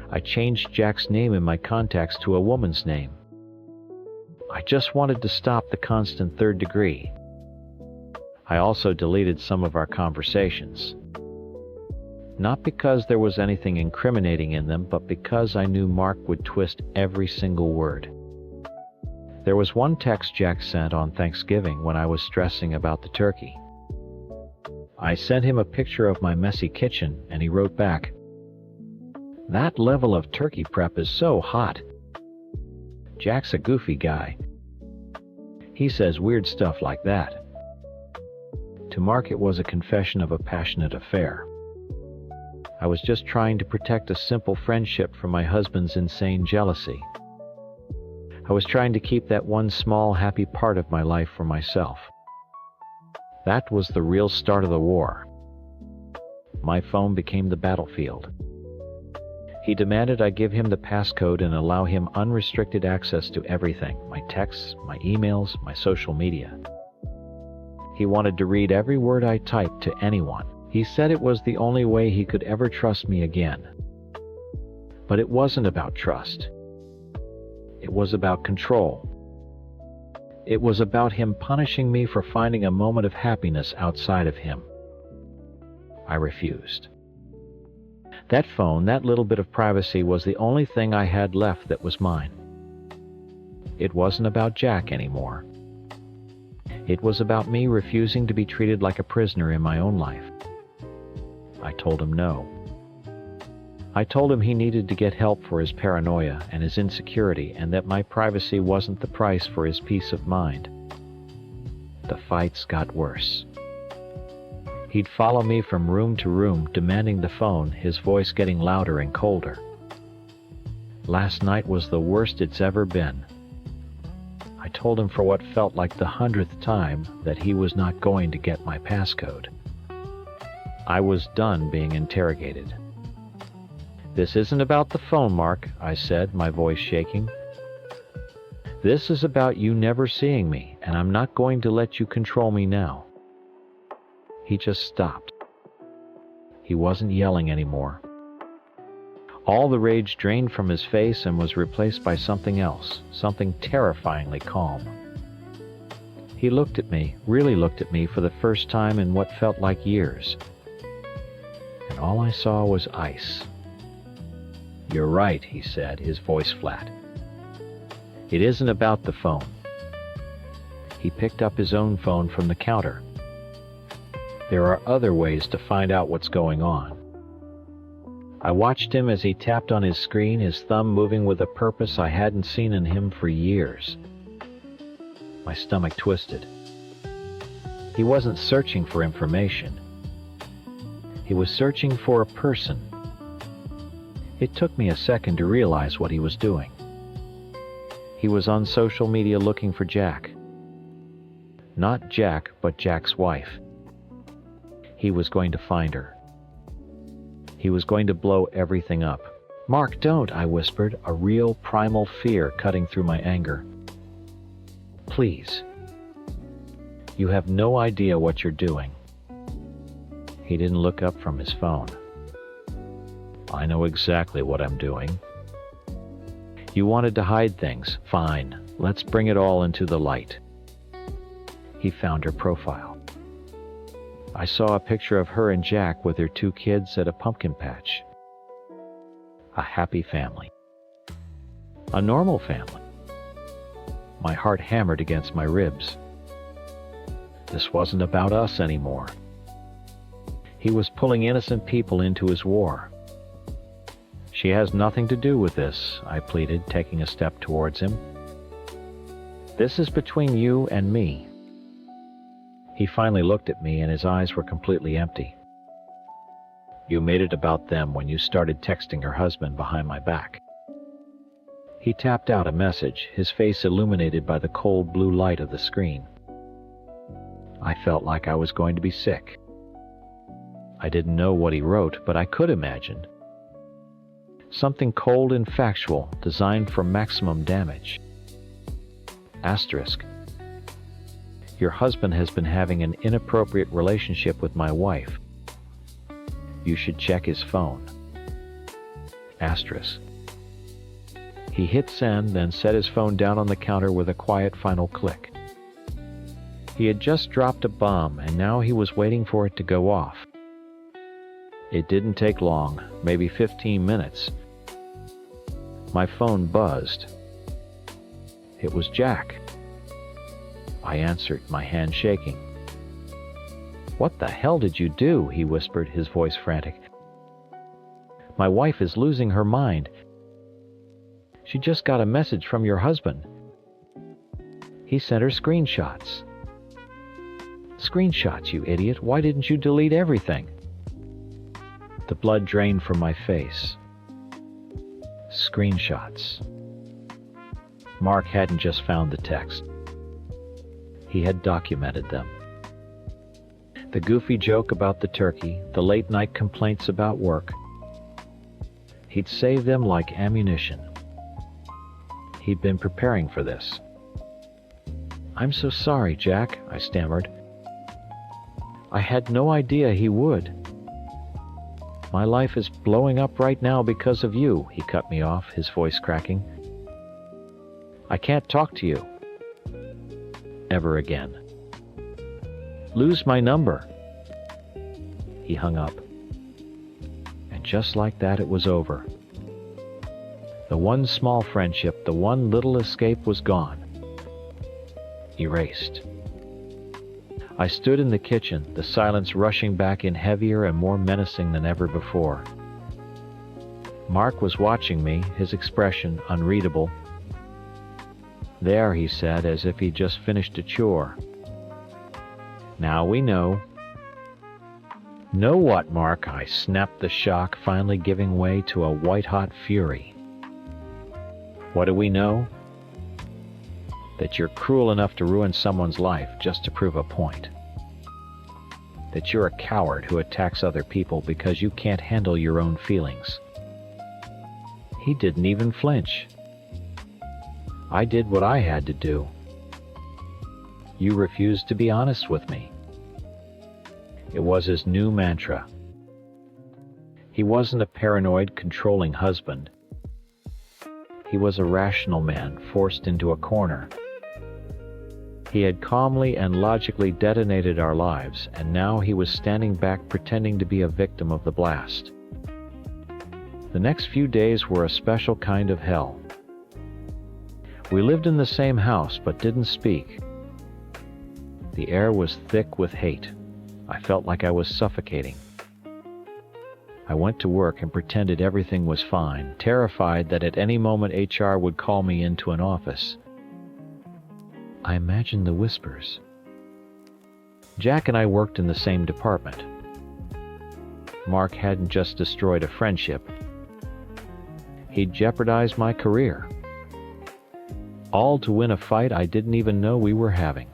I changed Jack's name in my contacts to a woman's name. I just wanted to stop the constant third degree. I also deleted some of our conversations. Not because there was anything incriminating in them, but because I knew Mark would twist every single word. There was one text Jack sent on Thanksgiving when I was stressing about the turkey. I sent him a picture of my messy kitchen, and he wrote back, "That level of turkey prep is so hot." Jack's a goofy guy. He says weird stuff like that. To Mark, it was a confession of a passionate affair. I was just trying to protect a simple friendship from my husband's insane jealousy. I was trying to keep that one small, happy part of my life for myself. That was the real start of the war. My phone became the battlefield. He demanded I give him the passcode and allow him unrestricted access to everything: my texts, my emails, my social media. He wanted to read every word I typed to anyone. He said it was the only way he could ever trust me again. But it wasn't about trust. It was about control. It was about him punishing me for finding a moment of happiness outside of him. I refused. That phone, that little bit of privacy, was the only thing I had left that was mine. It wasn't about Jack anymore. It was about me refusing to be treated like a prisoner in my own life. I told him no. I told him he needed to get help for his paranoia and his insecurity, and that my privacy wasn't the price for his peace of mind. The fights got worse. He'd follow me from room to room, demanding the phone, his voice getting louder and colder. Last night was the worst it's ever been. I told him for what felt like the 100th time that he was not going to get my passcode. I was done being interrogated. "This isn't about the phone, Mark," I said, my voice shaking. "This is about you never seeing me, and I'm not going to let you control me now." He just stopped. He wasn't yelling anymore. All the rage drained from his face and was replaced by something else, something terrifyingly calm. He looked at me, really looked at me for the first time in what felt like years. And all I saw was ice. "You're right," he said, his voice flat. "It isn't about the phone." He picked up his own phone from the counter. "There are other ways to find out what's going on." I watched him as he tapped on his screen, his thumb moving with a purpose I hadn't seen in him for years. My stomach twisted. He wasn't searching for information. He was searching for a person. It took me a second to realize what he was doing. He was on social media looking for Jack. Not Jack, but Jack's wife. He was going to find her. He was going to blow everything up. "Mark, don't," I whispered, a real primal fear cutting through my anger. "Please. You have no idea what you're doing." He didn't look up from his phone. "I know exactly what I'm doing." "You wanted to hide things. Fine. Let's bring it all into the light." He found her profile. I saw a picture of her and Jack with their 2 kids at a pumpkin patch. A happy family. A normal family. My heart hammered against my ribs. This wasn't about us anymore. He was pulling innocent people into his war. "She has nothing to do with this," I pleaded, taking a step towards him. "This is between you and me." He finally looked at me and his eyes were completely empty. "You made it about them when you started texting her husband behind my back." He tapped out a message, his face illuminated by the cold blue light of the screen. I felt like I was going to be sick. I didn't know what he wrote, but I could imagine. Something cold and factual, designed for maximum damage. Asterisk. "Your husband has been having an inappropriate relationship with my wife. You should check his phone." Asterisk. He hit send, then set his phone down on the counter with a quiet final click. He had just dropped a bomb, and now he was waiting for it to go off. It didn't take long, maybe 15 minutes. My phone buzzed. It was Jack. I answered, my hand shaking. "What the hell did you do?" he whispered, his voice frantic. "My wife is losing her mind. She just got a message from your husband. He sent her screenshots." "Screenshots, you idiot. Why didn't you delete everything?" The blood drained from my face. Screenshots. Mark hadn't just found the text. He had documented them. The goofy joke about the turkey, the late-night complaints about work. He'd saved them like ammunition. He'd been preparing for this. "I'm so sorry, Jack," I stammered. "I had no idea he would. My life is blowing up right now because of you," he cut me off, his voice cracking. "I can't talk to you. Ever again. Lose my number." He hung up. And just like that, it was over. The one small friendship, the one little escape was gone. Erased. I stood in the kitchen, the silence rushing back in heavier and more menacing than ever before. Mark was watching me, his expression unreadable. "There," he said, as if he'd just finished a chore. "Now we know." "Know what, Mark?" I snapped, the shock finally giving way to a white-hot fury. "What do we know?" "That you're cruel enough to ruin someone's life just to prove a point. That you're a coward who attacks other people because you can't handle your own feelings." He didn't even flinch. I did what I had to do. "You refused to be honest with me." It was his new mantra. He wasn't a paranoid, controlling husband. He was a rational man forced into a corner. He had calmly and logically detonated our lives, and now he was standing back pretending to be a victim of the blast. The next few days were a special kind of hell. We lived in the same house but didn't speak. The air was thick with hate. I felt like I was suffocating. I went to work and pretended everything was fine, terrified that at any moment HR would call me into an office. I imagined the whispers. Jack and I worked in the same department. Mark hadn't just destroyed a friendship. He'd jeopardized my career. All to win a fight I didn't even know we were having.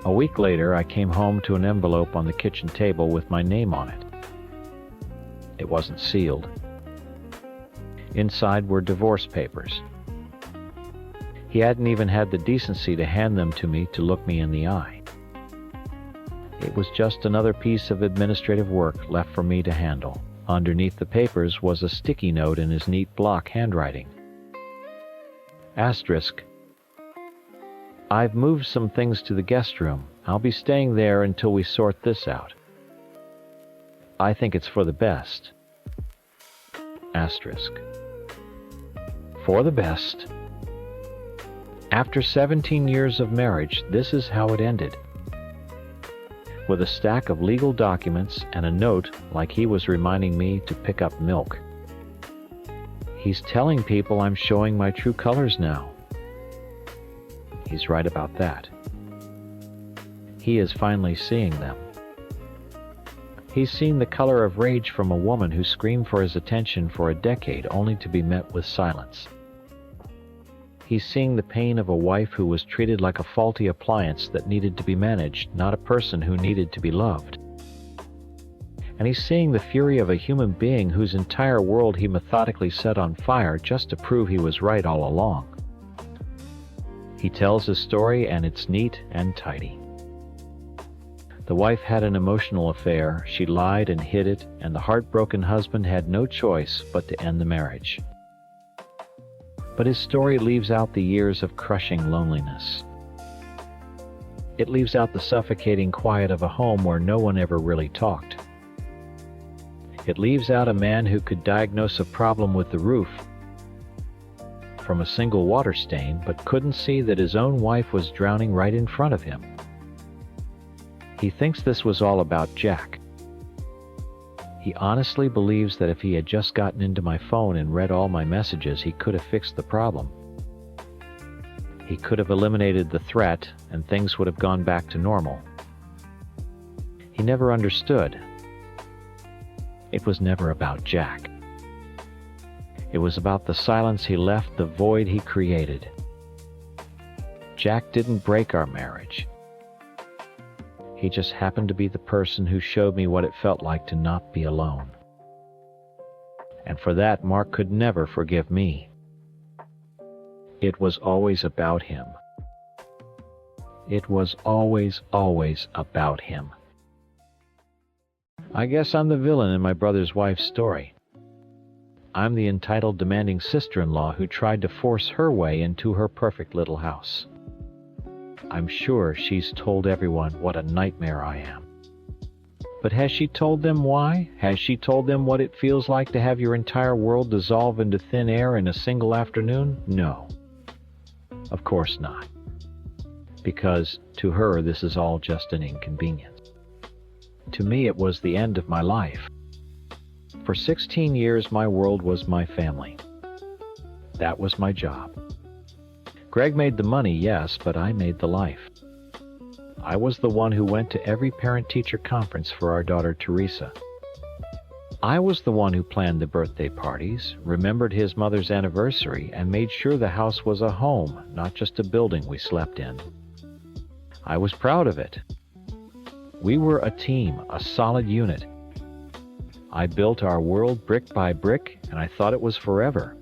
A week later, I came home to an envelope on the kitchen table with my name on it. It wasn't sealed. Inside were divorce papers. He hadn't even had the decency to hand them to me to look me in the eye. It was just another piece of administrative work left for me to handle. Underneath the papers was a sticky note in his neat block handwriting. Asterisk. I've moved some things to the guest room. I'll be staying there until we sort this out. I think it's for the best. Asterisk. For the best. After 17 years of marriage, this is how it ended. With a stack of legal documents and a note like he was reminding me to pick up milk. He's telling people I'm showing my true colors now. He's right about that. He is finally seeing them. He's seen the color of rage from a woman who screamed for his attention for a decade only to be met with silence. He's seeing the pain of a wife who was treated like a faulty appliance that needed to be managed, not a person who needed to be loved. And he's seeing the fury of a human being whose entire world he methodically set on fire just to prove he was right all along. He tells his story, and it's neat and tidy. The wife had an emotional affair, she lied and hid it, and the heartbroken husband had no choice but to end the marriage. But his story leaves out the years of crushing loneliness. It leaves out the suffocating quiet of a home where no one ever really talked. It leaves out a man who could diagnose a problem with the roof from a single water stain, but couldn't see that his own wife was drowning right in front of him. He thinks this was all about Jack. He honestly believes that if he had just gotten into my phone and read all my messages, he could have fixed the problem. He could have eliminated the threat, and things would have gone back to normal. He never understood. It was never about Jack. It was about the silence he left, the void he created. Jack didn't break our marriage. He just happened to be the person who showed me what it felt like to not be alone. And for that, Mark could never forgive me. It was always about him. It was always about him. I guess I'm the villain in my brother's wife's story. I'm the entitled, demanding sister-in-law who tried to force her way into her perfect little house. I'm sure she's told everyone what a nightmare I am. But has she told them why? Has she told them what it feels like to have your entire world dissolve into thin air in a single afternoon? No. Of course not. Because to her, this is all just an inconvenience. To me, it was the end of my life. For 16 years, my world was my family. That was my job. Greg made the money, yes, but I made the life. I was the one who went to every parent-teacher conference for our daughter Teresa. I was the one who planned the birthday parties, remembered his mother's anniversary, and made sure the house was a home, not just a building we slept in. I was proud of it. We were a team, a solid unit. I built our world brick by brick, and I thought it was forever.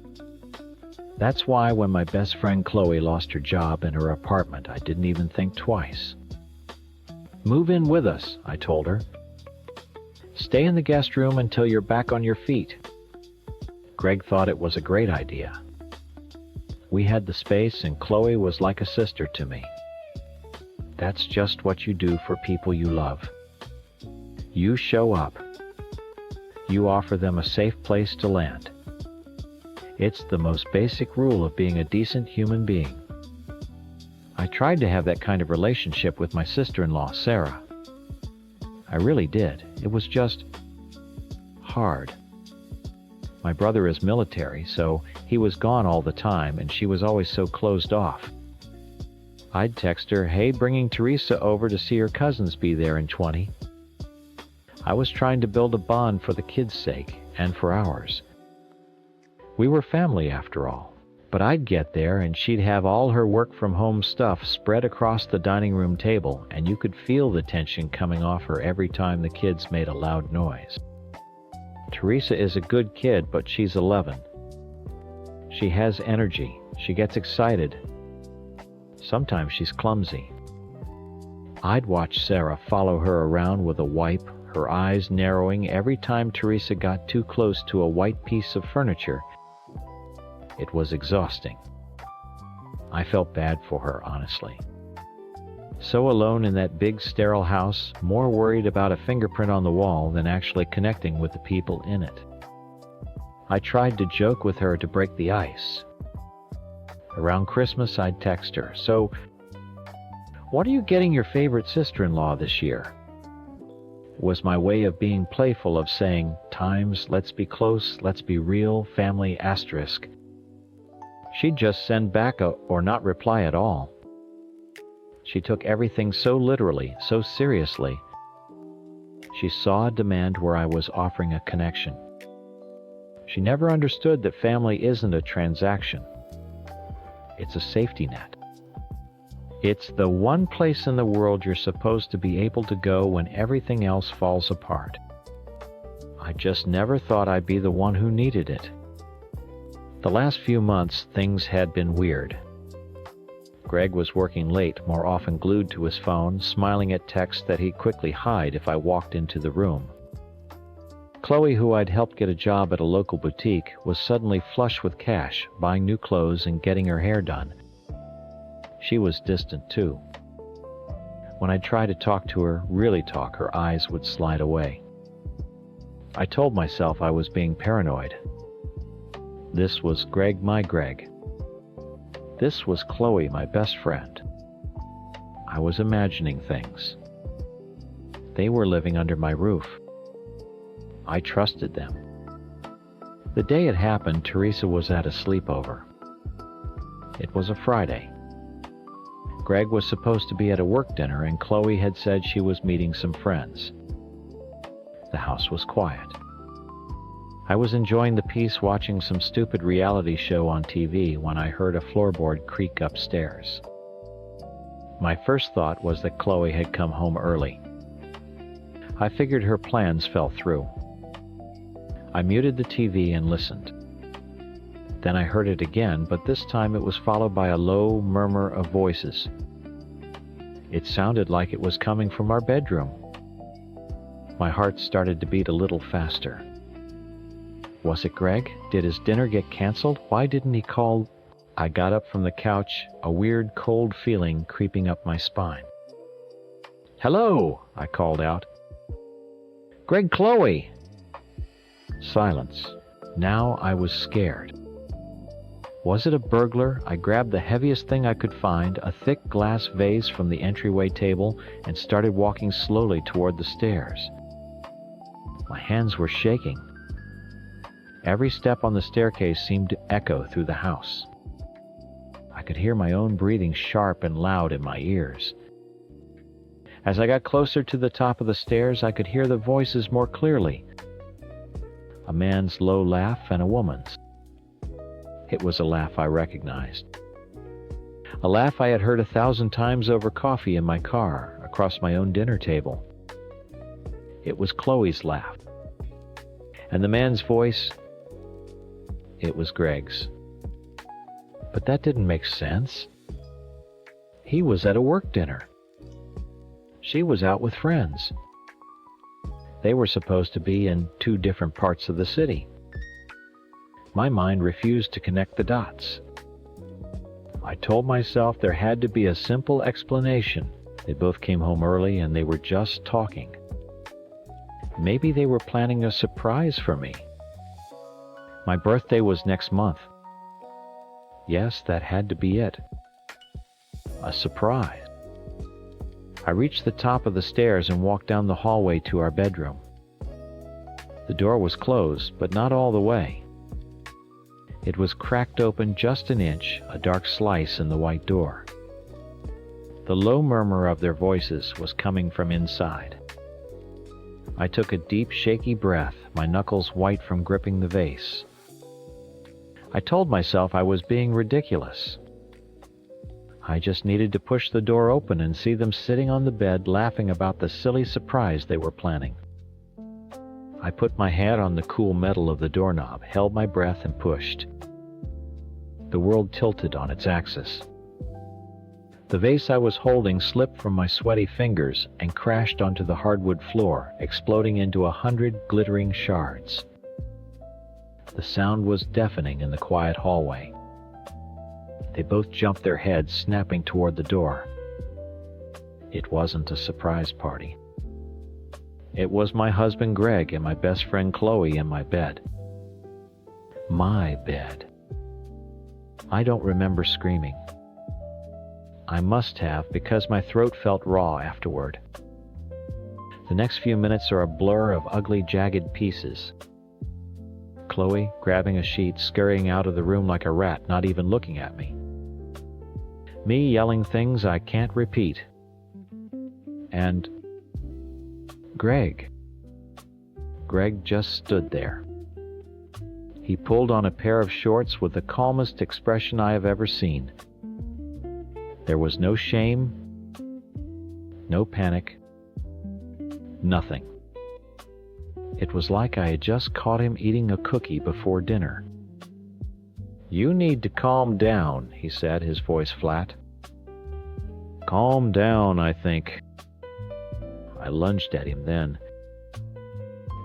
That's why when my best friend Chloe lost her job and her apartment, I didn't even think twice. Move in with us, I told her. Stay in the guest room until you're back on your feet. Greg thought it was a great idea. We had the space, and Chloe was like a sister to me. That's just what you do for people you love. You show up. You offer them a safe place to land. It's the most basic rule of being a decent human being. I tried to have that kind of relationship with my sister-in-law, Sarah. I really did. It was just hard. My brother is military, so he was gone all the time, and she was always so closed off. I'd text her, "Hey, bringing Teresa over to see her cousins be there in 20." I was trying to build a bond for the kids' sake and for ours. We were family after all. But I'd get there and she'd have all her work-from-home stuff spread across the dining room table, and you could feel the tension coming off her every time the kids made a loud noise. Teresa is a good kid, but she's 11. She has energy. She gets excited. Sometimes she's clumsy. I'd watch Sarah follow her around with a wipe, her eyes narrowing every time Teresa got too close to a white piece of furniture. It was exhausting. I felt bad for her, honestly. So alone in that big, sterile house, more worried about a fingerprint on the wall than actually connecting with the people in it. I tried to joke with her to break the ice. Around Christmas, I'd text her, "So, what are you getting your favorite sister-in-law this year?" It was my way of being playful, of saying, times, let's be close, let's be real, family asterisk. She'd just send back or not reply at all. She took everything so literally, so seriously. She saw a demand where I was offering a connection. She never understood that family isn't a transaction. It's a safety net. It's the one place in the world you're supposed to be able to go when everything else falls apart. I just never thought I'd be the one who needed it. The last few months, things had been weird. Greg was working late, more often glued to his phone, smiling at texts that he'd quickly hide if I walked into the room. Chloe, who I'd helped get a job at a local boutique, was suddenly flush with cash, buying new clothes and getting her hair done. She was distant, too. When I'd try to talk to her, really talk, her eyes would slide away. I told myself I was being paranoid. This was Greg, my Greg. This was Chloe, my best friend. I was imagining things. They were living under my roof. I trusted them. The day it happened, Teresa was at a sleepover. It was a Friday. Greg was supposed to be at a work dinner, and Chloe had said she was meeting some friends. The house was quiet. I was enjoying the peace watching some stupid reality show on TV when I heard a floorboard creak upstairs. My first thought was that Chloe had come home early. I figured her plans fell through. I muted the TV and listened. Then I heard it again, but this time it was followed by a low murmur of voices. It sounded like it was coming from our bedroom. My heart started to beat a little faster. Was it Greg? Did his dinner get canceled? Why didn't he call? I got up from the couch, a weird cold feeling creeping up my spine. "Hello," I called out. "Greg, Chloe." Silence. Now I was scared. Was it a burglar? I grabbed the heaviest thing I could find, a thick glass vase from the entryway table, and started walking slowly toward the stairs. My hands were shaking. Every step on the staircase seemed to echo through the house. I could hear my own breathing sharp and loud in my ears. As I got closer to the top of the stairs, I could hear the voices more clearly. A man's low laugh and a woman's. It was a laugh I recognized. A laugh I had heard 1,000 times over coffee in my car, across my own dinner table. It was Chloe's laugh. And the man's voice, it was Greg's. But that didn't make sense. He was at a work dinner. She was out with friends. They were supposed to be in two different parts of the city. My mind refused to connect the dots. I told myself there had to be a simple explanation. They both came home early and they were just talking. Maybe they were planning a surprise for me. My birthday was next month. Yes, that had to be it. A surprise. I reached the top of the stairs and walked down the hallway to our bedroom. The door was closed, but not all the way. It was cracked open just an inch, a dark slice in the white door. The low murmur of their voices was coming from inside. I took a deep, shaky breath, my knuckles white from gripping the vase. I told myself I was being ridiculous. I just needed to push the door open and see them sitting on the bed laughing about the silly surprise they were planning. I put my hand on the cool metal of the doorknob, held my breath and pushed. The world tilted on its axis. The vase I was holding slipped from my sweaty fingers and crashed onto the hardwood floor, exploding into 100 glittering shards. The sound was deafening in the quiet hallway. They both jumped their heads, snapping toward the door. It wasn't a surprise party. It was my husband Greg and my best friend Chloe in my bed. My bed. I don't remember screaming. I must have, because my throat felt raw afterward. The next few minutes are a blur of ugly, jagged pieces. Chloe, grabbing a sheet, scurrying out of the room like a rat, not even looking at me. Me yelling things I can't repeat. And Greg. Greg just stood there. He pulled on a pair of shorts with the calmest expression I have ever seen. There was no shame, no panic, nothing. It was like I had just caught him eating a cookie before dinner. "You need to calm down," he said, his voice flat. "Calm down, I think." I lunged at him then.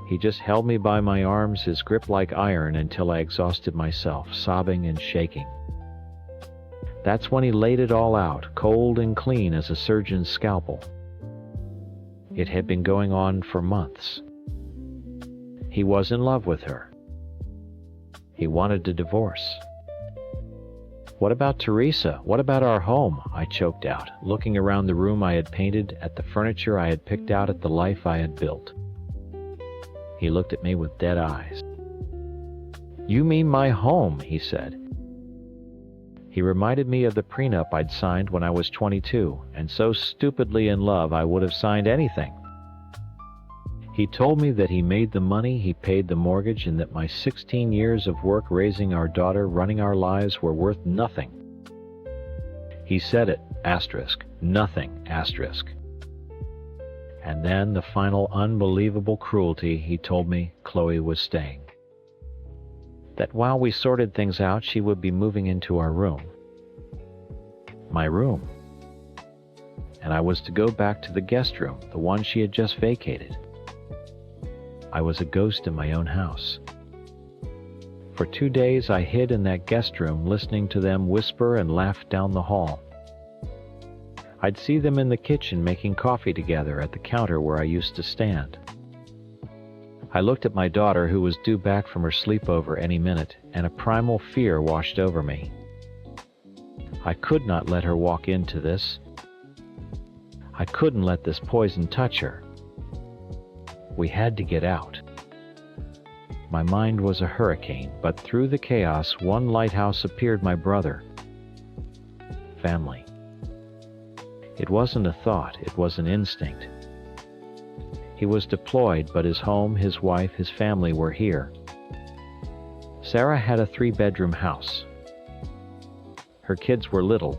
He just held me by my arms, his grip like iron, until I exhausted myself, sobbing and shaking. That's when he laid it all out, cold and clean as a surgeon's scalpel. It had been going on for months. He was in love with her. He wanted a divorce. "What about Teresa? What about our home?" I choked out, looking around the room I had painted, at the furniture I had picked out, at the life I had built. He looked at me with dead eyes. "You mean my home," he said. He reminded me of the prenup I'd signed when I was 22, and so stupidly in love I would have signed anything. He told me that he made the money, he paid the mortgage, and that my 16 years of work raising our daughter, running our lives, were worth nothing. He said it, asterisk, nothing, asterisk. And then the final unbelievable cruelty, he told me Chloe was staying. That while we sorted things out, she would be moving into our room. My room. And I was to go back to the guest room, the one she had just vacated. I was a ghost in my own house. For 2 days I hid in that guest room, listening to them whisper and laugh down the hall. I'd see them in the kitchen making coffee together at the counter where I used to stand. I looked at my daughter, who was due back from her sleepover any minute, and a primal fear washed over me. I could not let her walk into this. I couldn't let this poison touch her. We had to get out. My mind was a hurricane, but through the chaos, one lighthouse appeared: my brother. Family. It wasn't a thought, it was an instinct. He was deployed, but his home, his wife, his family were here. Sarah had a 3-bedroom house. Her kids were little.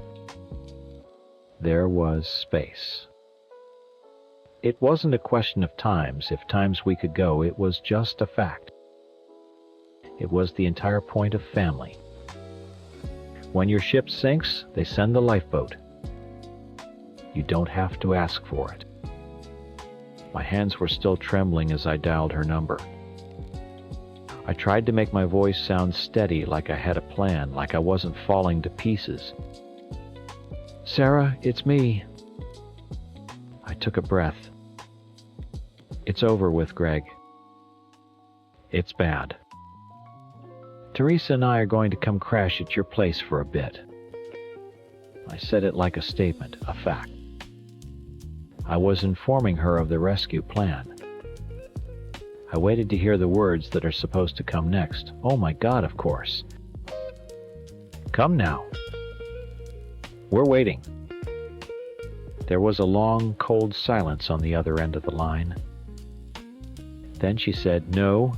There was space. It wasn't a question of times, if times we could go, it was just a fact. It was the entire point of family. When your ship sinks, they send the lifeboat. You don't have to ask for it. My hands were still trembling as I dialed her number. I tried to make my voice sound steady, like I had a plan, like I wasn't falling to pieces. "Sarah, it's me." I took a breath. "It's over with, Greg. It's bad. Teresa and I are going to come crash at your place for a bit." I said it like a statement, a fact. I was informing her of the rescue plan. I waited to hear the words that are supposed to come next. Oh my God, of course. "Come now. We're waiting." There was a long, cold silence on the other end of the line. Then she said, "No.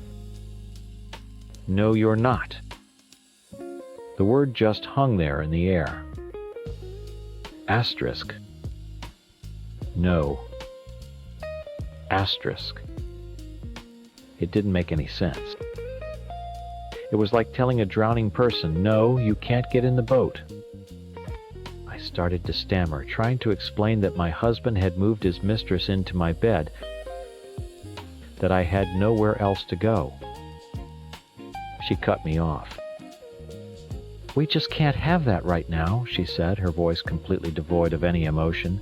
No, you're not." The word just hung there in the air. Asterisk. No. Asterisk. It didn't make any sense. It was like telling a drowning person, "No, you can't get in the boat." I started to stammer, trying to explain that my husband had moved his mistress into my bed, that I had nowhere else to go. She cut me off. "We just can't have that right now," she said, her voice completely devoid of any emotion.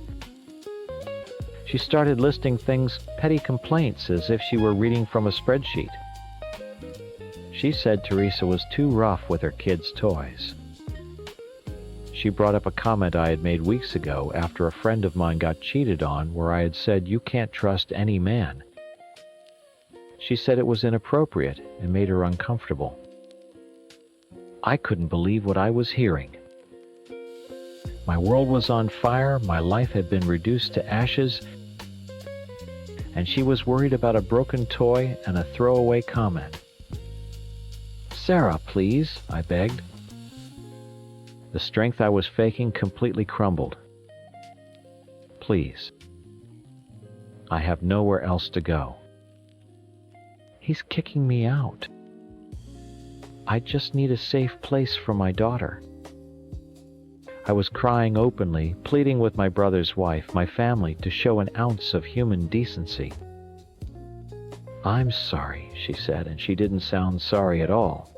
She started listing things, petty complaints, as if she were reading from a spreadsheet. She said Teresa was too rough with her kids' toys. She brought up a comment I had made weeks ago after a friend of mine got cheated on, where I had said, "You can't trust any man." She said it was inappropriate and made her uncomfortable. I couldn't believe what I was hearing. My world was on fire, my life had been reduced to ashes, and she was worried about a broken toy and a throwaway comment. "Sarah, please," I begged. The strength I was faking completely crumbled. "Please. I have nowhere else to go. He's kicking me out. I just need a safe place for my daughter." I was crying openly, pleading with my brother's wife, my family, to show an ounce of human decency. "I'm sorry," she said, and she didn't sound sorry at all.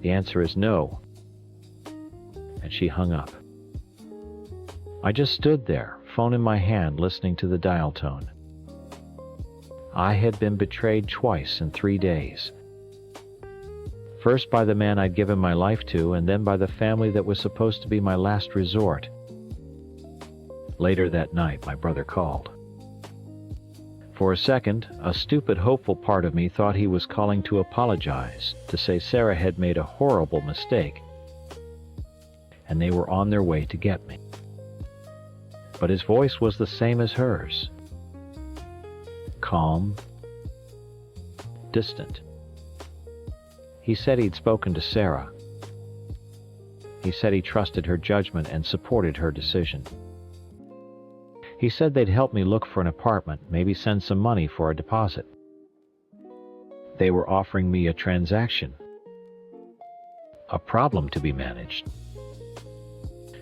"The answer is no." And she hung up. I just stood there, phone in my hand, listening to the dial tone. I had been betrayed twice in 3 days. First by the man I'd given my life to, and then by the family that was supposed to be my last resort. Later that night, my brother called. For a second, a stupid, hopeful part of me thought he was calling to apologize, to say Sarah had made a horrible mistake, and they were on their way to get me. But his voice was the same as hers. Calm, distant. He said he'd spoken to Sarah. He said he trusted her judgment and supported her decision. He said they'd help me look for an apartment, maybe send some money for a deposit. They were offering me a transaction. A problem to be managed.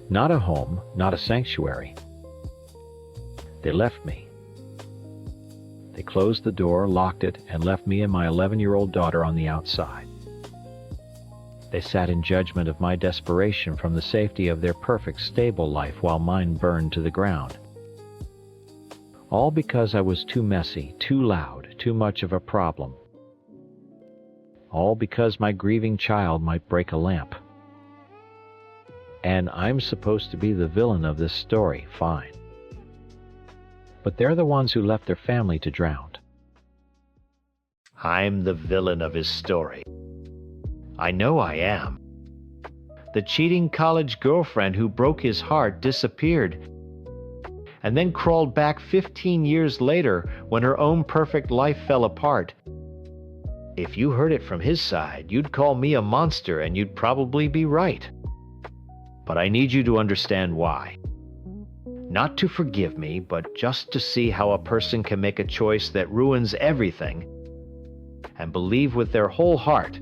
Not a home, not a sanctuary. They left me. They closed the door, locked it, and left me and my 11-year-old daughter on the outside. They sat in judgment of my desperation from the safety of their perfect, stable life while mine burned to the ground. All because I was too messy, too loud, too much of a problem. All because my grieving child might break a lamp. And I'm supposed to be the villain of this story, fine. But they're the ones who left their family to drown. I'm the villain of his story. I know I am. The cheating college girlfriend who broke his heart disappeared, and then crawled back 15 years later when her own perfect life fell apart. If you heard it from his side, you'd call me a monster, and you'd probably be right. But I need you to understand why. Not to forgive me, but just to see how a person can make a choice that ruins everything and believe with their whole heart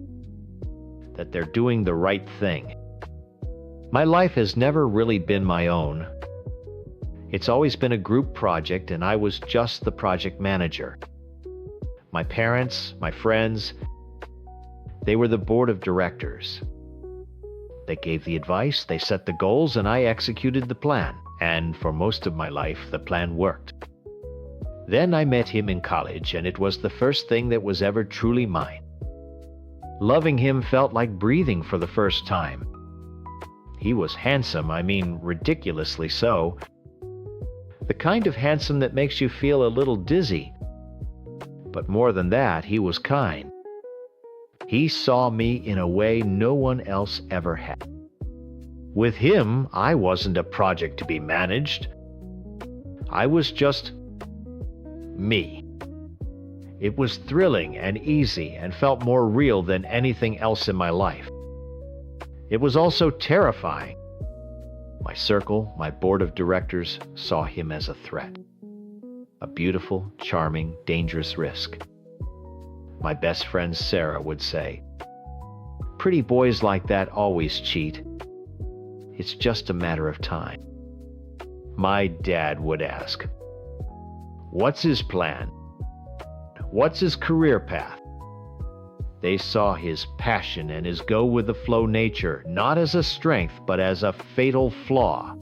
that they're doing the right thing. My life has never really been my own. It's always been a group project, and I was just the project manager. My parents, my friends, they were the board of directors. They gave the advice, they set the goals, and I executed the plan. And for most of my life, the plan worked. Then I met him in college, and it was the first thing that was ever truly mine. Loving him felt like breathing for the first time. He was handsome, I mean ridiculously so. The kind of handsome that makes you feel a little dizzy. But more than that, he was kind. He saw me in a way no one else ever had. With him, I wasn't a project to be managed. I was just me. It was thrilling and easy and felt more real than anything else in my life. It was also terrifying. My circle, my board of directors, saw him as a threat. A beautiful, charming, dangerous risk. My best friend Sarah would say, "Pretty boys like that always cheat. It's just a matter of time." My dad would ask, "What's his plan? What's his career path?" They saw his passion and his go-with-the-flow nature, not as a strength, but as a fatal flaw.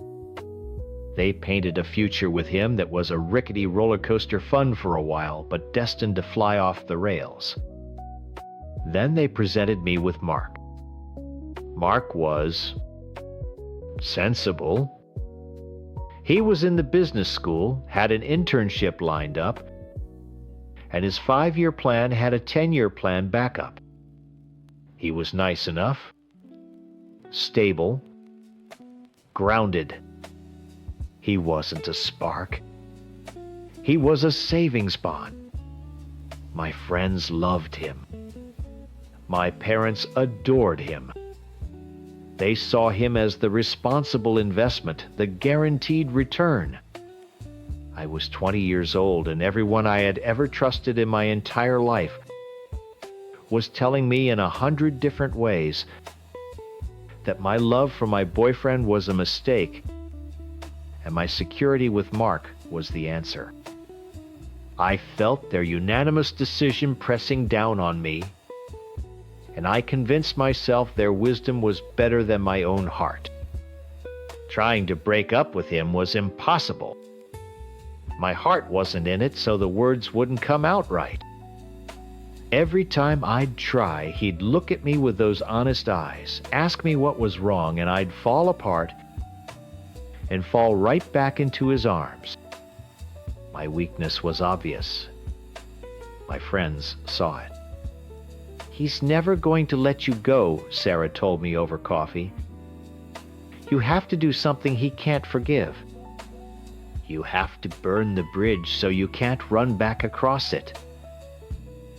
They painted a future with him that was a rickety roller coaster fun for a while, but destined to fly off the rails. Then they presented me with Mark. Mark was sensible. He was in the business school, had an internship lined up, and his 5-year plan had a 10-year plan backup. He was nice enough, stable, grounded. He wasn't a spark. He was a savings bond. My friends loved him. My parents adored him. They saw him as the responsible investment, the guaranteed return. I was 20 years old, and everyone I had ever trusted in my entire life was telling me in 100 different ways that my love for my boyfriend was a mistake, and my security with Mark was the answer. I felt their unanimous decision pressing down on me, and I convinced myself their wisdom was better than my own heart. Trying to break up with him was impossible. My heart wasn't in it, so the words wouldn't come out right. Every time I'd try, he'd look at me with those honest eyes, ask me what was wrong, and I'd fall apart and fall right back into his arms. My weakness was obvious. My friends saw it. "He's never going to let you go," Sarah told me over coffee. "You have to do something he can't forgive. You have to burn the bridge so you can't run back across it."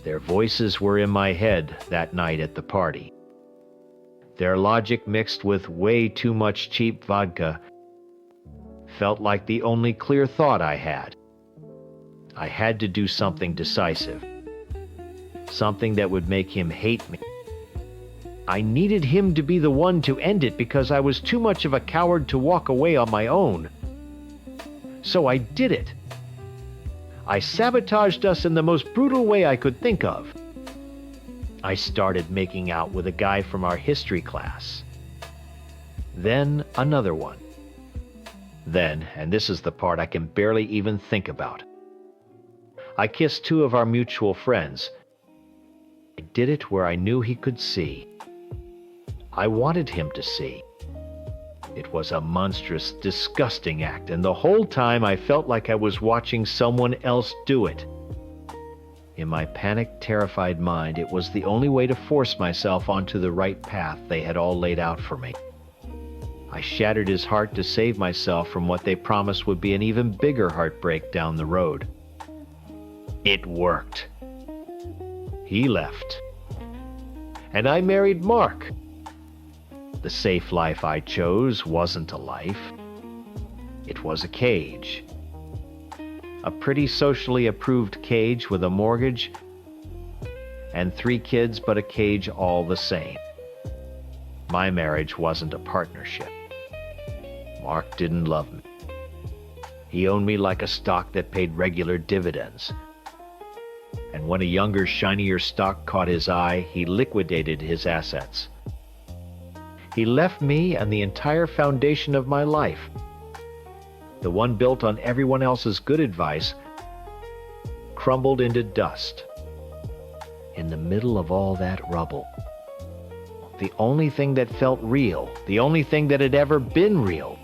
Their voices were in my head that night at the party. Their logic mixed with way too much cheap vodka felt like the only clear thought I had. I had to do something decisive. Something that would make him hate me. I needed him to be the one to end it because I was too much of a coward to walk away on my own. So I did it. I sabotaged us in the most brutal way I could think of. I started making out with a guy from our history class. Then another one. Then, and this is the part I can barely even think about, I kissed 2 of our mutual friends. I did it where I knew he could see. I wanted him to see. It was a monstrous, disgusting act, and the whole time I felt like I was watching someone else do it. In my panicked, terrified mind, it was the only way to force myself onto the right path they had all laid out for me. I shattered his heart to save myself from what they promised would be an even bigger heartbreak down the road. It worked. He left. And I married Mark. The safe life I chose wasn't a life. It was a cage. A pretty socially approved cage with a mortgage and 3 kids, but a cage all the same. My marriage wasn't a partnership. Mark didn't love me. He owned me like a stock that paid regular dividends. And when a younger, shinier stock caught his eye, he liquidated his assets. He left me and the entire foundation of my life, the one built on everyone else's good advice, crumbled into dust. In the middle of all that rubble, the only thing that felt real, the only thing that had ever been real,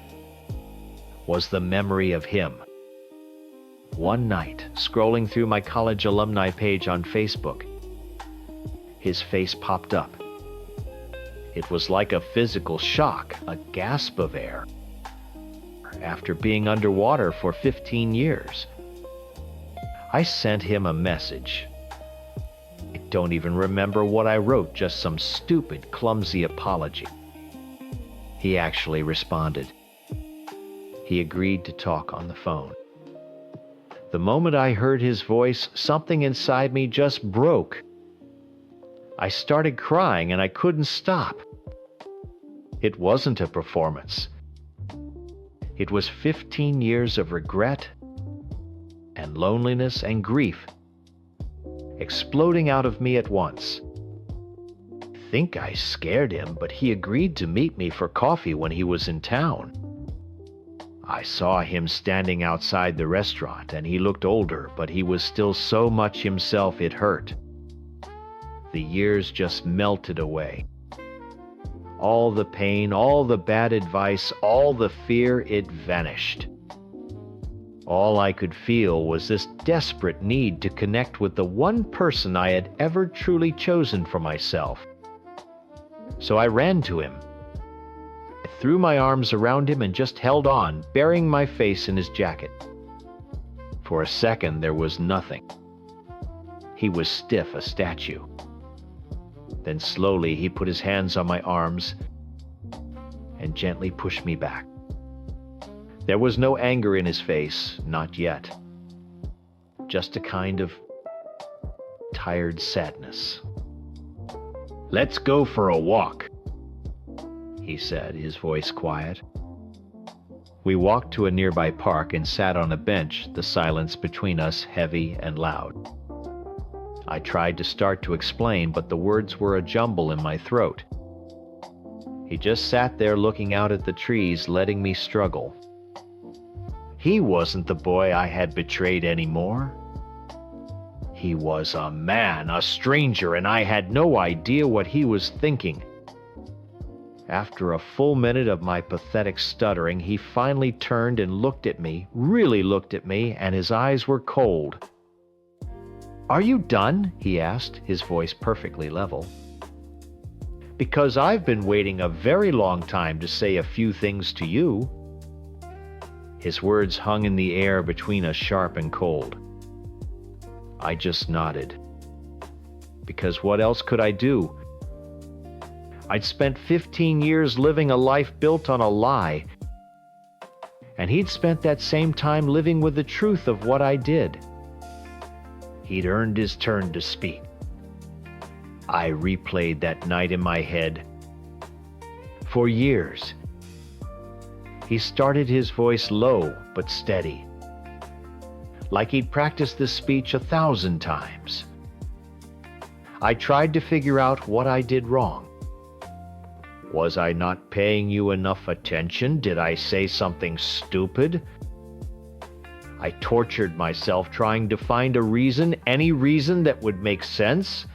was the memory of him. One night, scrolling through my college alumni page on Facebook, his face popped up. It was like a physical shock, a gasp of air. After being underwater for 15 years, I sent him a message. I don't even remember what I wrote, just some stupid, clumsy apology. He actually responded. He agreed to talk on the phone. The moment I heard his voice, something inside me just broke. I started crying and I couldn't stop. It wasn't a performance. It was 15 years of regret and loneliness and grief exploding out of me at once. I think I scared him, but he agreed to meet me for coffee when he was in town. I saw him standing outside the restaurant, and he looked older, but he was still so much himself it hurt. The years just melted away. All the pain, all the bad advice, all the fear, it vanished. All I could feel was this desperate need to connect with the one person I had ever truly chosen for myself. So I ran to him. I threw my arms around him and just held on, burying my face in his jacket. For a second, there was nothing. He was stiff, a statue. Then slowly he put his hands on my arms and gently pushed me back. There was no anger in his face, not yet. Just a kind of tired sadness. "Let's go for a walk," he said, his voice quiet. We walked to a nearby park and sat on a bench, the silence between us heavy and loud. I tried to start to explain, but the words were a jumble in my throat. He just sat there looking out at the trees, letting me struggle. He wasn't the boy I had betrayed anymore. He was a man, a stranger, and I had no idea what he was thinking. After a full minute of my pathetic stuttering, he finally turned and looked at me, really looked at me, and his eyes were cold. "Are you done?" he asked, his voice perfectly level. "Because I've been waiting a very long time to say a few things to you." His words hung in the air between us, sharp and cold. I just nodded. Because what else could I do? I'd spent 15 years living a life built on a lie, and he'd spent that same time living with the truth of what I did. He'd earned his turn to speak. I replayed that night in my head. For years, he started his voice low but steady, like he'd practiced this speech 1,000 times. I tried to figure out what I did wrong. Was I not paying you enough attention? Did I say something stupid? I tortured myself trying to find a reason, any reason that would make sense.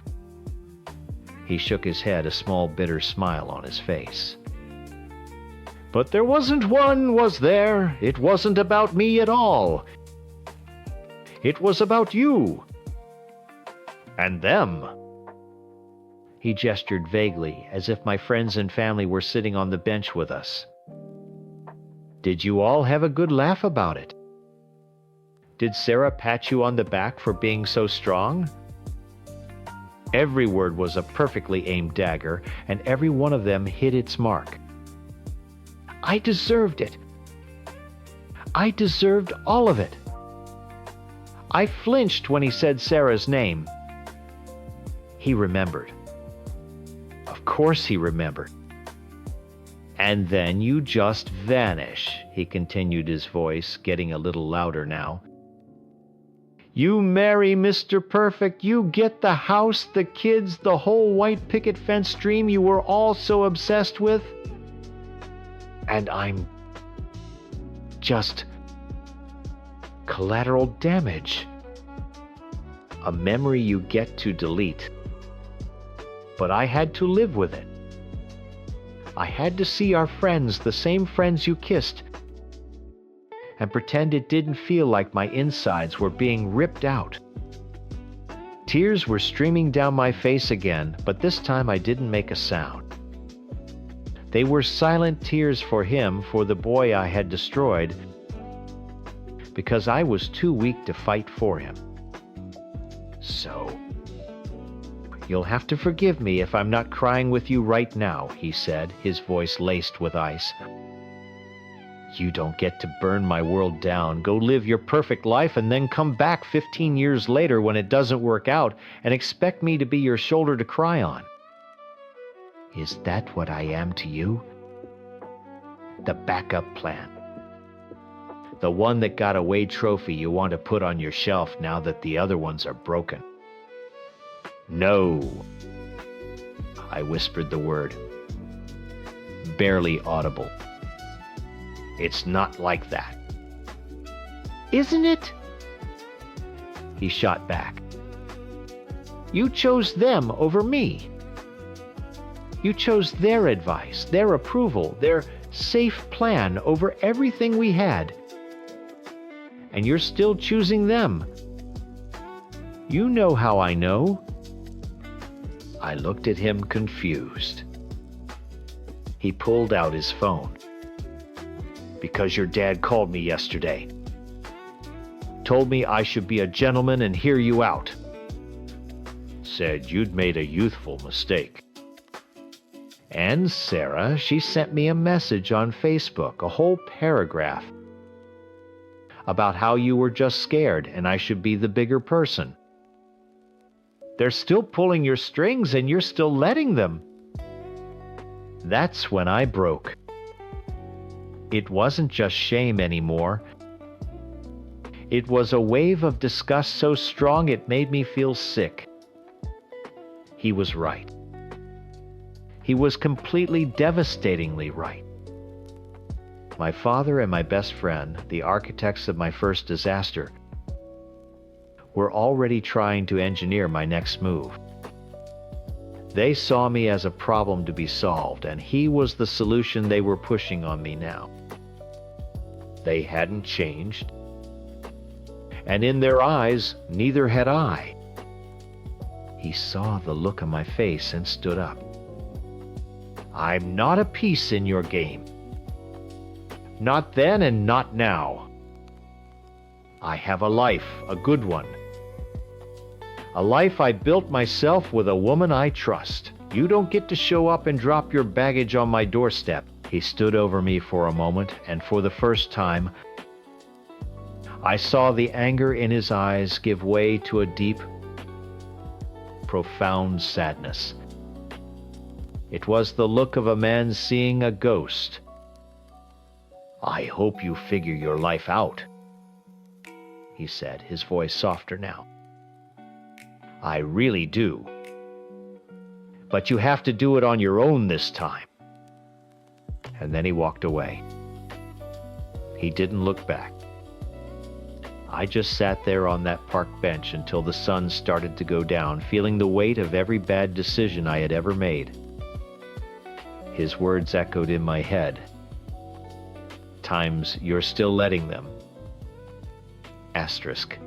He shook his head, a small bitter smile on his face. But there wasn't one, was there? It wasn't about me at all. It was about you. And them. He gestured vaguely, as if my friends and family were sitting on the bench with us. Did you all have a good laugh about it? Did Sarah pat you on the back for being so strong? Every word was a perfectly aimed dagger, and every one of them hit its mark. I deserved it. I deserved all of it. I flinched when he said Sarah's name. He remembered. Of course he remembered. And then you just vanish, he continued, his voice getting a little louder now. You marry Mr. Perfect, you get the house, the kids, the whole white picket fence dream you were all so obsessed with. And I'm just collateral damage. A memory you get to delete. But I had to live with it. I had to see our friends, the same friends you kissed, and pretend it didn't feel like my insides were being ripped out. Tears were streaming down my face again, but this time I didn't make a sound. They were silent tears for him, for the boy I had destroyed, because I was too weak to fight for him. So, you'll have to forgive me if I'm not crying with you right now, he said, his voice laced with ice. You don't get to burn my world down, go live your perfect life, and then come back 15 years later when it doesn't work out and expect me to be your shoulder to cry on. Is that what I am to you? The backup plan. The one that got away trophy you want to put on your shelf now that the other ones are broken. No. I whispered the word, barely audible. It's not like that. Isn't it? He shot back. You chose them over me. You chose their advice, their approval, their safe plan over everything we had. And you're still choosing them. You know how I know. I looked at him confused. He pulled out his phone. Because your dad called me yesterday. Told me I should be a gentleman and hear you out. Said you'd made a youthful mistake. And Sarah, she sent me a message on Facebook, a whole paragraph, about how you were just scared and I should be the bigger person. They're still pulling your strings and you're still letting them. That's when I broke. It wasn't just shame anymore. It was a wave of disgust so strong it made me feel sick. He was right. He was completely devastatingly right. My father and my best friend, the architects of my first disaster, were already trying to engineer my next move. They saw me as a problem to be solved, and he was the solution they were pushing on me now. They hadn't changed, and in their eyes, neither had I. He saw the look on my face and stood up. I'm not a piece in your game. Not then and not now. I have a life, a good one. A life I built myself with a woman I trust. You don't get to show up and drop your baggage on my doorstep. He stood over me for a moment, and for the first time, I saw the anger in his eyes give way to a deep, profound sadness. It was the look of a man seeing a ghost. I hope you figure your life out, he said, his voice softer now. I really do. But you have to do it on your own this time. And then he walked away. He didn't look back. I just sat there on that park bench until the sun started to go down, feeling the weight of every bad decision I had ever made. His words echoed in my head. Times you're still letting them. Asterisk.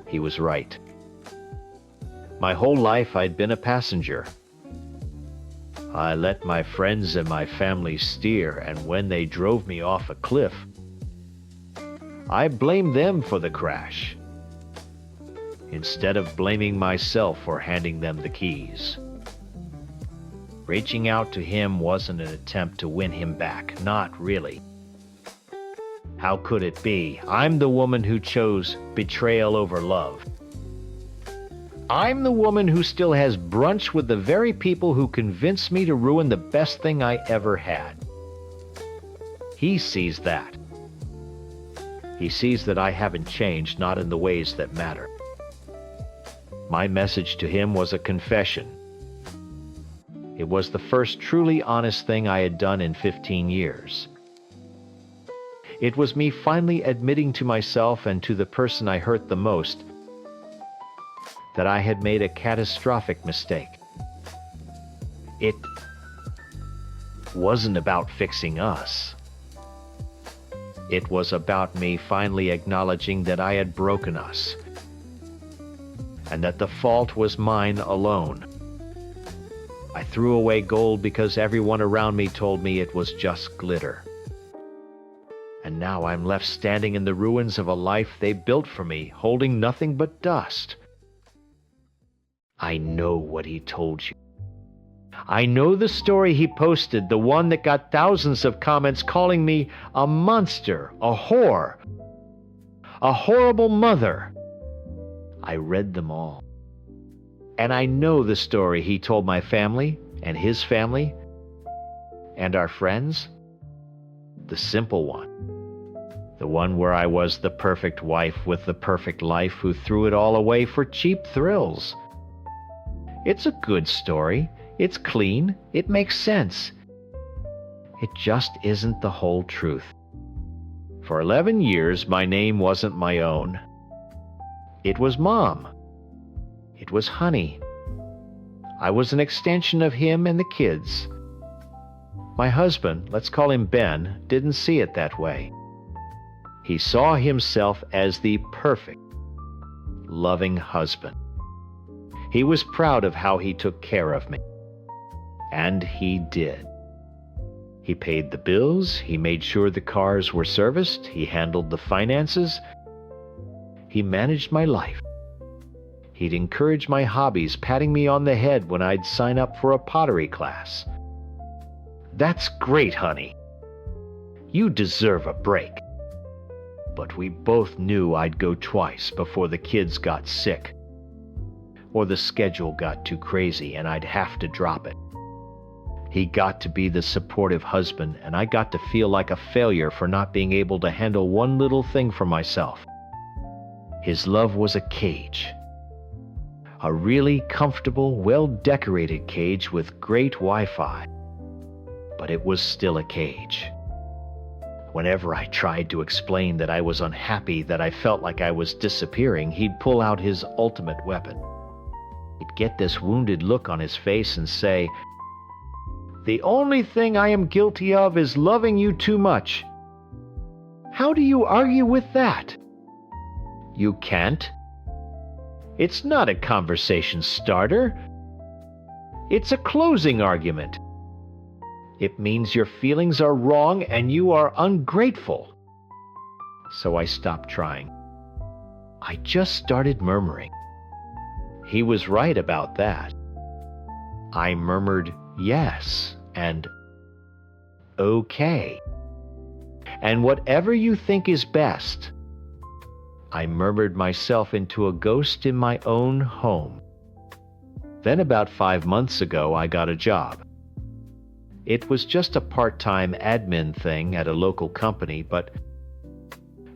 He was right. My whole life I'd been a passenger. I let my friends and my family steer, and when they drove me off a cliff, I blamed them for the crash, instead of blaming myself for handing them the keys. Reaching out to him wasn't an attempt to win him back, not really. How could it be? I'm the woman who chose betrayal over love. I'm the woman who still has brunch with the very people who convinced me to ruin the best thing I ever had. He sees that. He sees that I haven't changed, not in the ways that matter. My message to him was a confession. It was the first truly honest thing I had done in 15 years. It was me finally admitting to myself and to the person I hurt the most that I had made a catastrophic mistake. It wasn't about fixing us. It was about me finally acknowledging that I had broken us, and that the fault was mine alone. I threw away gold because everyone around me told me it was just glitter. And now I'm left standing in the ruins of a life they built for me, holding nothing but dust. I know what he told you. I know the story he posted, the one that got thousands of comments calling me a monster, a whore, a horrible mother. I read them all. And I know the story he told my family and his family and our friends. The simple one. The one where I was the perfect wife with the perfect life who threw it all away for cheap thrills. It's a good story. It's clean. It makes sense. It just isn't the whole truth. For 11 years, my name wasn't my own. It was Mom. It was Honey. I was an extension of him and the kids. My husband, let's call him Ben, didn't see it that way. He saw himself as the perfect, loving husband. He was proud of how he took care of me. And he did. He paid the bills, he made sure the cars were serviced, he handled the finances. He managed my life. He'd encourage my hobbies, patting me on the head when I'd sign up for a pottery class. That's great, honey. You deserve a break. But we both knew I'd go twice before the kids got sick, or the schedule got too crazy and I'd have to drop it. He got to be the supportive husband, and I got to feel like a failure for not being able to handle one little thing for myself. His love was a cage. A really comfortable, well-decorated cage with great Wi-Fi. But it was still a cage. Whenever I tried to explain that I was unhappy, that I felt like I was disappearing, he'd pull out his ultimate weapon. He'd get this wounded look on his face and say, "The only thing I am guilty of is loving you too much." How do you argue with that? You can't. It's not a conversation starter. It's a closing argument. It means your feelings are wrong and you are ungrateful. So I stopped trying. I just started murmuring. He was right about that. I murmured yes and okay. And whatever you think is best. I murmured myself into a ghost in my own home. Then about 5 months ago, I got a job. It was just a part-time admin thing at a local company, but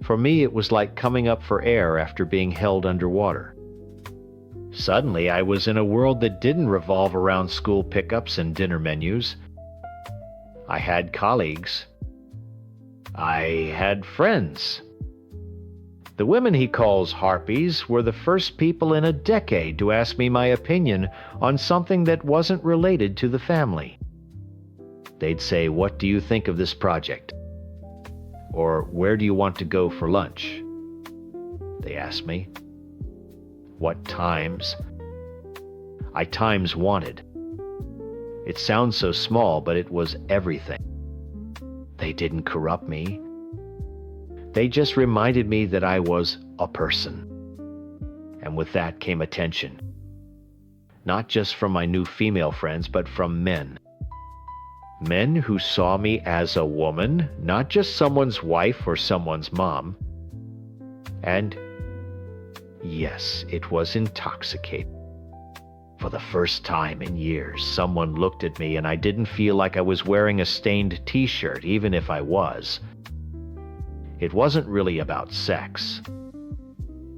for me it was like coming up for air after being held underwater. Suddenly I was in a world that didn't revolve around school pickups and dinner menus. I had colleagues. I had friends. The women he calls harpies were the first people in a decade to ask me my opinion on something that wasn't related to the family. They'd say, "What do you think of this project?" Or, "Where do you want to go for lunch?" They asked me. What times? I times wanted. It sounds so small, but it was everything. They didn't corrupt me. They just reminded me that I was a person. And with that came attention. Not just from my new female friends, but from men. Men who saw me as a woman, not just someone's wife or someone's mom. And yes, it was intoxicating. For the first time in years, someone looked at me and I didn't feel like I was wearing a stained t-shirt, even if I was. It wasn't really about sex.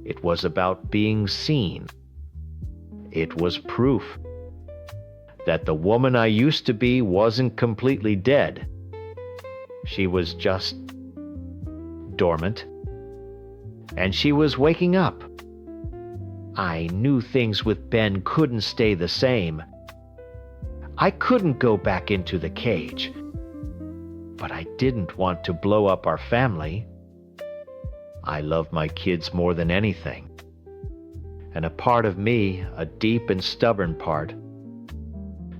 It was about being seen. It was proof that the woman I used to be wasn't completely dead. She was just dormant. And she was waking up. I knew things with Ben couldn't stay the same. I couldn't go back into the cage. But I didn't want to blow up our family. I love my kids more than anything. And a part of me, a deep and stubborn part,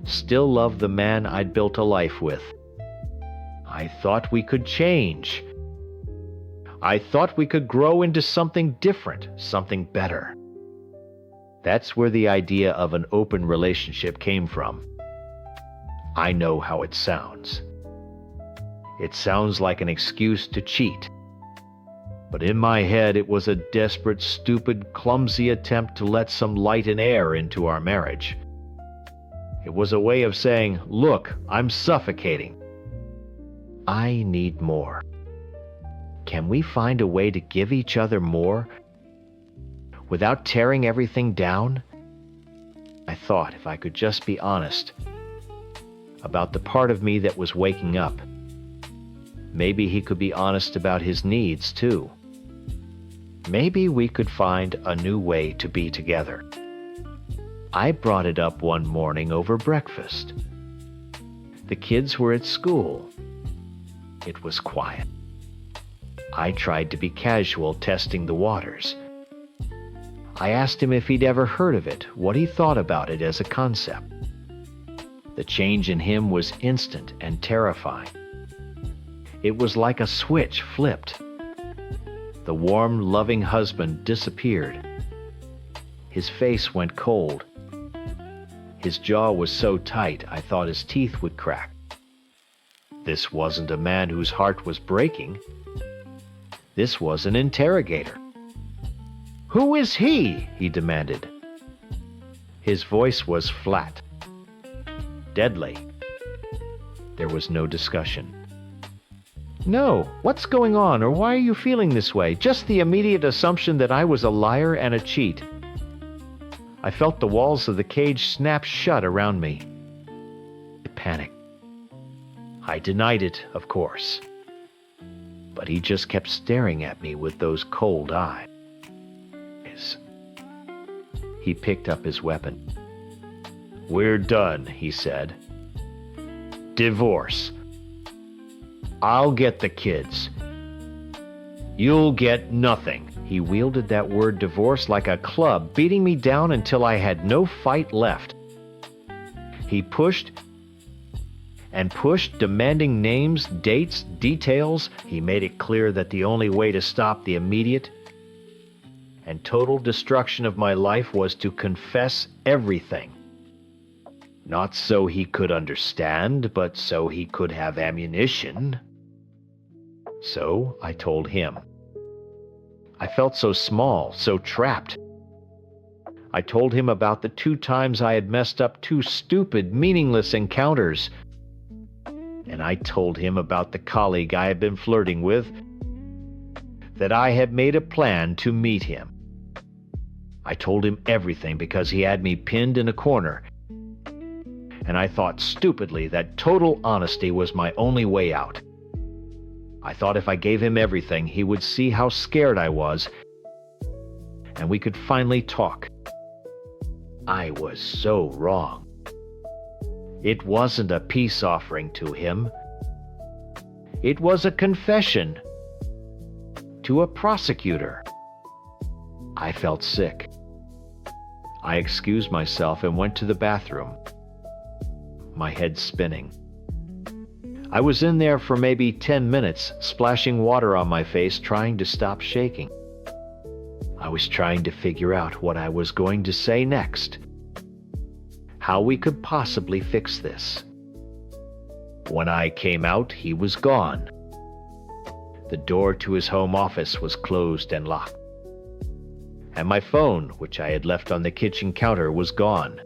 still loved the man I'd built a life with. I thought we could change. I thought we could grow into something different, something better. That's where the idea of an open relationship came from. I know how it sounds. It sounds like an excuse to cheat. But in my head, it was a desperate, stupid, clumsy attempt to let some light and air into our marriage. It was a way of saying, look, I'm suffocating. I need more. Can we find a way to give each other more without tearing everything down? I thought if I could just be honest about the part of me that was waking up, maybe he could be honest about his needs too. Maybe we could find a new way to be together. I brought it up one morning over breakfast. The kids were at school. It was quiet. I tried to be casual, testing the waters. I asked him if he'd ever heard of it, what he thought about it as a concept. The change in him was instant and terrifying. It was like a switch flipped. The warm, loving husband disappeared. His face went cold. His jaw was so tight I thought his teeth would crack. This wasn't a man whose heart was breaking. This was an interrogator. "Who is he?" he demanded. His voice was flat, deadly. There was no discussion. "No, what's going on, or why are you feeling this way?" Just the immediate assumption that I was a liar and a cheat. I felt the walls of the cage snap shut around me. I panicked. I denied it, of course. But he just kept staring at me with those cold eyes. He picked up his weapon. "We're done," he said. "Divorce. I'll get the kids. You'll get nothing." He wielded that word divorce like a club, beating me down until I had no fight left. He pushed and pushed, demanding names, dates, details. He made it clear that the only way to stop the immediate and total destruction of my life was to confess everything. Not so he could understand, but so he could have ammunition. So I told him. I felt so small, so trapped. I told him about the 2 times I had messed up 2 stupid, meaningless encounters. And I told him about the colleague I had been flirting with, that I had made a plan to meet him. I told him everything because he had me pinned in a corner, and I thought stupidly that total honesty was my only way out. I thought if I gave him everything, he would see how scared I was, and we could finally talk. I was so wrong. It wasn't a peace offering to him. It was a confession to a prosecutor. I felt sick. I excused myself and went to the bathroom, my head spinning. I was in there for maybe 10 minutes, splashing water on my face, trying to stop shaking. I was trying to figure out what I was going to say next, how we could possibly fix this. When I came out, he was gone. The door to his home office was closed and locked. And my phone, which I had left on the kitchen counter, was gone.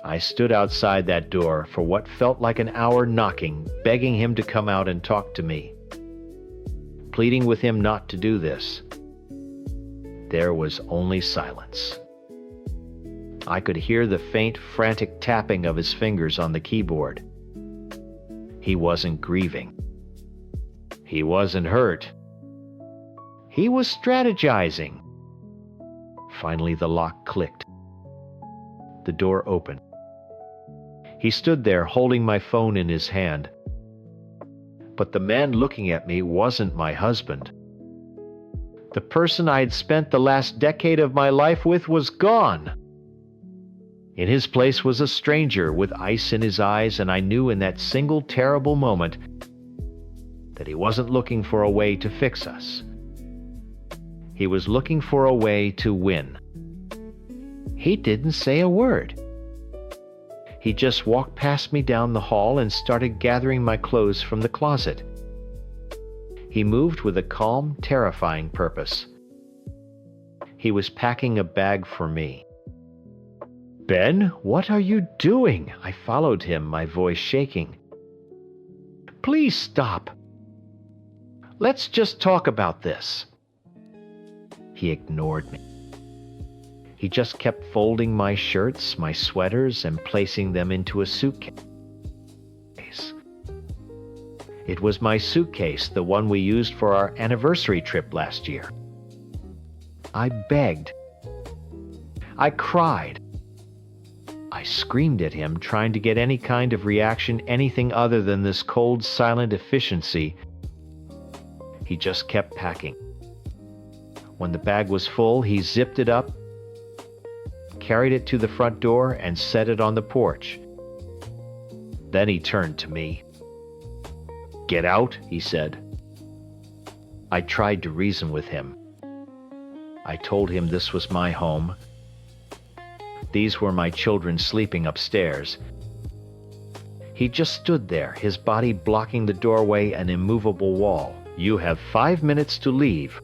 I stood outside that door for what felt like an hour, knocking, begging him to come out and talk to me, pleading with him not to do this. There was only silence. I could hear the faint, frantic tapping of his fingers on the keyboard. He wasn't grieving. He wasn't hurt. He was strategizing. Finally, the lock clicked. The door opened. He stood there holding my phone in his hand. But the man looking at me wasn't my husband. The person I had spent the last decade of my life with was gone. In his place was a stranger with ice in his eyes, and I knew in that single terrible moment that he wasn't looking for a way to fix us. He was looking for a way to win. He didn't say a word. He just walked past me down the hall and started gathering my clothes from the closet. He moved with a calm, terrifying purpose. He was packing a bag for me. "Ben, what are you doing?" I followed him, my voice shaking. "Please stop. Let's just talk about this." He ignored me. He just kept folding my shirts, my sweaters, and placing them into a suitcase. It was my suitcase, the one we used for our anniversary trip last year. I begged. I cried. I screamed at him, trying to get any kind of reaction, anything other than this cold, silent efficiency. He just kept packing. When the bag was full, he zipped it up, carried it to the front door, and set it on the porch. Then he turned to me. "Get out," he said. I tried to reason with him. I told him this was my home. These were my children sleeping upstairs. He just stood there, his body blocking the doorway, an immovable wall. "You have 5 minutes to leave,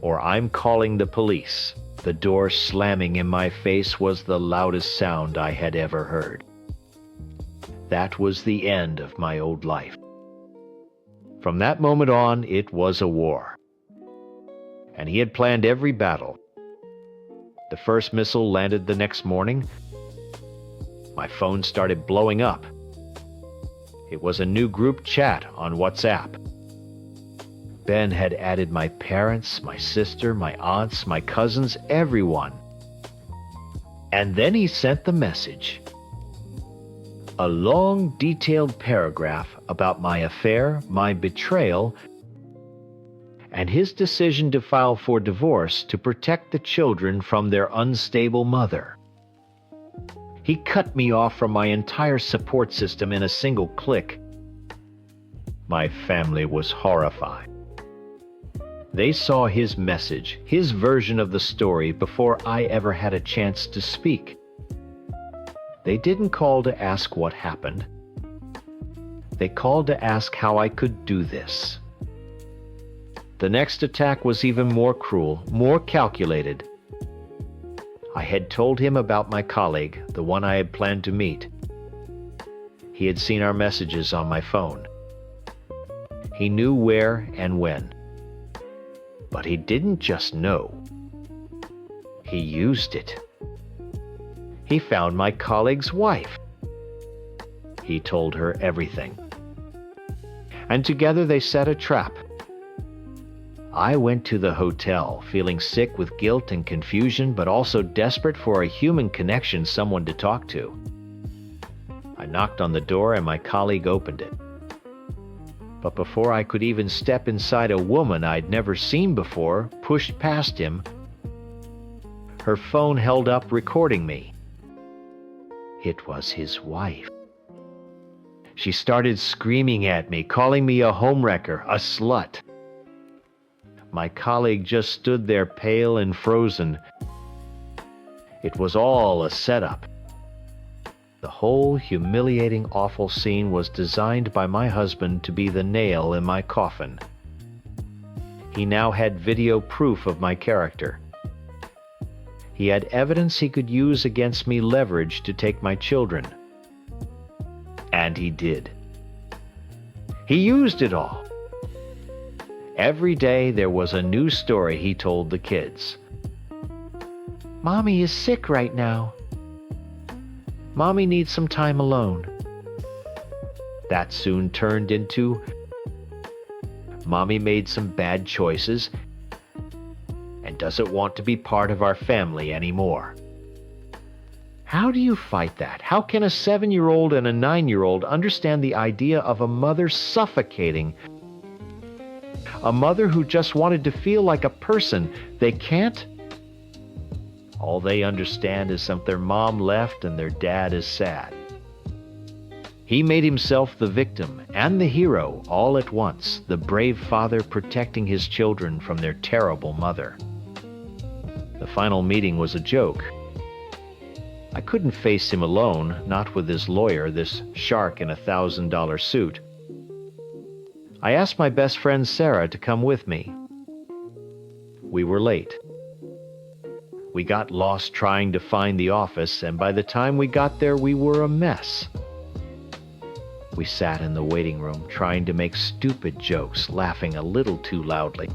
or I'm calling the police." The door slamming in my face was the loudest sound I had ever heard. That was the end of my old life. From that moment on, it was a war. And he had planned every battle. The first missile landed the next morning. My phone started blowing up. It was a new group chat on WhatsApp. Ben had added my parents, my sister, my aunts, my cousins, everyone. And then he sent the message. A long, detailed paragraph about my affair, my betrayal, and his decision to file for divorce to protect the children from their unstable mother. He cut me off from my entire support system in a single click. My family was horrified. They saw his message, his version of the story, before I ever had a chance to speak. They didn't call to ask what happened. They called to ask how I could do this. The next attack was even more cruel, more calculated. I had told him about my colleague, the one I had planned to meet. He had seen our messages on my phone. He knew where and when. But he didn't just know. He used it. He found my colleague's wife. He told her everything. And together they set a trap. I went to the hotel, feeling sick with guilt and confusion, but also desperate for a human connection, someone to talk to. I knocked on the door and my colleague opened it. But before I could even step inside, a woman I'd never seen before pushed past him, her phone held up recording me. It was his wife. She started screaming at me, calling me a homewrecker, a slut. My colleague just stood there pale and frozen. It was all a setup. The whole humiliating, awful scene was designed by my husband to be the nail in my coffin. He now had video proof of my character. He had evidence he could use against me, leverage to take my children. And he did. He used it all. Every day there was a new story he told the kids. Mommy is sick right now. Mommy needs some time alone. That soon turned into, Mommy made some bad choices and doesn't want to be part of our family anymore. How do you fight that? How can a 7-year-old and a 9-year-old understand the idea of a mother suffocating? A mother who just wanted to feel like a person. They can't. All they understand is that their mom left and their dad is sad. He made himself the victim and the hero all at once, the brave father protecting his children from their terrible mother. The final meeting was a joke. I couldn't face him alone, not with his lawyer, this shark in a $1,000 suit. I asked my best friend Sarah to come with me. We were late. We got lost trying to find the office, and by the time we got there, we were a mess. We sat in the waiting room trying to make stupid jokes, laughing a little too loudly.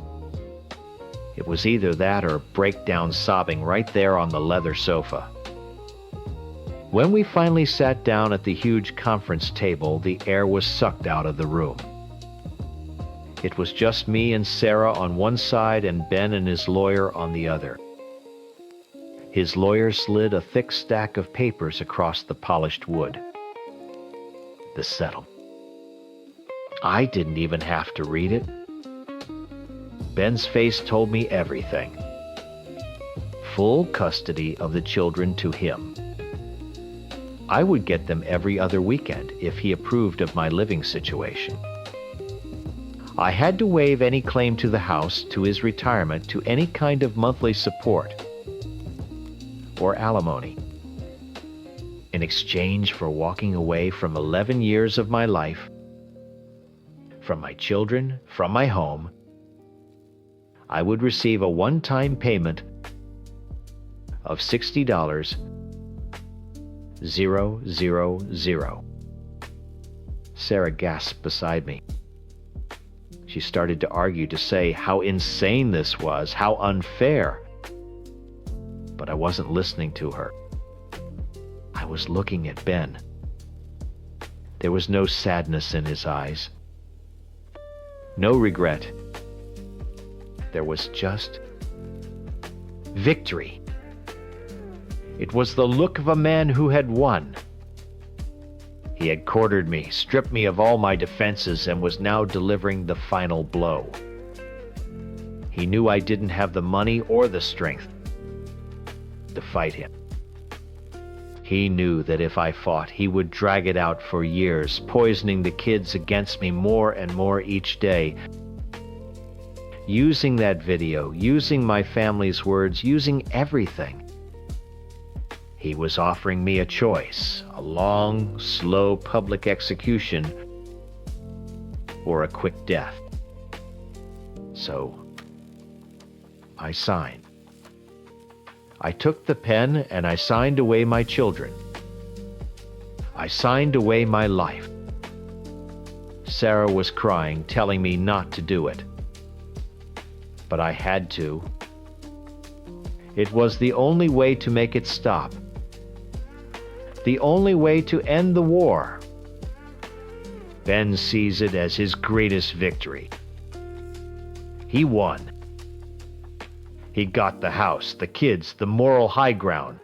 It was either that or break down sobbing right there on the leather sofa. When we finally sat down at the huge conference table, the air was sucked out of the room. It was just me and Sarah on one side and Ben and his lawyer on the other. His lawyer slid a thick stack of papers across the polished wood. The settlement. I didn't even have to read it. Ben's face told me everything. Full custody of the children to him. I would get them every other weekend if he approved of my living situation. I had to waive any claim to the house, to his retirement, to any kind of monthly support or alimony. In exchange for walking away from 11 years of my life, from my children, from my home, I would receive a one-time payment of $60, 000. Sarah gasped beside me. She started to argue, to say how insane this was, how unfair. But I wasn't listening to her. I was looking at Ben. There was no sadness in his eyes. No regret. There was just victory. It was the look of a man who had won. He had cornered me, stripped me of all my defenses, and was now delivering the final blow. He knew I didn't have the money or the strength to fight him. He knew that if I fought, he would drag it out for years, poisoning the kids against me more and more each day. Using that video, using my family's words, using everything. He was offering me a choice, a long, slow public execution or a quick death. So, I signed. I took the pen and I signed away my children. I signed away my life. Sarah was crying, telling me not to do it. But I had to. It was the only way to make it stop. The only way to end the war. Ben sees it as his greatest victory. He won. He got the house, the kids, the moral high ground.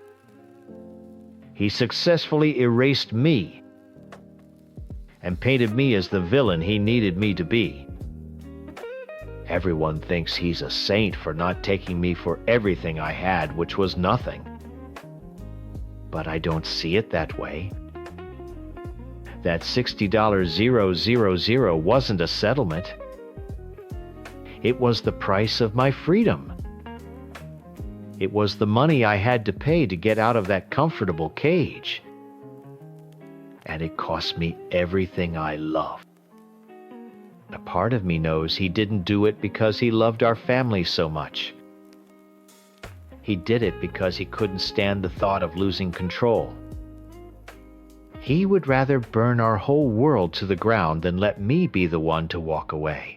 He successfully erased me and painted me as the villain he needed me to be. Everyone thinks he's a saint for not taking me for everything I had, which was nothing. But I don't see it that way. That $60,000 wasn't a settlement. It was the price of my freedom. It was the money I had to pay to get out of that comfortable cage. And it cost me everything I love. A part of me knows he didn't do it because he loved our family so much. He did it because he couldn't stand the thought of losing control. He would rather burn our whole world to the ground than let me be the one to walk away.